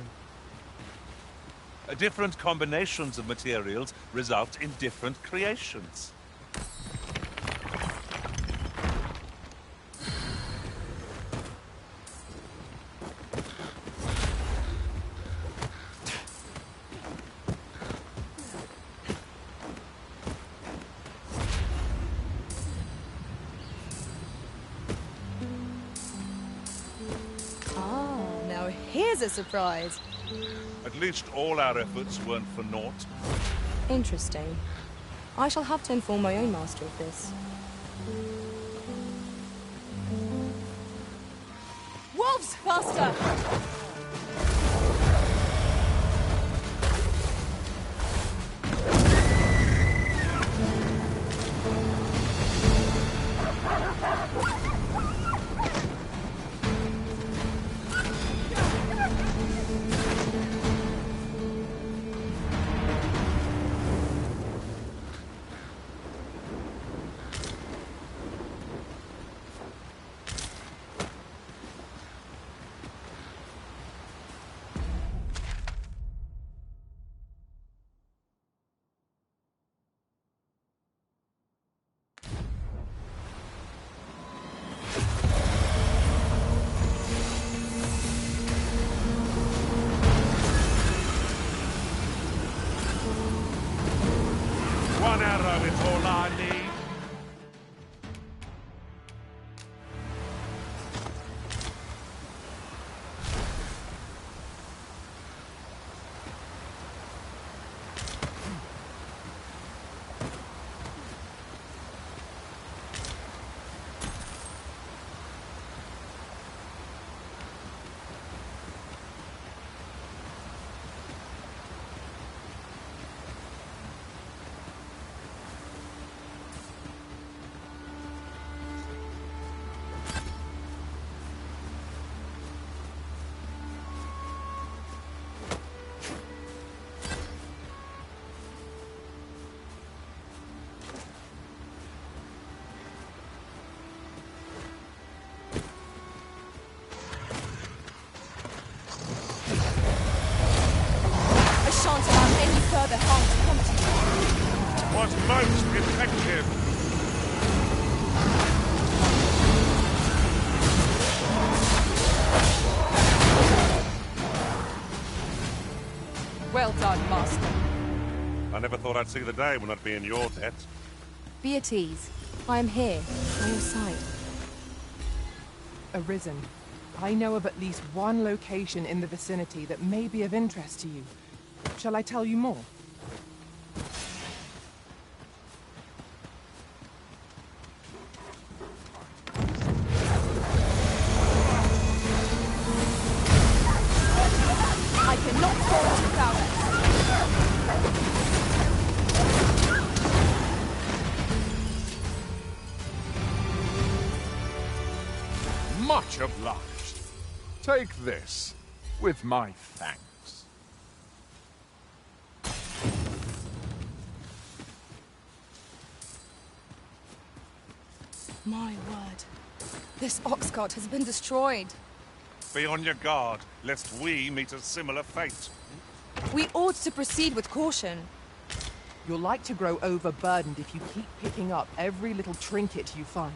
Different combinations of materials result in different creations. Here's a surprise. At least all our efforts weren't for naught. Interesting. I shall have to inform my own master of this. Wolves, master! One arrow is all I need. Shan't allow any further harm to come to you. Was most effective. Well done, Master. I never thought I'd see the day when I'd be in your debt. Be at ease. I am here, by your side. Arisen. I know of at least one location in the vicinity that may be of interest to you. Shall I tell you more? I cannot fall to prowess. Much obliged. Take this, with my thanks. My word. This ox cart has been destroyed. Be on your guard, lest we meet a similar fate. We ought to proceed with caution. You'll like to grow overburdened if you keep picking up every little trinket you find.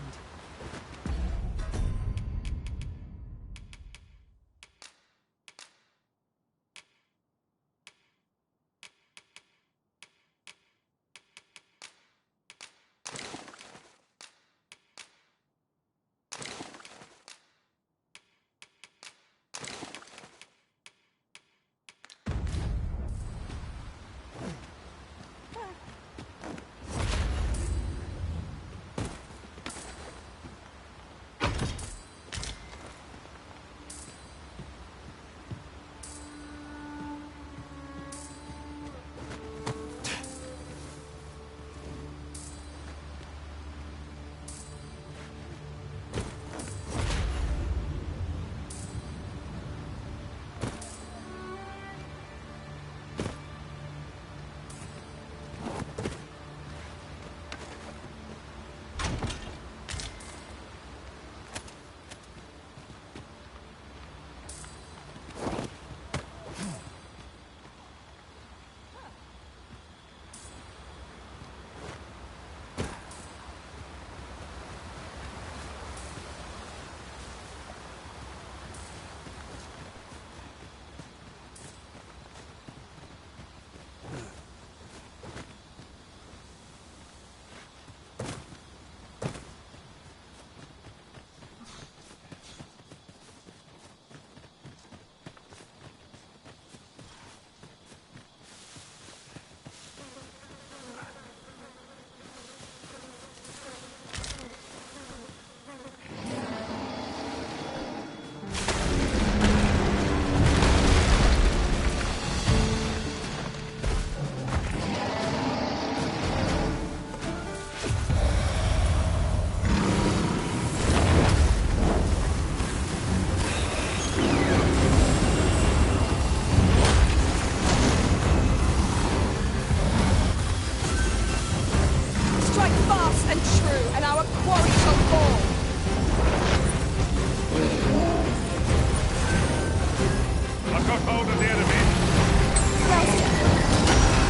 got hold of the enemy.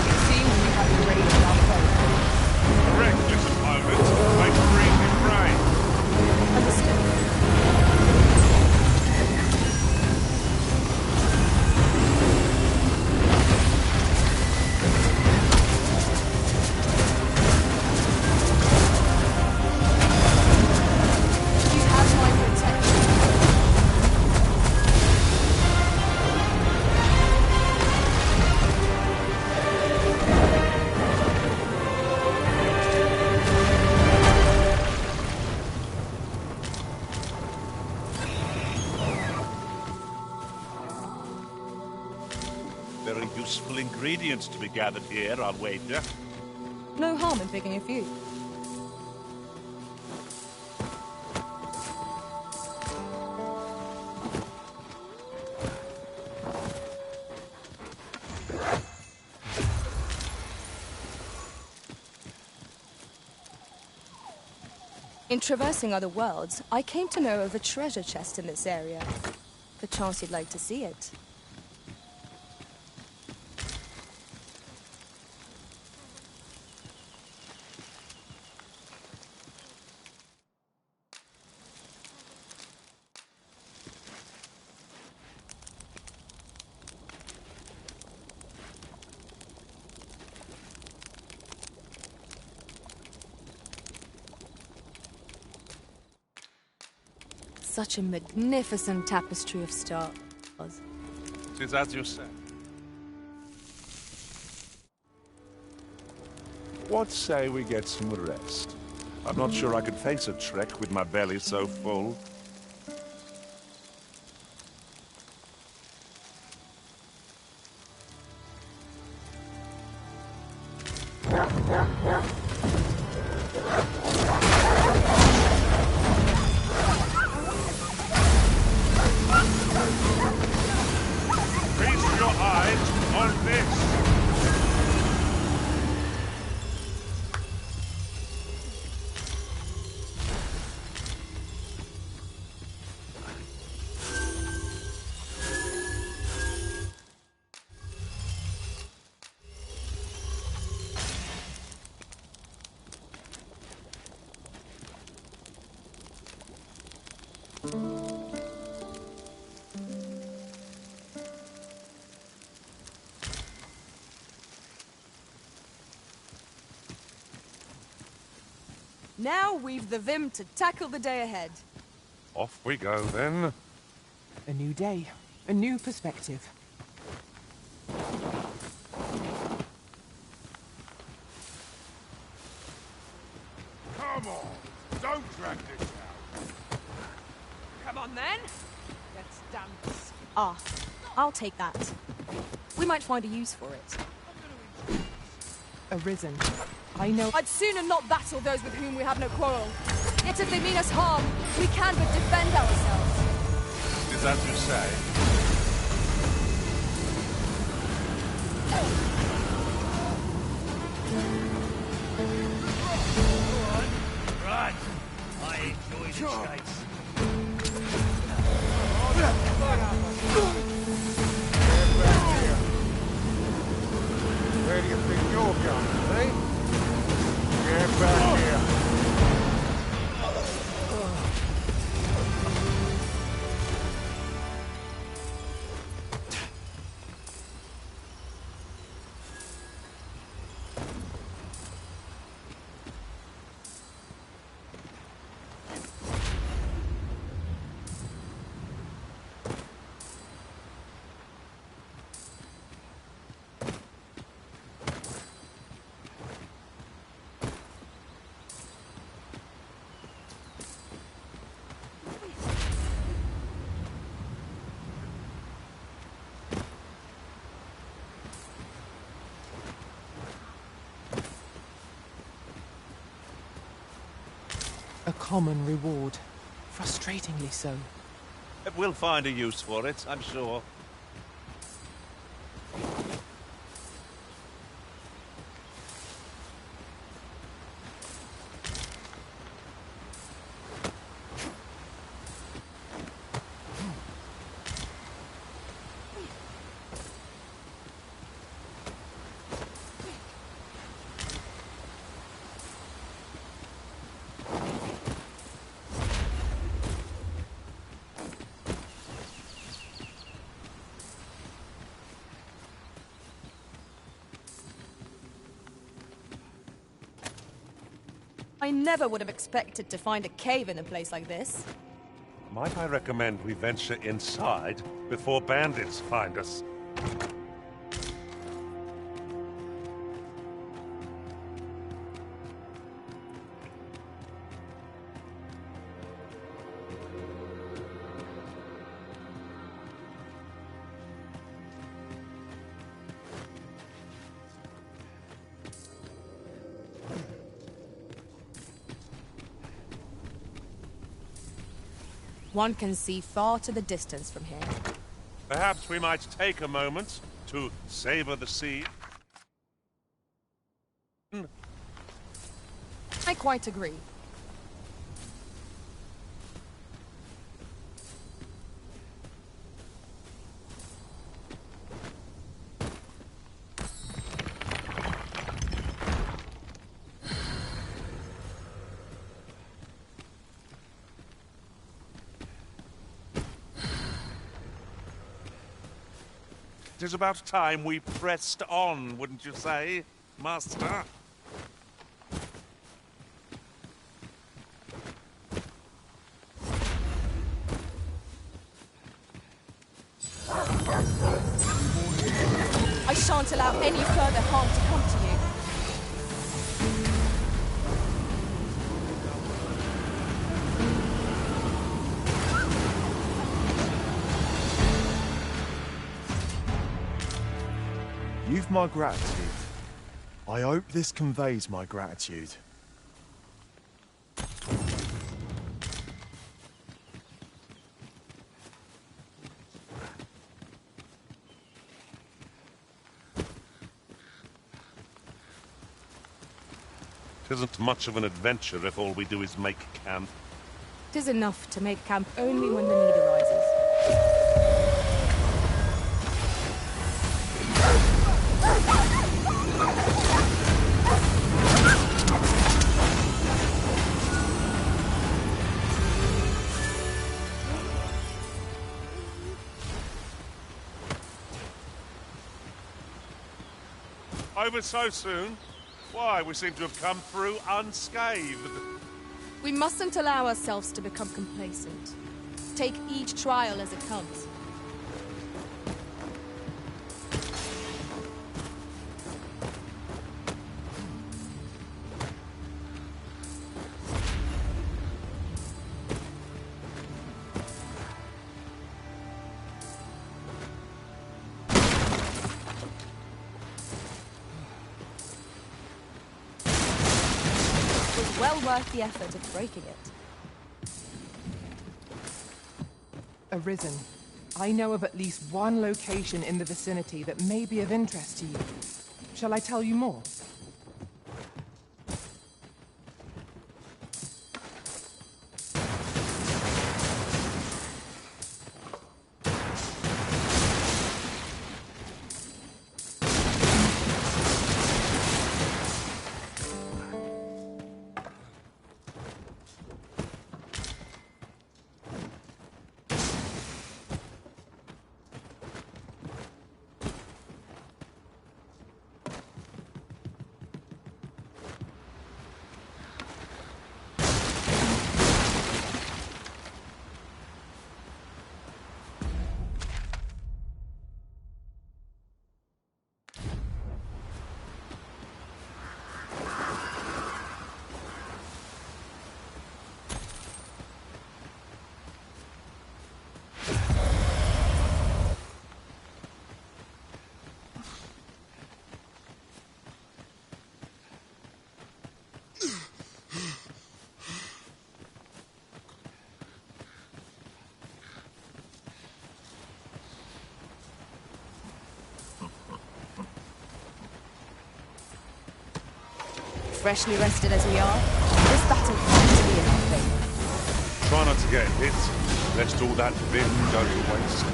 It seems we have raided our foe. Correct, Mrs. Pilot. Make free and pray. Understood. You have my protection. Very useful ingredients to be gathered here, I'll wager. No harm in picking a few. In traversing other worlds, I came to know of a treasure chest in this area. Perchance you'd like to see it. Such a magnificent tapestry of stars. Tis as you say. What say we get some rest? I'm not sure I could face a trek with my belly so full. Feast your eyes on this! Now we've the vim to tackle the day ahead. Off we go, then. A new day, a new perspective. Come on, don't drag this out. Come on then. Let's dance. Ah, I'll take that. We might find a use for it. Arisen. I know. I'd sooner not battle those with whom we have no quarrel. Yet if they mean us harm, we can but defend ourselves. Is as you say. Right. I enjoy the chase. Where do you think you're going, eh? Get back here. A common reward. Frustratingly so. We'll find a use for it, I'm sure. I never would have expected to find a cave in a place like this. Might I recommend we venture inside before bandits find us? One can see far to the distance from here. Perhaps we might take a moment to savor the sea. I quite agree. It is about time we pressed on, wouldn't you say, Master? I shan't allow any further harm to come to you. You've my gratitude. I hope this conveys my gratitude. Tisn't much of an adventure if all we do is make camp. 'Tis enough to make camp only when the need arises. Over so soon? Why, we seem to have come through unscathed. We mustn't allow ourselves to become complacent. Take each trial as it comes. Well worth the effort of breaking it. Arisen, I know of at least one location in the vicinity that may be of interest to you. Shall I tell you more? Freshly rested as we are, this battle can't be in our favour. Try not to get hit, lest all that vim go to waste.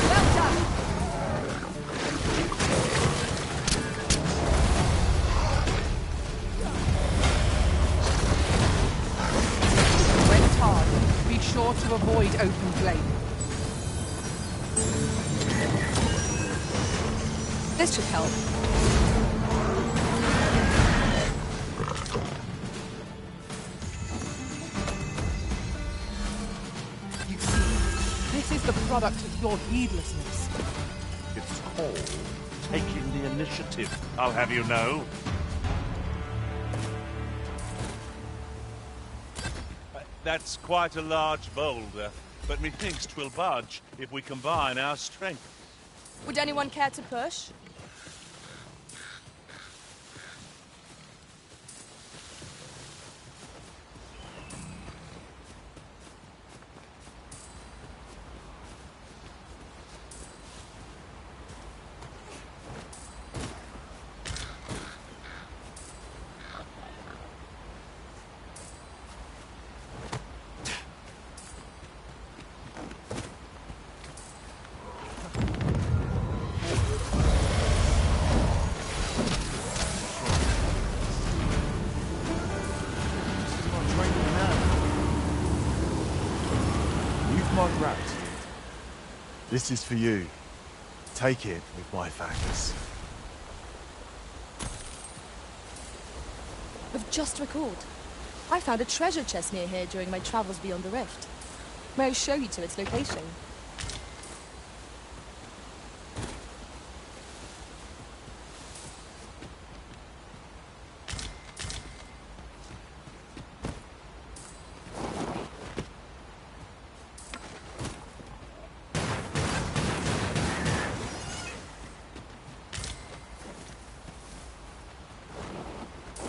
Well done! When tarred, be sure to avoid open flame. This should help. You see, this is the product of your heedlessness. It's called taking the initiative, I'll have you know. That's quite a large boulder, but methinks 'twill budge if we combine our strength. Would anyone care to push? My gratitude. This is for you. Take it with my thanks. I've just recalled. I found a treasure chest near here during my travels beyond the rift. May I show you to its location?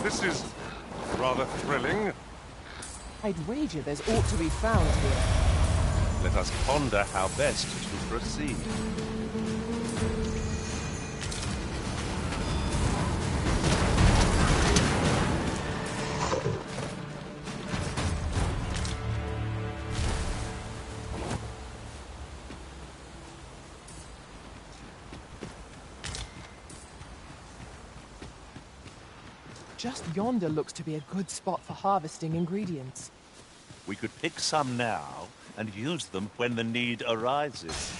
This is rather thrilling. I'd wager there's aught to be found here. Let us ponder how best to proceed. Just yonder looks to be a good spot for harvesting ingredients. We could pick some now and use them when the need arises.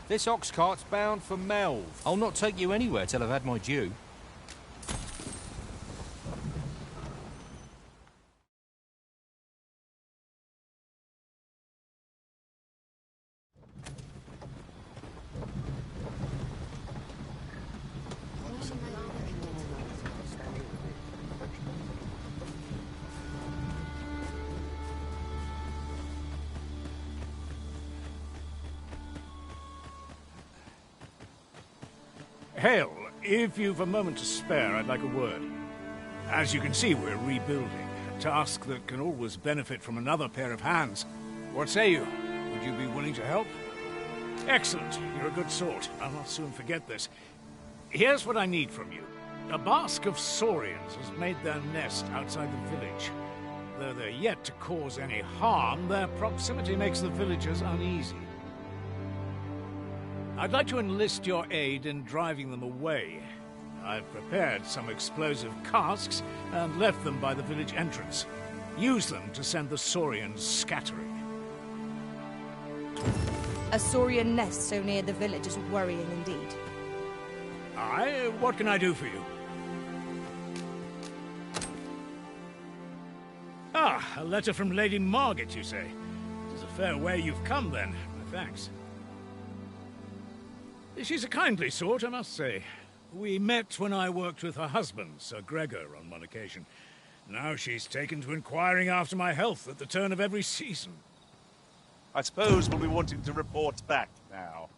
This ox cart's bound for Melve. I'll not take you anywhere till I've had my due. Hale, if you've a moment to spare, I'd like a word. As you can see, we're rebuilding. A task that can always benefit from another pair of hands. What say you? Would you be willing to help? Excellent. You're a good sort. I'll not soon forget this. Here's what I need from you. A bask of saurians has made their nest outside the village. Though they're yet to cause any harm, their proximity makes the villagers uneasy. I'd like to enlist your aid in driving them away. I've prepared some explosive casks and left them by the village entrance. Use them to send the saurians scattering. A saurian nest so near the village is worrying indeed. Aye, what can I do for you? Ah, a letter from Lady Margaret, you say? It is a fair way you've come, then. My thanks. She's a kindly sort, I must say. We met when I worked with her husband, Sir Gregor, on one occasion. Now she's taken to inquiring after my health at the turn of every season. I suppose we'll be wanting to report back now.